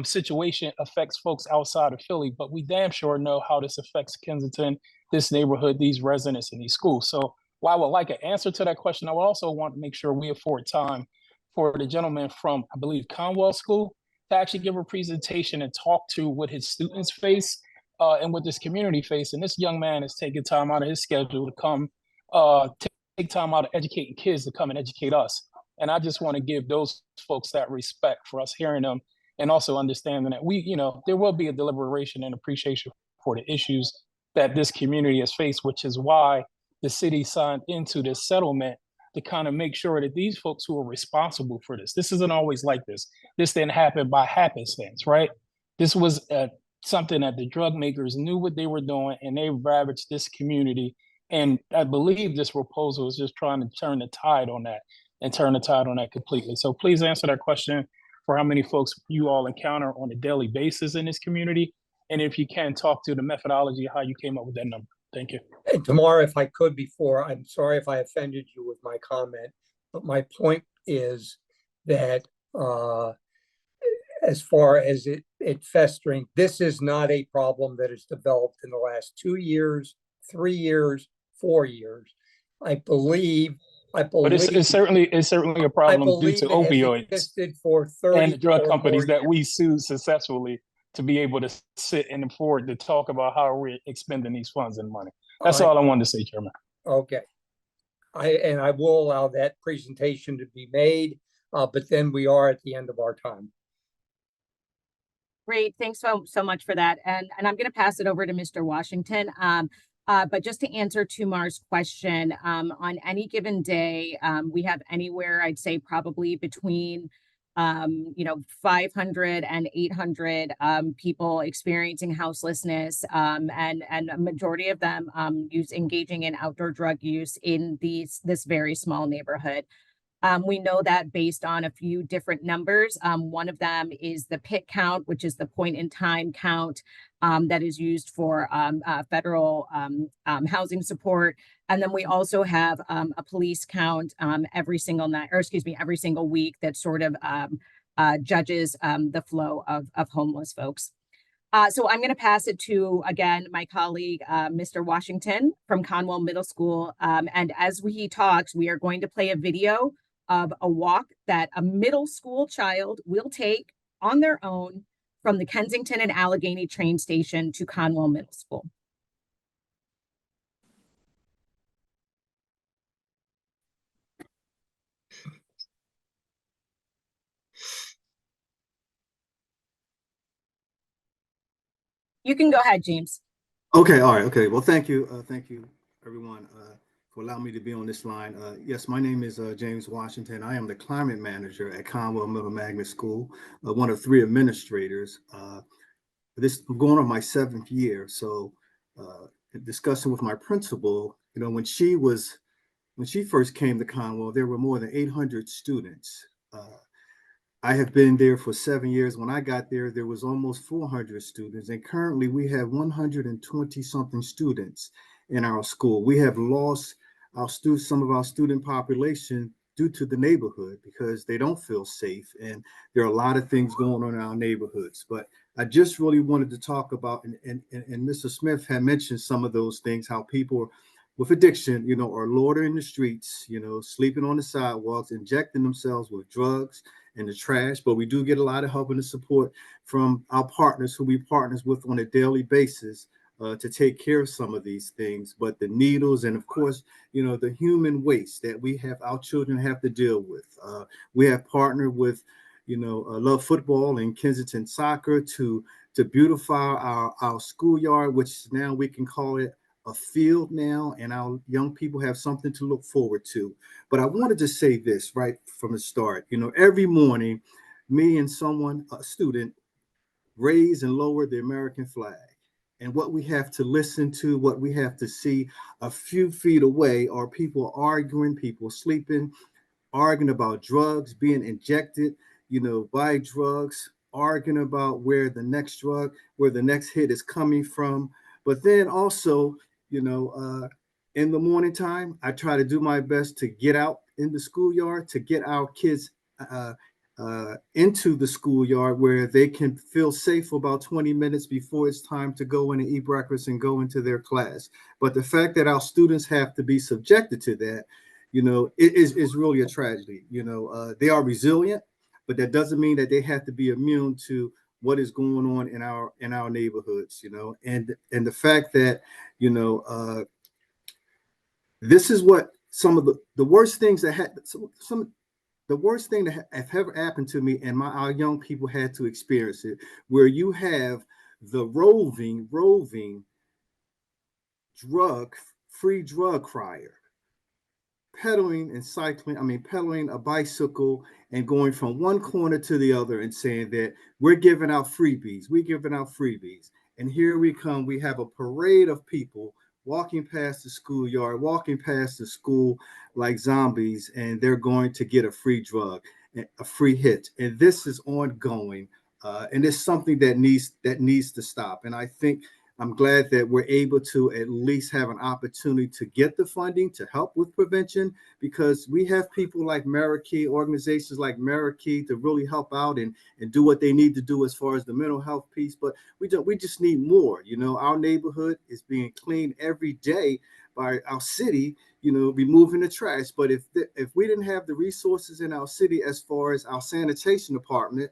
C: situation affects folks outside of Philly, but we damn sure know how this affects Kensington, this neighborhood, these residents, and these schools. So while I would like an answer to that question, I would also want to make sure we afford time for the gentleman from, I believe, Conwell School to actually give a presentation and talk to what his students face and what this community face. And this young man is taking time out of his schedule to come take time out of educating kids to come and educate us. And I just want to give those folks that respect for us hearing them, and also understanding that there will be a deliberation and appreciation for the issues that this community has faced, which is why the city signed into this settlement to kind of make sure that these folks who are responsible for this isn't always like this. This didn't happen by happenstance, right? This was something that the drug makers knew what they were doing, and they ravaged this community. And I believe this proposal is just trying to turn the tide on that and turn the tide on that completely. So please answer that question for how many folks you all encounter on a daily basis in this community. And if you can, talk to the methodology of how you came up with that number. Thank you.
A: And Tamara, if I could before, I'm sorry if I offended you with my comment, but my point is that as far as it festering, this is not a problem that has developed in the last 2 years, 3 years, 4 years. I believe.
C: But it's certainly a problem due to opioids
A: for 30
C: and the drug companies that we sued successfully to be able to sit and afford to talk about how we're expending these funds and money. That's all I wanted to say, Chairman.
A: Okay. I will allow that presentation to be made, but then we are at the end of our time.
Q: Great, thanks so much for that. And I'm going to pass it over to Mr. Washington. But just to answer Tumar's question, on any given day, we have anywhere, I'd say probably between 500 and 800 people experiencing houselessness, and a majority of them engaging in outdoor drug use in this very small neighborhood. We know that based on a few different numbers. One of them is the PIT count, which is the point in time count that is used for federal housing support. And then we also have a police count every single night, or excuse me, every single week that sort of judges the flow of homeless folks. So I'm going to pass it to, again, my colleague, Mr. Washington from Conwell Middle School. And as he talks, we are going to play a video of a walk that a middle school child will take on their own from the Kensington and Allegheny train station to Conwell Middle School. You can go ahead, James.
S: Okay, all right, okay. Well, thank you, everyone, for allowing me to be on this line. Yes, my name is James Washington. I am the climate manager at Conwell Middle Magnet School, one of 3 administrators. I'm going on my 7th year. So discussing with my principal, when she first came to Conwell, there were more than 800 students. I have been there for 7 years. When I got there, there was almost 400 students, and currently we have 120 something students in our school. We have lost some of our student population due to the neighborhood because they don't feel safe, and there are a lot of things going on in our neighborhoods. But I just really wanted to talk about, and Mr. Smith had mentioned some of those things, how people with addiction, are loitering in the streets, sleeping on the sidewalks, injecting themselves with drugs and the trash. But we do get a lot of help and support from our partners who we partners with on a daily basis to take care of some of these things. But the needles and, of course, the human waste that our children have to deal with. We have partnered with, Love Football and Kensington Soccer to beautify our schoolyard, which now we can call it a field now, and our young people have something to look forward to. But I wanted to say this right from the start. Every morning, me and a student, raise and lower the American flag. And what we have to listen to, what we have to see a few feet away are people arguing, people sleeping, arguing about drugs, being injected, by drugs, arguing about where the next hit is coming from. But then also, in the morning time, I try to do my best to get out in the schoolyard, to get our kids into the schoolyard where they can feel safe for about 20 minutes before it's time to go in and eat breakfast and go into their class. But the fact that our students have to be subjected to that, it is really a tragedy. They are resilient, but that doesn't mean that they have to be immune to what is going on in our neighborhoods. And the fact that this is what some of the worst things that had the worst thing that have ever happened to me, and our young people had to experience it, where you have the roving free drug crier pedaling a bicycle and going from one corner to the other and saying that we're giving out freebies. And here we have a parade of people walking past the schoolyard, walking past the school like zombies, and they're going to get a free drug, a free hit. And this is ongoing. And it's something that needs to stop. And I think I'm glad that we're able to at least have an opportunity to get the funding to help with prevention, because we have people like Marikey, organizations like Marikey, to really help out and do what they need to do as far as the mental health piece. But we just need more. Our neighborhood is being cleaned every day by our city, removing the trash. But if we didn't have the resources in our city as far as our sanitation department,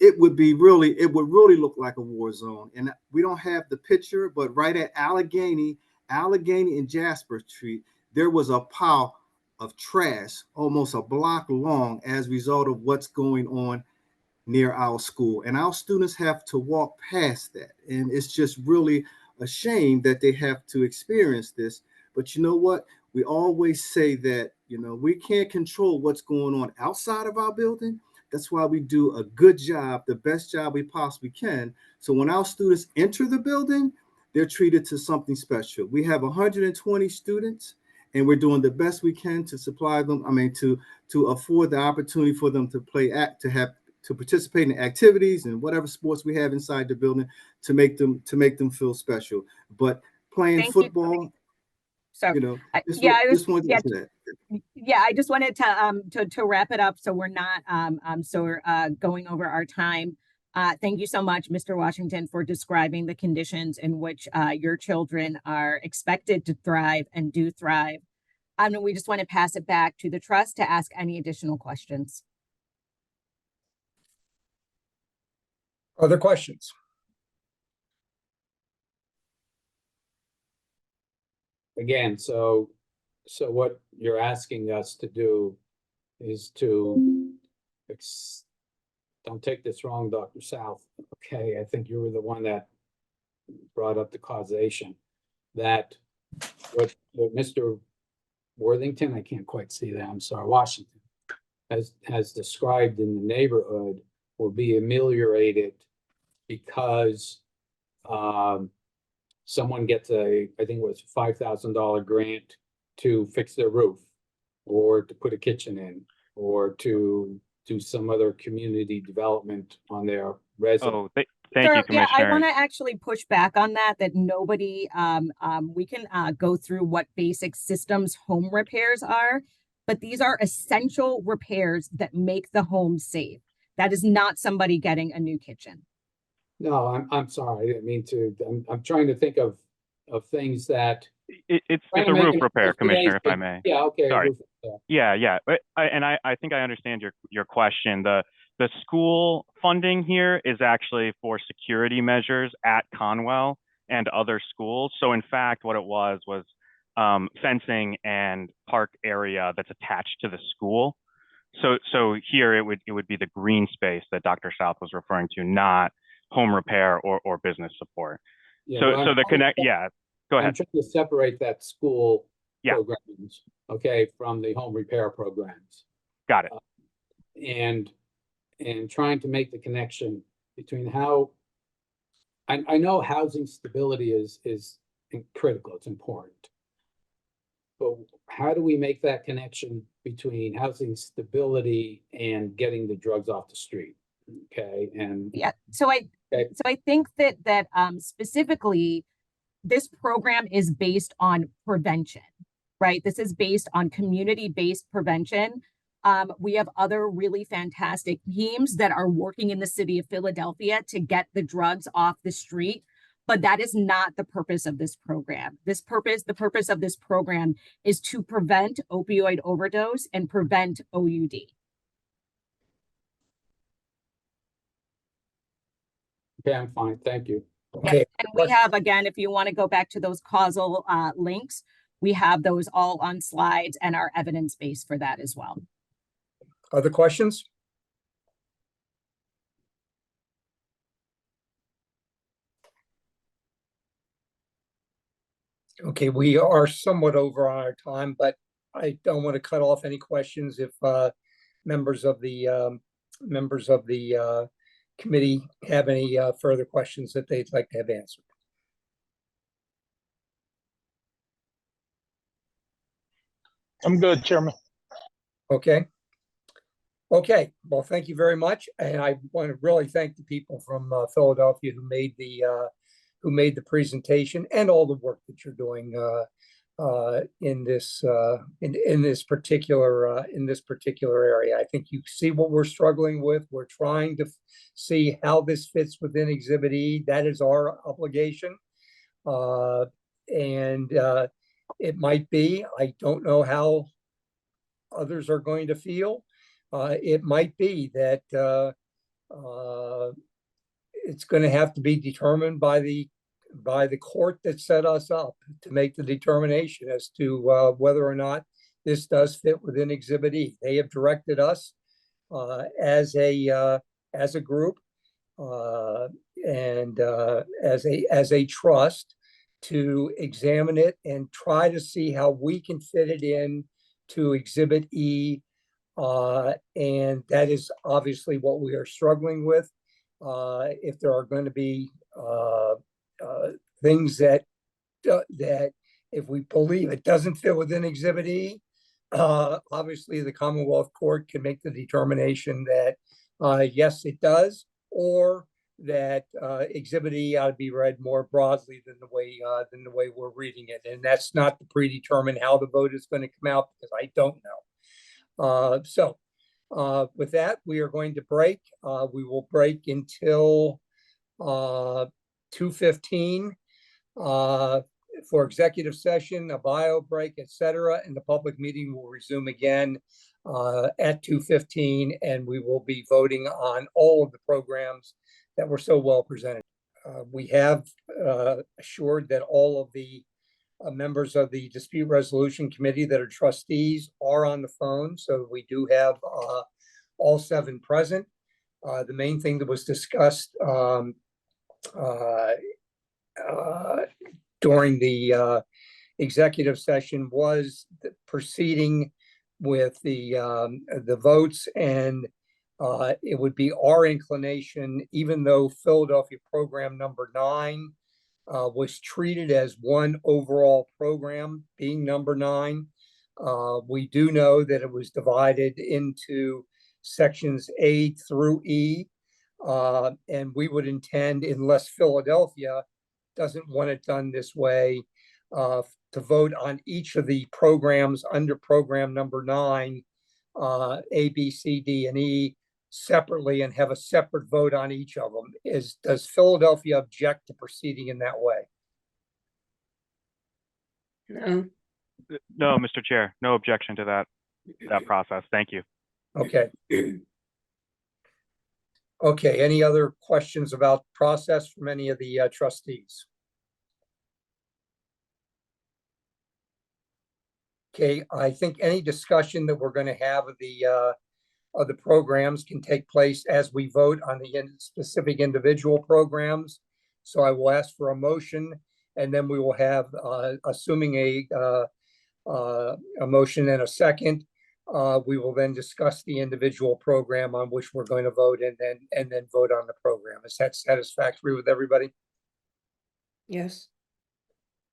S: it would really look like a war zone. And we don't have the picture, but right at Allegheny and Jasper Street, there was a pile of trash almost a block long as a result of what's going on near our school. And our students have to walk past that. And it's just really a shame that they have to experience this. But you know what? We always say that, we can't control what's going on outside of our building. That's why we do a good job, the best job we possibly can. So when our students enter the building, they're treated to something special. We have 120 students, and we're doing the best we can to supply them. To afford the opportunity for them to to participate in activities and whatever sports we have inside the building to make them feel special. But playing football,
Q: I just wanted to wrap it up so we're not going over our time. Thank you so much, Mr. Washington, for describing the conditions in which your children are expected to thrive and do thrive. We just want to pass it back to the trust to ask any additional questions.
A: Other questions?
E: Again, so what you're asking us to do is to, don't take this wrong, Dr. South, okay? I think you were the one that brought up the causation. That what Mr. Worthington, I can't quite see that, I'm sorry, Washington, has described in the neighborhood will be ameliorated because someone gets I think it was $5,000 grant to fix their roof, or to put a kitchen in, or to do some other community development on their residence.
P: Thank you, Commissioner.
Q: Yeah, I want to actually push back on that nobody, we can go through what basic systems home repairs are, but these are essential repairs that make the home safe. That is not somebody getting a new kitchen.
E: No, I'm sorry. I didn't mean to. I'm trying to think of things that
P: it's a roof repair, Commissioner, if I may.
E: Yeah, okay.
P: Sorry. Yeah. I think I understand your question. The school funding here is actually for security measures at Conwell and other schools. So in fact, what it was fencing and park area that's attached to the school. So here it would be the green space that Dr. South was referring to, not home repair or business support.
E: Yeah,
P: Go ahead.
E: I'm trying to separate that school programs, okay, from the home repair programs.
P: Got it.
E: And trying to make the connection between how I know housing stability is critical, it's important. But how do we make that connection between housing stability and getting the drugs off the street? Okay, and
Q: Yeah, so I think that specifically this program is based on prevention, right? This is based on community-based prevention. We have other really fantastic teams that are working in the city of Philadelphia to get the drugs off the street, but that is not the purpose of this program. The purpose of this program is to prevent opioid overdose and prevent OUD.
E: okay, I'm fine, thank you.
A: Okay.
Q: And we have, again, if you want to go back to those causal links, we have those all on slides and our evidence base for that as well.
A: Other questions? Okay, we are somewhat over on our time, but I don't want to cut off any questions if members of the committee have any further questions that they'd like to have answered.
C: I'm good, Chairman.
A: Okay. Okay, well, thank you very much. And I want to really thank the people from Philadelphia who made the presentation and all the work that you're doing in this particular area. I think you see what we're struggling with. We're trying to see how this fits within Exhibit E. That is our obligation. It might be, I don't know how others are going to feel. It might be that it's going to have to be determined by the court that set us up to make the determination as to whether or not this does fit within Exhibit E. They have directed us as a group and as a trust to examine it and try to see how we can fit it in to Exhibit E. And that is obviously what we are struggling with. If there are going to be things that if we believe it doesn't fit within Exhibit E, obviously the Commonwealth Court can make the determination that yes, it does, or that Exhibit E ought to be read more broadly than the way we're reading it. And that's not to predetermine how the vote is going to come out, because I don't know. So with that, we are going to break. We will break until 2:15 for executive session, a bio break, etc. And the public meeting will resume again at 2:15, and we will be voting on all of the programs that were so well presented. We have assured that all of the members of the Dispute Resolution Committee that are trustees are on the phone, so we do have all 7 present. The main thing that was discussed during the executive session was proceeding with the votes, and it would be our inclination, even though Philadelphia program number 9 was treated as one overall program, being number 9. We do know that it was divided into sections A through E, and we would intend, unless Philadelphia doesn't want it done this way, to vote on each of the programs under program number 9, A, B, C, D, and E, separately, and have a separate vote on each of them. Does Philadelphia object to proceeding in that way?
O: No.
P: No, Mr. Chair, no objection to that process. Thank you.
A: Okay. Okay, any other questions about process from any of the trustees? Okay, I think any discussion that we're going to have of the programs can take place as we vote on the specific individual programs. So I will ask for a motion, and then we will have, assuming a motion and a second, We will then discuss the individual program on which we're going to vote and then vote on the program. Is that satisfactory with everybody?
O: Yes.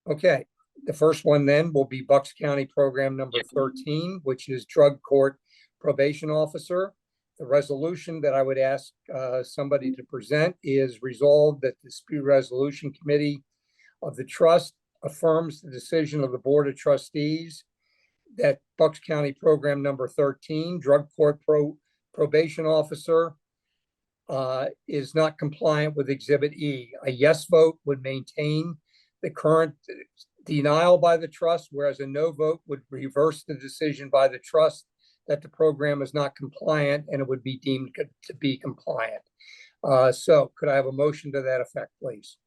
A: Okay, the first one then will be Bucks County Program number 13, which is Drug Court Probation Officer. The resolution that I would ask somebody to present is resolved that the Dispute Resolution Committee of the Trust affirms the decision of the Board of Trustees that Bucks County Program number 13, Drug Court Probation Officer, is not compliant with Exhibit E. A yes vote would maintain the current denial by the trust, whereas a no vote would reverse the decision by the trust that the program is not compliant and it would be deemed to be compliant. So could I have a motion to that effect, please?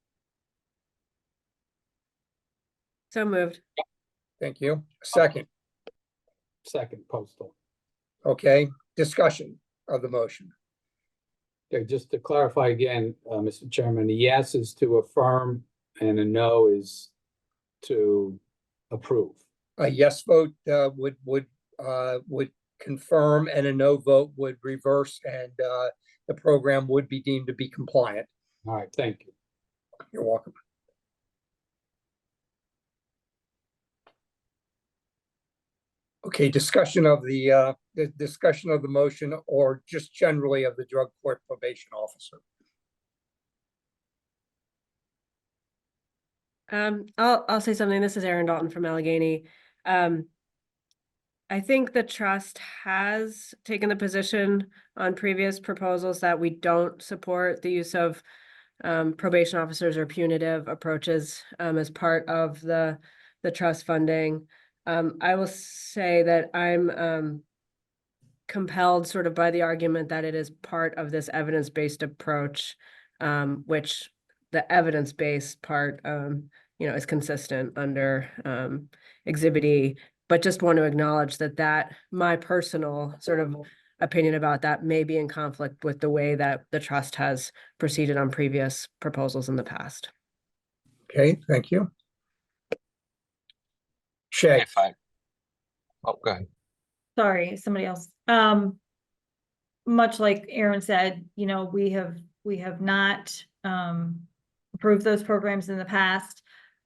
O: So moved.
A: Thank you. Second.
E: Second, Postal.
A: Okay, discussion of the motion.
E: Okay, just to clarify again, Mr. Chairman, a yes is to affirm and a no is to approve.
A: A yes vote would confirm and a no vote would reverse, and the program would be deemed to be compliant.
E: All right, thank you.
A: You're welcome. Okay, discussion of the discussion of the motion, or just generally of the Drug Court Probation Officer.
O: I'll say something. This is Erin Dalton from Allegheny. I think the trust has taken the position on previous proposals that we don't support the use of probation officers or punitive approaches as part of the trust funding. I will say that I'm compelled sort of by the argument that it is part of this evidence-based approach, which the evidence-based part, is consistent under Exhibit E, but just want to acknowledge that my personal sort of opinion about that may be in conflict with the way that the trust has proceeded on previous proposals in the past.
A: Okay, thank you. Shay.
B: Fine. Oh, go ahead.
T: Sorry, somebody else. Much like Aaron said, we have not approved those programs in the past.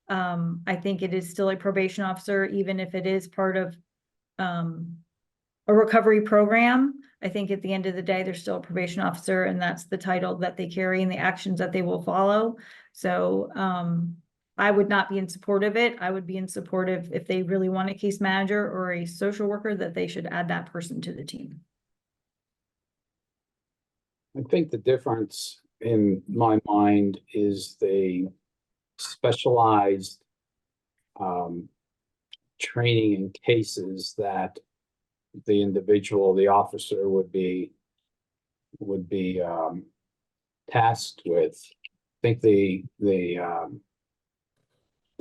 T: I think it is still a probation officer, even if it is part of a recovery program. I think at the end of the day, they're still a probation officer, and that's the title that they carry and the actions that they will follow. So I would not be in support of it. I would be in support of, if they really want a case manager or a social worker, that they should add that person to the team.
E: I think the difference in my mind is the specialized training in cases that the individual, the officer would be tasked with. I think the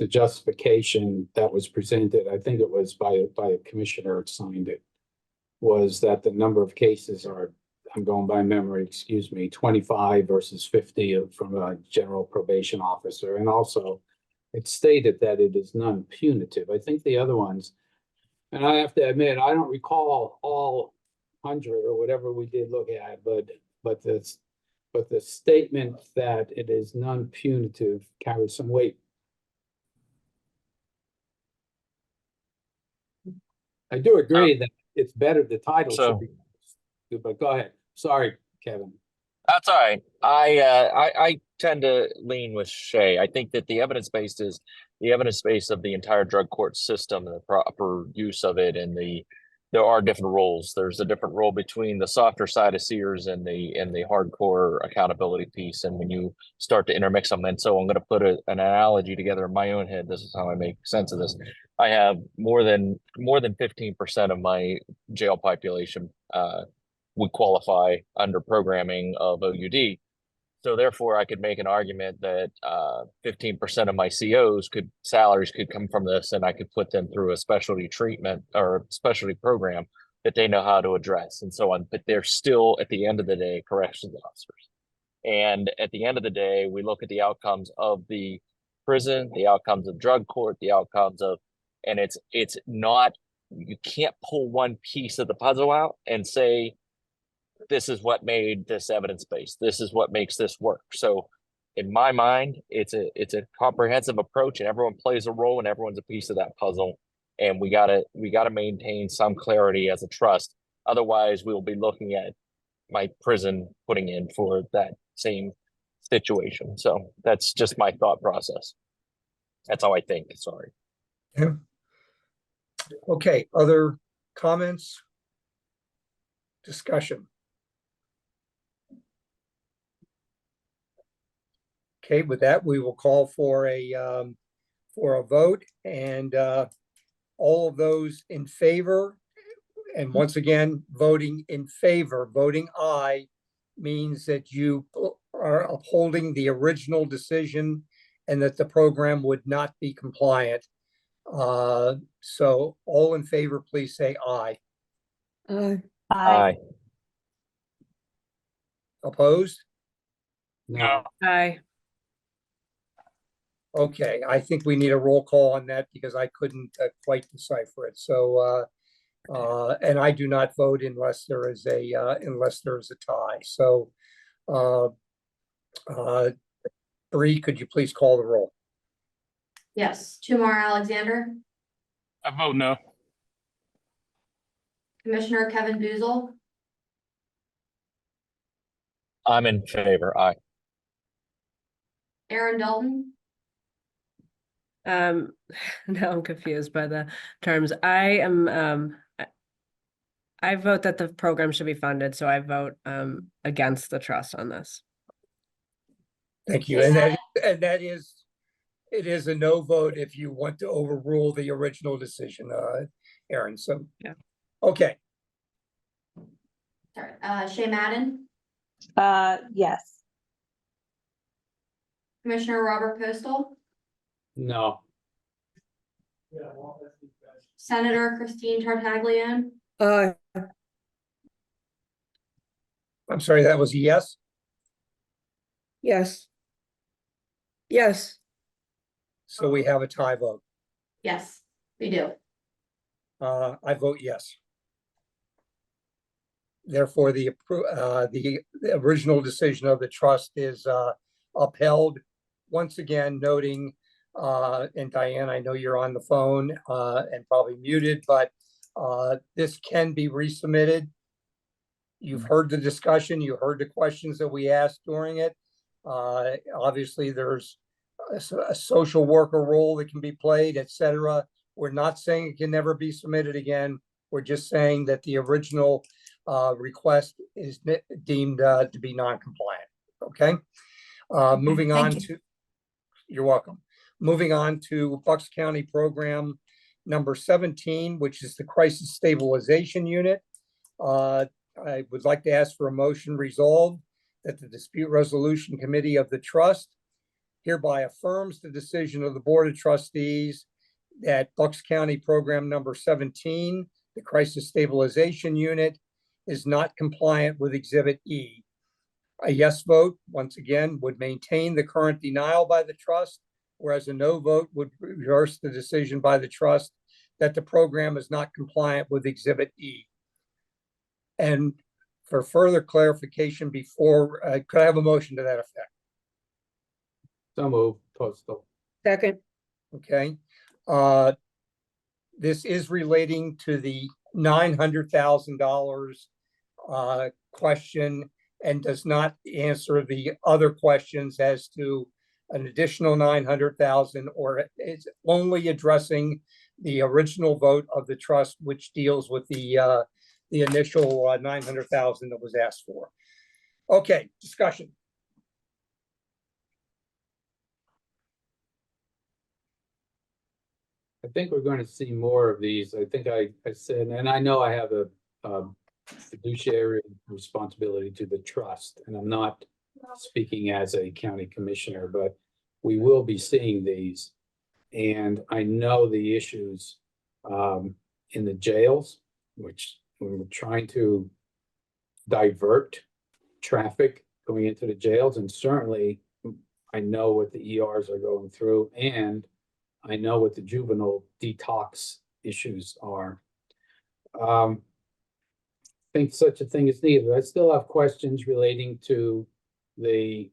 E: justification that was presented, I think it was by a commissioner that signed it, was that the number of cases are, I'm going by memory, excuse me, 25 versus 50 from a general probation officer. And also it stated that it is non-punitive. I think the other ones, and I have to admit, I don't recall all 100 or whatever we did look at, but the statement that it is non-punitive carries some weight. I do agree that it's better, the title should be, but go ahead. Sorry, Kevin.
B: That's all right. I tend to lean with Shay. I think that the evidence base of the entire drug court system and the proper use of it, and there are different roles. There's a different role between the softer side of Sears and the hardcore accountability piece. And when you start to intermix them, and so I'm going to put an analogy together in my own head. This is how I make sense of this. I have more than 15% of my jail population would qualify under programming of OUD. So therefore, I could make an argument that 15% of my COs salaries could come from this, and I could put them through a specialty treatment or a specialty program that they know how to address and so on. But they're still, at the end of the day, corrections officers. And at the end of the day, we look at the outcomes of the prison, the outcomes of drug court, the outcomes of, and it's not you can't pull one piece of the puzzle out and say, this is what made this evidence-based. This is what makes this work. So in my mind, it's a comprehensive approach, and everyone plays a role and everyone's a piece of that puzzle. And we gotta maintain some clarity as a trust. Otherwise, we will be looking at my prison putting in for that same situation. So that's just my thought process. That's how I think. Sorry.
A: Yeah. Okay, other comments? Discussion? Okay, with that, we will call for a vote, and all of those in favor, and once again, voting in favor, voting aye, means that you are upholding the original decision and that the program would not be compliant. So all in favor, please say aye.
O: Aye.
B: Aye.
A: Opposed?
E: No.
O: Aye.
A: Okay, I think we need a roll call on that because I couldn't quite decipher it. So, and I do not vote unless there is a tie. So, Bree, could you please call the roll?
U: Yes. Tumar Alexander,
C: I vote no.
U: Commissioner Kevin Boozle,
B: I'm in favor. Aye.
U: Aaron Dalton,
O: Now I'm confused by the terms. I vote that the program should be funded, so I vote against the trust on this.
A: Thank you. And that is, it is a no vote if you want to overrule the original decision, Aaron. So,
O: yeah.
A: Okay.
U: sorry, Shay Madden,
Q: Yes.
U: Commissioner Robert Postal,
E: No.
U: Senator Christine Tartaglione,
A: I'm sorry, that was a yes?
O: Yes. Yes.
A: So we have a tie vote.
U: yes, we do.
A: I vote yes. Therefore, the original decision of the trust is upheld. Once again, noting, and Diane, I know you're on the phone and probably muted, but this can be resubmitted. You've heard the discussion, you heard the questions that we asked during it. Obviously, there's a social worker role that can be played, etc. We're not saying it can never be submitted again. We're just saying that the original request is deemed to be non-compliant. Okay. Moving on to, you're welcome. Moving on to Bucks County Program number 17, which is the Crisis Stabilization Unit. I would like to ask for a motion resolved that the Dispute Resolution Committee of the Trust hereby affirms the decision of the Board of Trustees that Bucks County Program number 17, the Crisis Stabilization Unit, is not compliant with Exhibit E. A yes vote, once again, would maintain the current denial by the trust, whereas a no vote would reverse the decision by the trust that the program is not compliant with Exhibit E. And for further clarification before, could I have a motion to that effect?
E: So move. Postal.
O: Second.
A: Okay. This is relating to the $900,000 question and does not answer the other questions as to an additional 900,000, or it's only addressing the original vote of the trust, which deals with the initial 900,000 that was asked for. Okay, discussion.
E: I think we're going to see more of these. I think I said, and I know I have a fiduciary responsibility to the trust, and I'm not speaking as a county commissioner, but we will be seeing these. And I know the issues in the jails, which we're trying to divert traffic going into the jails. And certainly I know what the ERs are going through, and I know what the juvenile detox issues are. think such a thing is needed. I still have questions relating to the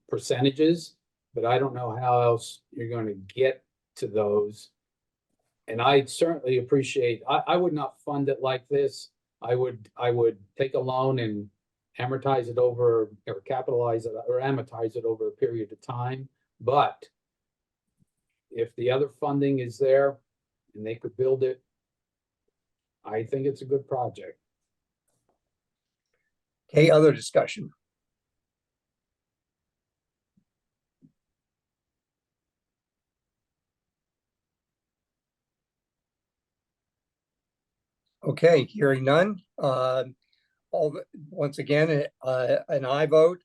E: percentages, but I don't know how else you're going to get to those. And I certainly appreciate, I would not fund it like this. I would take a loan and amortize it over, or capitalize it or amortize it over a period of time. But if the other funding is there and they could build it, I think it's a good project.
A: Okay, other discussion? Okay, hearing none. Once again, an aye vote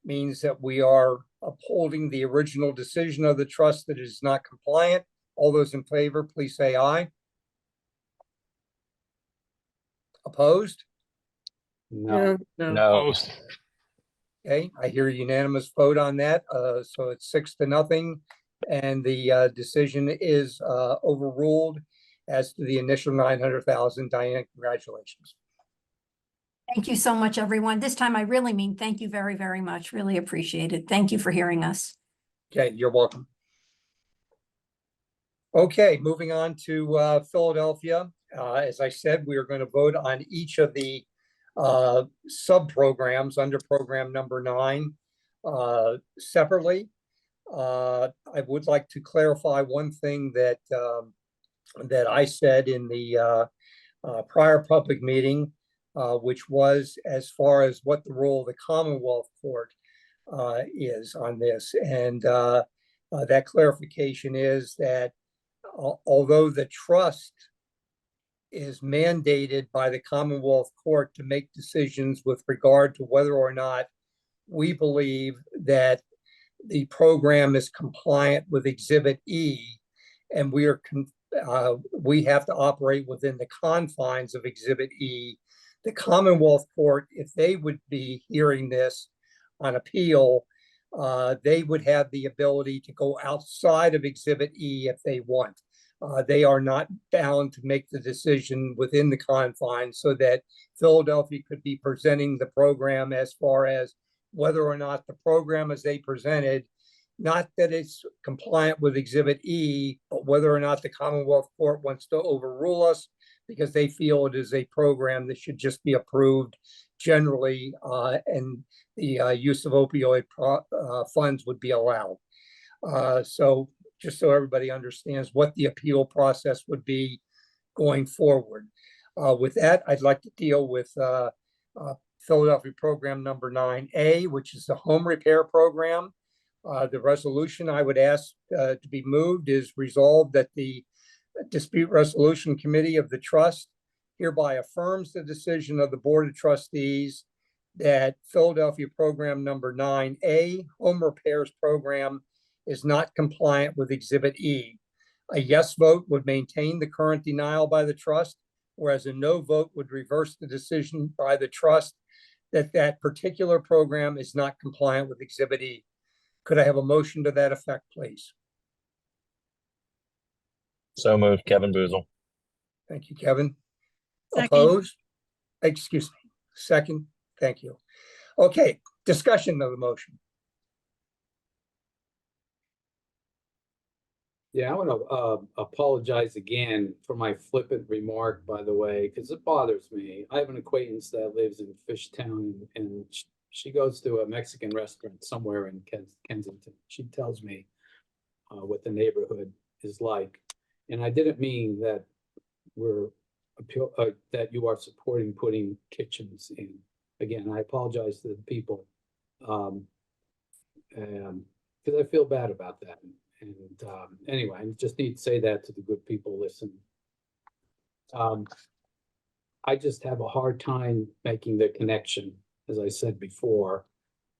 A: means that we are upholding the original decision of the trust that is not compliant. All those in favor, please say aye. Opposed?
E: No.
B: No.
A: Okay, I hear a unanimous vote on that. So it's 6-0, and the decision is overruled as to the initial 900,000. Diane, congratulations.
D: Thank you so much, everyone. This time I really mean thank you very, very much. Really appreciate it. Thank you for hearing us.
A: Okay, you're welcome. Okay, moving on to Philadelphia. As I said, we are going to vote on each of the sub-programs under program number 9 separately. I would like to clarify one thing that that I said in the prior public meeting, which was as far as what the role of the Commonwealth Court is on this. And that clarification is that although the trust is mandated by the Commonwealth Court to make decisions with regard to whether or not we believe that the program is compliant with Exhibit E, and we have to operate within the confines of Exhibit E. The Commonwealth Court, if they would be hearing this on appeal, they would have the ability to go outside of Exhibit E if they want. They are not bound to make the decision within the confines, so that Philadelphia could be presenting the program as far as whether or not the program as they presented, not that it's compliant with Exhibit E, but whether or not the Commonwealth Court wants to overrule us because they feel it is a program that should just be approved generally, and the use of opioid funds would be allowed. So just so everybody understands what the appeal process would be going forward. With that, I'd like to deal with Philadelphia program number 9A, which is the home repair program. The resolution I would ask to be moved is resolved that the Dispute Resolution Committee of the Trust hereby affirms the decision of the Board of Trustees that Philadelphia program number 9A, home repairs program, is not compliant with Exhibit E. A yes vote would maintain the current denial by the trust, whereas a no vote would reverse the decision by the trust that that particular program is not compliant with Exhibit E. Could I have a motion to that effect, please?
B: So moved, Kevin Boozle.
A: Thank you, Kevin.
T: Second.
A: Opposed? Excuse me. Second. Thank you. Okay, discussion of the motion.
E: Yeah, I want to apologize again for my flippant remark, by the way, because it bothers me. I have an acquaintance that lives in Fishtown, and she goes to a Mexican restaurant somewhere in Kensington. She tells me what the neighborhood is like. And I didn't mean that that you are supporting putting kitchens in. Again, I apologize to the people because I feel bad about that. And anyway, I just need to say that to the good people listening. I just have a hard time making the connection, as I said before,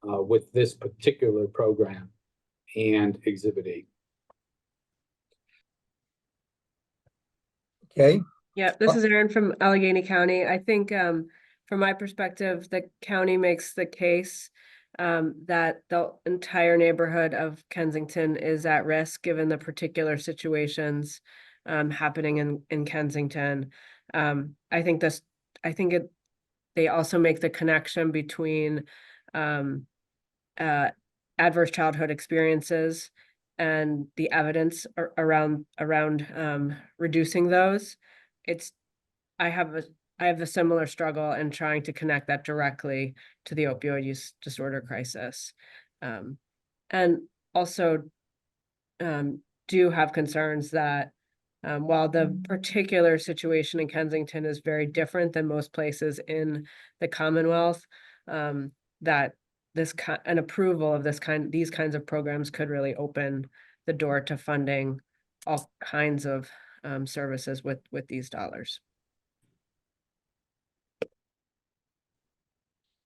E: with this particular program and Exhibit E.
A: Okay.
O: Yeah, this is Erin from Allegheny County. I think from my perspective, the county makes the case that the entire neighborhood of Kensington is at risk given the particular situations happening in Kensington. I think they also make the connection between adverse childhood experiences and the evidence around reducing those. I have a similar struggle in trying to connect that directly to the opioid use disorder crisis. And also do have concerns that while the particular situation in Kensington is very different than most places in the Commonwealth, that an approval of these kinds of programs could really open the door to funding all kinds of services with these dollars.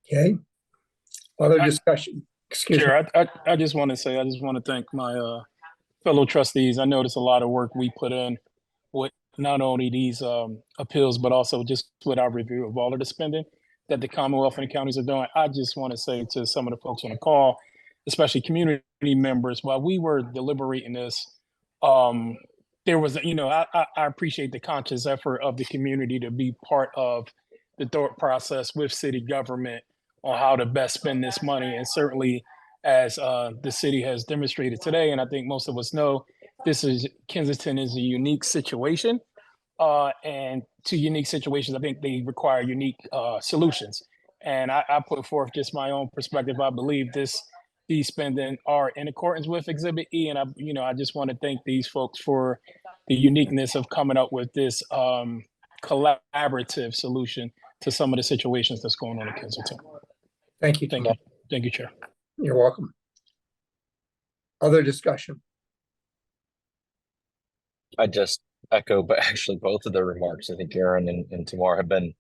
A: Okay. Other discussion? Excuse me.
C: Chair, I just want to thank my fellow trustees. I noticed a lot of work we put in with not only these appeals, but also just with our review of all of the spending that the Commonwealth and the counties are doing. I just want to say to some of the folks on the call, especially community members, while we were deliberating this, there was, I appreciate the conscious effort of the community to be part of the thought process with city government on how to best spend this money. And certainly as the city has demonstrated today, and I think most of us know, Kensington is a unique situation. And to unique situations, I think they require unique solutions. And I put forth just my own perspective. I believe these spending are in accordance with Exhibit E, and I just want to thank these folks for the uniqueness of coming up with this collaborative solution to some of the situations that's going on in Kensington.
A: Thank you.
C: Thank you, Chair.
A: You're welcome. Other discussion?
B: I just echo, but actually both of their remarks. I think Aaron and Tamar have been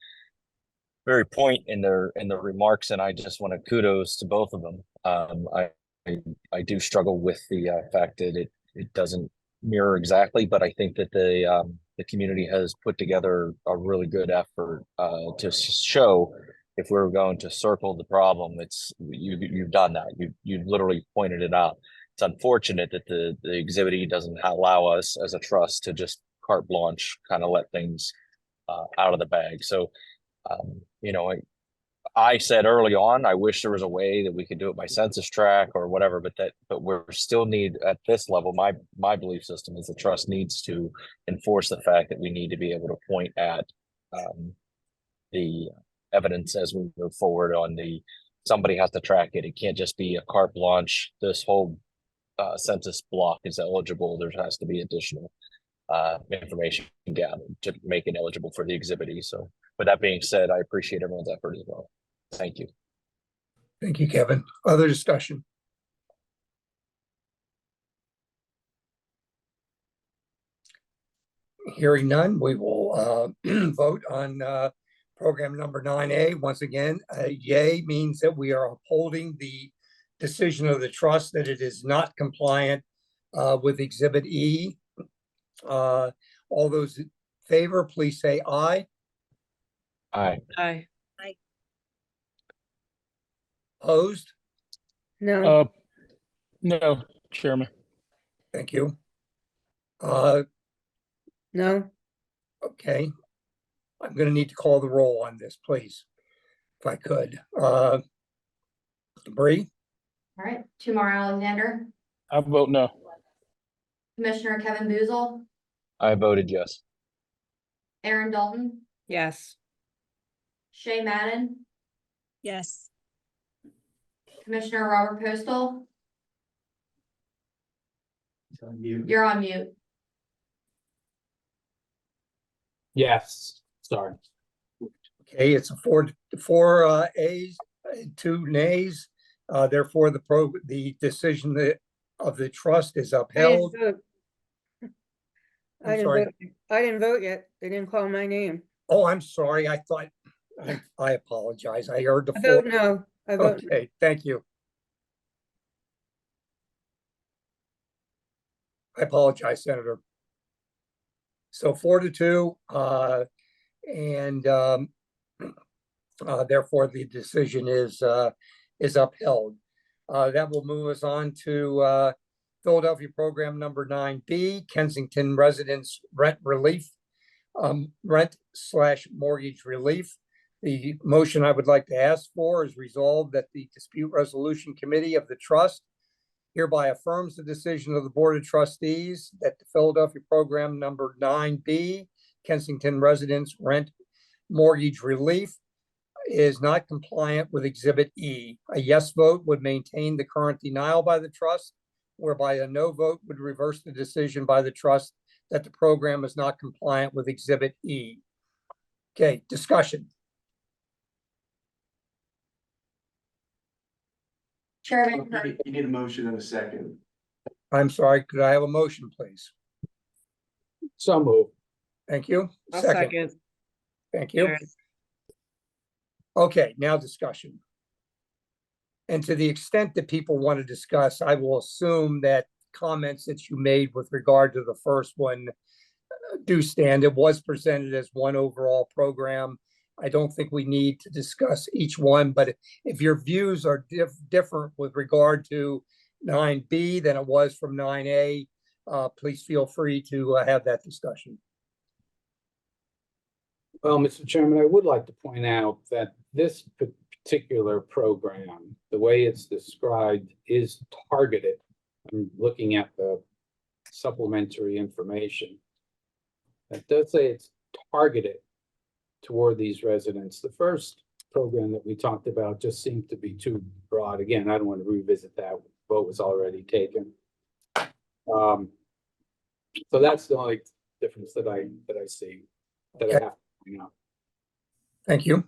B: very point in their remarks, and I just want to kudos to both of them. I do struggle with the fact that it doesn't mirror exactly, but I think that the community has put together a really good effort to show if we're going to circle the problem, you've done that. You've literally pointed it out. It's unfortunate that the Exhibit E doesn't allow us as a trust to just carte blanche kind of let things out of the bag. So, I said early on, I wish there was a way that we could do it by census tract or whatever, but we're still need at this level. My belief system is the trust needs to enforce the fact that we need to be able to point at the evidence as we move forward on somebody has to track it. It can't just be a carte blanche. This whole census block is eligible. There has to be additional information gathered to make it eligible for the Exhibit E. So with that being said, I appreciate everyone's effort as well. Thank you.
A: Thank you, Kevin. Other discussion? Hearing none, we will vote on program number 9A. Once again, yay means that we are upholding the decision of the trust that it is not compliant with Exhibit E. All those in favor, please say aye.
B: Aye.
O: Aye.
A: Opposed?
O: No.
C: No, Chairman.
A: Thank you.
O: No.
A: Okay. I'm going to need to call the roll on this, please, if I could. Bree?
U: All right, Tamar Alexander,
C: I vote no.
U: Commissioner Kevin Boozle,
B: I voted yes.
U: Aaron Dalton,
O: Yes.
U: Shay Madden,
O: Yes.
U: Commissioner Robert Postal. You're on mute.
E: Yes, sorry.
A: Okay, it's a four ayes, 2 nays. Therefore, the decision of the trust is upheld.
O: I didn't vote yet. They didn't call my name.
A: Oh, I'm sorry. I thought, I apologize. I heard the
O: I
A: four.
O: vote no. I vote no.
A: Okay, thank you. I apologize, Senator. So 4-2, and therefore the decision is upheld. That will move us on to Philadelphia program number 9B, Kensington Residents Rent Relief rent/mortgage relief. The motion I would like to ask for is resolved that the Dispute Resolution Committee of the Trust hereby affirms the decision of the Board of Trustees that the Philadelphia Program number 9B, Kensington Residents Rent Mortgage Relief, is not compliant with Exhibit E. A yes vote would maintain the current denial by the trust, whereby a no vote would reverse the decision by the trust that the program is not compliant with Exhibit E. Okay, discussion.
U: Chairman,
L: You need a motion and a second.
A: I'm sorry, could I have a motion, please?
E: So moved.
A: Thank you.
O: I'll second.
A: Thank you.
O: Sure.
A: Okay, now discussion. And to the extent that people want to discuss, I will assume that comments that you made with regard to the first one do stand. It was presented as one overall program. I don't think we need to discuss each one, but if your views are different with regard to 9B than it was from 9A, please feel free to have that discussion.
E: Well, Mr. Chairman, I would like to point out that this particular program, the way it's described, is targeted. I'm looking at the supplementary information. It does say it's targeted toward these residents. The first program that we talked about just seemed to be too broad. Again, I don't want to revisit that. Vote was already taken. So that's the only difference that I see that I have to bring up.
A: Thank you.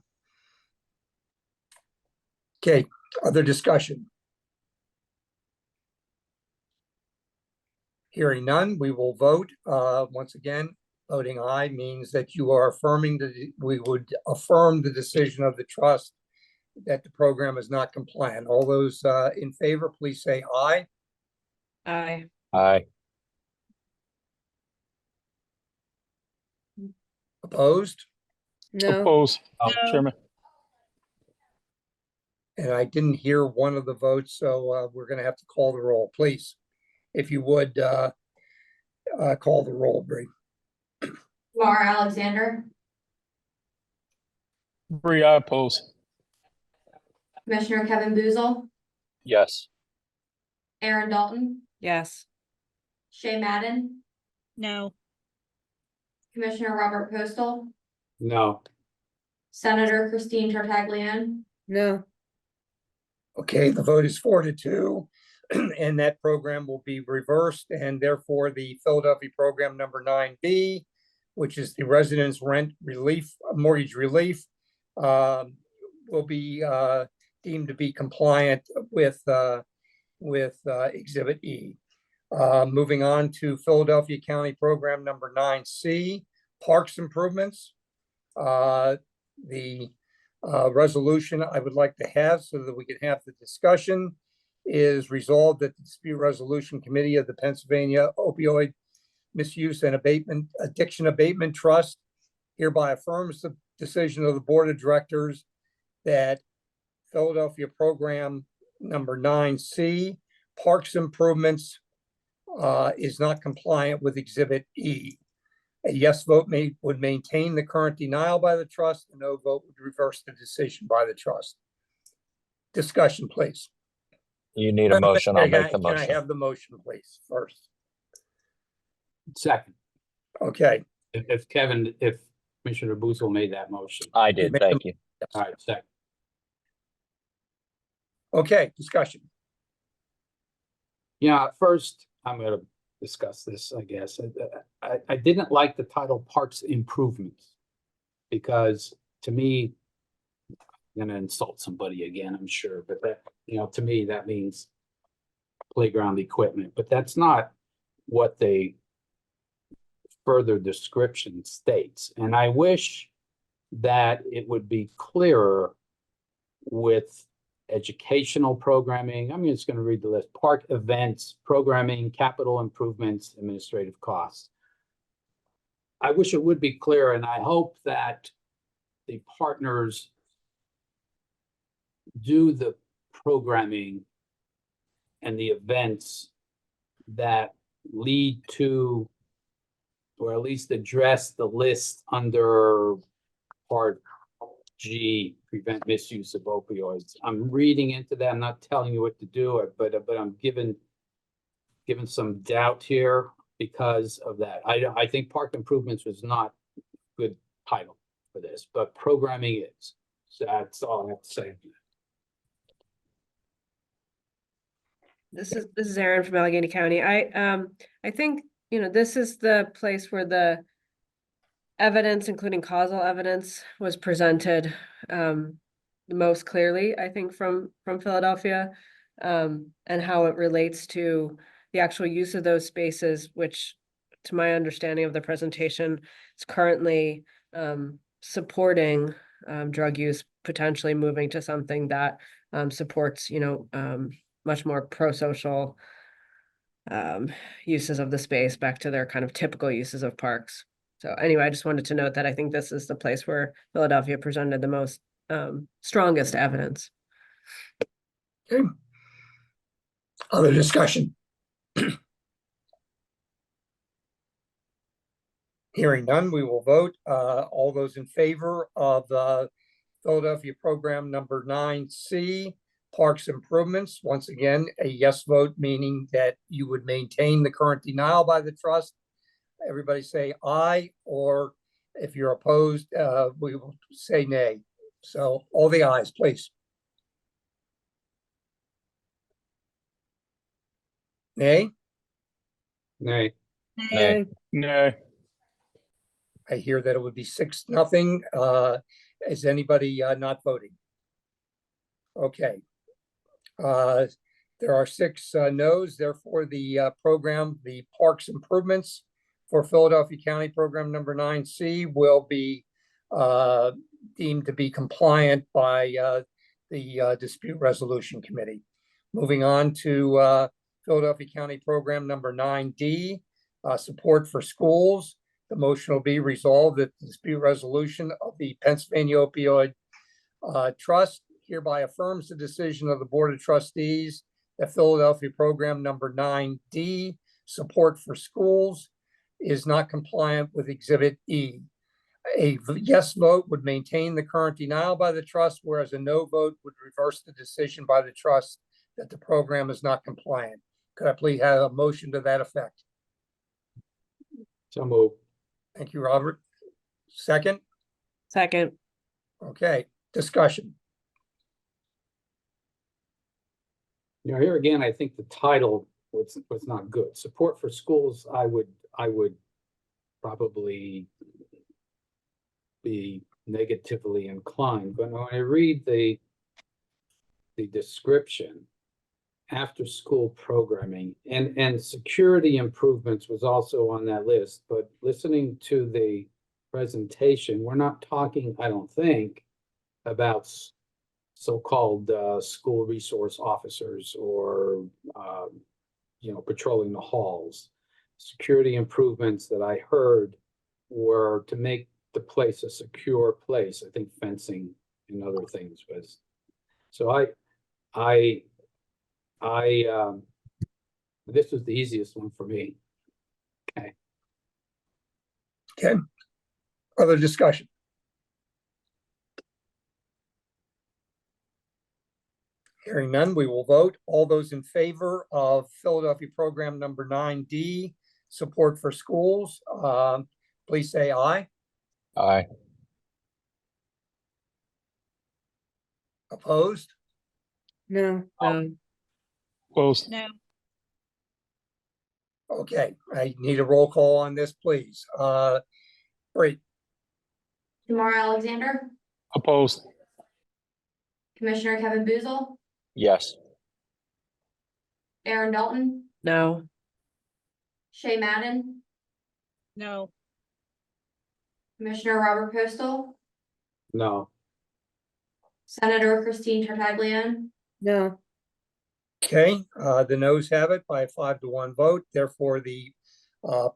A: Okay, other discussion? Hearing none, we will vote. Once again, voting aye means that you are affirming that we would affirm the decision of the trust that the program is not compliant. All those in favor, please say aye.
O: Aye.
B: Aye.
A: Opposed?
O: No.
C: Oppose,
O: No.
C: Chairman.
A: And I didn't hear one of the votes, so we're going to have to call the roll, please. If you would call the roll, Bree.
U: Lamar Alexander,
C: Bree, I oppose.
U: Commissioner Kevin Boozle,
B: Yes.
U: Aaron Dalton,
O: Yes.
U: Shay Madden,
T: No.
U: Commissioner Robert Postal,
E: No.
U: Senator Christine Tartaglione,
O: No.
A: Okay, the vote is 4-2, and that program will be reversed, and therefore the Philadelphia program number 9B, which is the residence rent relief, mortgage relief, will be deemed to be compliant with Exhibit E. Moving on to Philadelphia County program number 9C, parks improvements. The resolution I would like to have so that we can have the discussion is resolved that the Dispute Resolution Committee of the Pennsylvania Opioid Misuse and Addiction Abatement Trust hereby affirms the decision of the Board of Directors that Philadelphia program number 9C, parks improvements, is not compliant with Exhibit E. A yes vote would maintain the current denial by the trust. A no vote would reverse the decision by the trust. Discussion, please.
B: You need a motion. I'll make the
A: Can I
B: motion.
A: have the motion, please, first?
E: Second.
A: Okay.
E: If Commissioner Boozle made that motion.
B: I did. Thank you.
E: All right, second.
A: Okay, discussion.
E: Yeah, first, I'm going to discuss this, I guess. I didn't like the title Parks Improvements because to me, I'm going to insult somebody again, I'm sure, but that, to me, that means playground equipment, but that's not what the further description states. And I wish that it would be clearer with educational programming. I'm just going to read the list: park events, programming, capital improvements, administrative costs. I wish it would be clear, and I hope that the partners do the programming and the events that lead to or at least address the list under Part G, prevent misuse of opioids. I'm reading into that. I'm not telling you what to do, but I'm given some doubt here because of that. I think park improvements was not a good title for this, but programming is. So that's all I have to say.
O: This is Erin from Allegheny County. I think, this is the place where the evidence, including causal evidence, was presented the most clearly, I think, from Philadelphia, and how it relates to the actual use of those spaces, which, to my understanding of the presentation, is currently supporting drug use, potentially moving to something that supports, much more pro-social uses of the space, back to their kind of typical uses of parks. So anyway, I just wanted to note that I think this is the place where Philadelphia presented the most strongest evidence.
A: Okay. Other discussion? Hearing none, we will vote. All those in favor of Philadelphia program number 9C, parks improvements. Once again, a yes vote, meaning that you would maintain the current denial by the trust. Everybody say aye, or if you're opposed, we will say nay. So all the ayes, please. Nay?
E: Nay.
B: Nay.
C: No.
A: I hear that it would be 6-0. Is anybody not voting? Okay. There are 6 no's. Therefore, the program, the parks improvements for Philadelphia County program number 9C will be deemed to be compliant by the dispute resolution committee. Moving on to Philadelphia County program number 9D, support for schools. The motion will be resolved that the dispute resolution of the Pennsylvania Opioid Trust hereby affirms the decision of the Board of Trustees that Philadelphia program number 9D, support for schools, is not compliant with Exhibit E. A yes vote would maintain the current denial by the trust, whereas a no vote would reverse the decision by the trust that the program is not compliant. Could I please have a motion to that effect?
E: So moved.
A: Thank you, Robert. Second?
O: Second.
A: Okay, discussion.
E: Here again, I think the title was not good. Support for schools, I would probably be negatively inclined, but when I read the description, after school programming and security improvements was also on that list, but listening to the presentation, we're not talking, I don't think, about so-called school resource officers or patrolling the halls. Security improvements that I heard were to make the place a secure place. I think fencing and other things was. So this was the easiest one for me. Okay.
A: Okay. Other discussion? Hearing none, we will vote. All those in favor of Philadelphia program number 9D, support for schools, please say aye.
B: Aye.
A: Opposed?
O: No.
C: Opposed.
T: No.
A: Okay, I need a roll call on this, please. Bree?
U: Tamara Alexander,
C: Opposed.
U: Commissioner Kevin Boozle,
B: Yes.
U: Aaron Dalton,
O: No.
U: Shay Madden,
T: No.
U: Commissioner Robert Postal,
E: No.
U: Senator Christine Tartaglione,
O: No.
A: Okay, the noes have it by a 5-1 vote. Therefore, the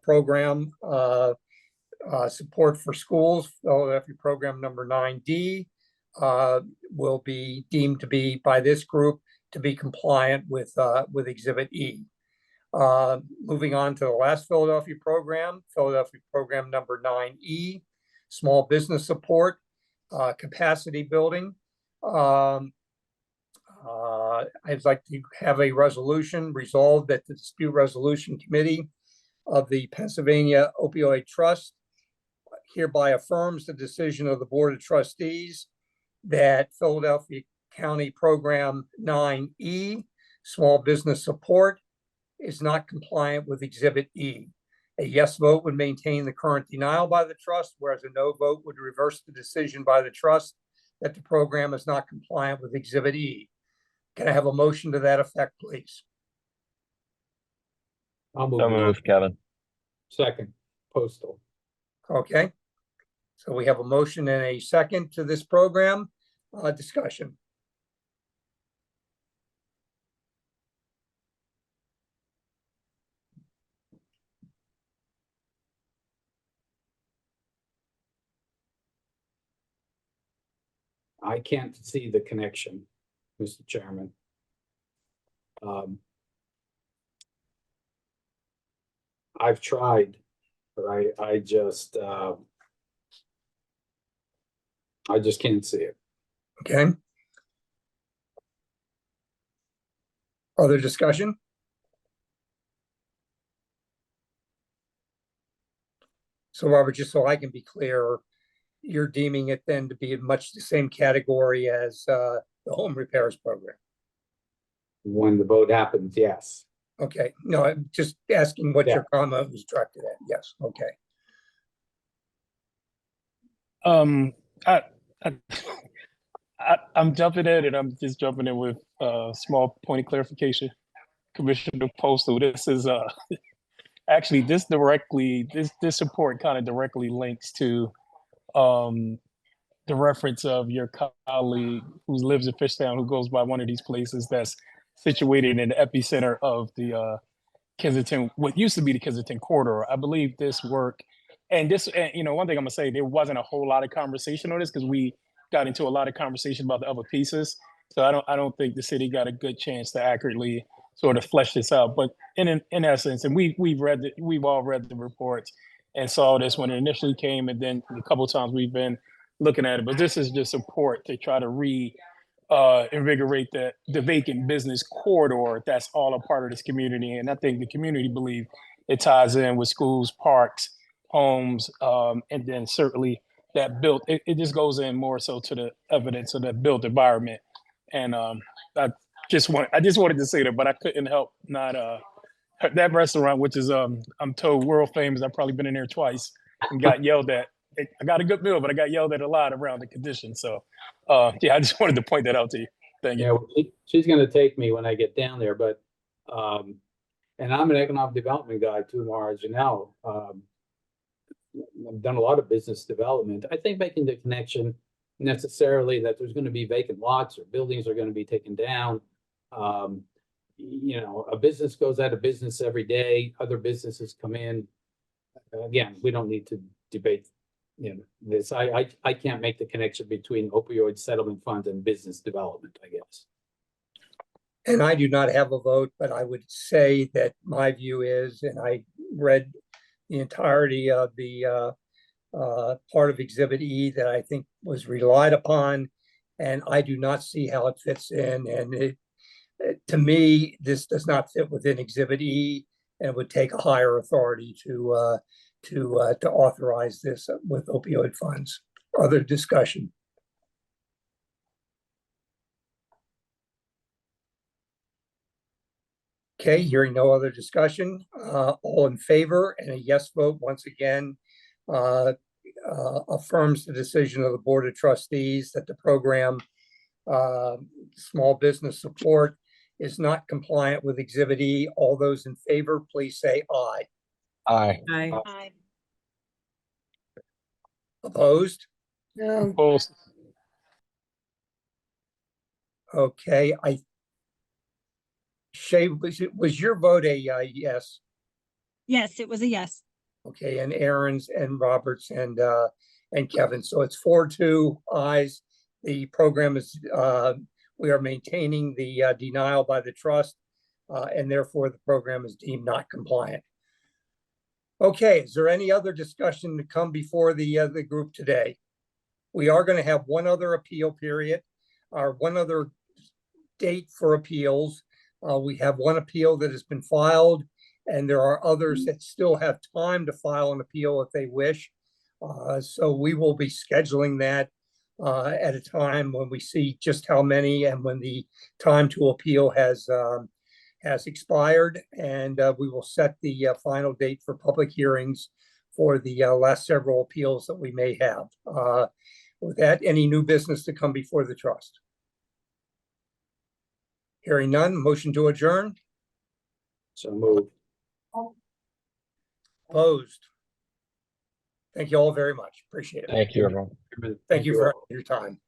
A: program support for schools, Philadelphia program number 9D, will be deemed to be by this group to be compliant with Exhibit E. Moving on to the last Philadelphia program number 9E, small business support, capacity building. I'd like to have a resolution resolved that the Dispute Resolution Committee of the Pennsylvania Opioid Trust hereby affirms the decision of the Board of Trustees that Philadelphia County Program 9E, small business support, is not compliant with Exhibit E. A yes vote would maintain the current denial by the trust, whereas a no vote would reverse the decision by the trust that the program is not compliant with Exhibit E. Can I have a motion to that effect, please?
E: I'll
B: So
E: move.
B: moved, Kevin.
E: Second, Postal.
A: Okay. So we have a motion and a second to this program. Discussion.
E: I can't see the connection, Mr. Chairman. I've tried, but I just can't see it.
A: Okay. Other discussion? So Robert, just so I can be clear, you're deeming it then to be in much the same category as the home repairs program?
E: When the vote happens, yes.
A: Okay, no, I'm just asking what
E: Yeah.
A: your comment was directed at. Yes, okay.
C: I'm jumping in, and I'm just jumping in with a small point of clarification. Commissioner Postal, this is actually this support kind of directly links to the reference of your colleague who lives in Fishtown, who goes by one of these places that's situated in the epicenter of the Kensington, what used to be the Kensington corridor. I believe this work, and one thing I'm gonna say, there wasn't a whole lot of conversation on this because we got into a lot of conversation about the other pieces. So I don't think the city got a good chance to accurately sort of flesh this out. But in essence, and we've all read the reports and saw this when it initially came, and then a couple of times we've been looking at it. But this is just support to try to invigorate the vacant business corridor that's all a part of this community. And I think the community believe it ties in with schools, parks, homes, and then certainly that it just goes in more so to the evidence of the built environment. And I just wanted to say that, but I couldn't help not that restaurant, which is I'm told world famous. I've probably been in there twice and got yelled at. I got a good meal, but I got yelled at a lot around the conditions. So yeah, I just wanted to point that out to you. Thank you.
E: Yeah, well, she's going to take me when I get down there, but and I'm an economic development guy too, Mara, as you know. I've done a lot of business development. I think making the connection necessarily that there's going to be vacant lots or buildings are going to be taken down. A business goes out of business every day. Other businesses come in. Again, we don't need to debate this. I can't make the connection between opioid settlement funds and business development, I guess.
A: And I do not have a vote, but I would say that my view is, and I read the entirety of the part of Exhibit E that I think was relied upon, and I do not see how it fits in. And to me, this does not fit within Exhibit E, and it would take a higher authority to authorize this with opioid funds. Other discussion? Okay, hearing no other discussion, all in favor, and a yes vote once again affirms the decision of the Board of Trustees that the program small business support is not compliant with Exhibit E. All those in favor, please say aye.
B: Aye.
T: Aye.
A: Opposed?
T: No.
C: Opposed.
A: Okay, Shay, was your vote a yes?
K: Yes, it was a yes.
A: Okay, and Aaron's and Roberts and Kevin. So it's 4-2 ayes. The program is we are maintaining the denial by the trust and therefore the program is deemed not compliant. Okay, is there any other discussion to come before the group today? We are going to have one other appeal period, or one other date for appeals. We have one appeal that has been filed, and there are others that still have time to file an appeal if they wish. So we will be scheduling that at a time when we see just how many and when the time to appeal has expired, and we will set the final date for public hearings for the last several appeals that we may have. With that, any new business to come before the trust? Hearing none, motion to adjourn?
E: So moved.
A: Opposed? Thank you all very much. Appreciate it.
B: Thank you, everyone.
A: Thank you for your time.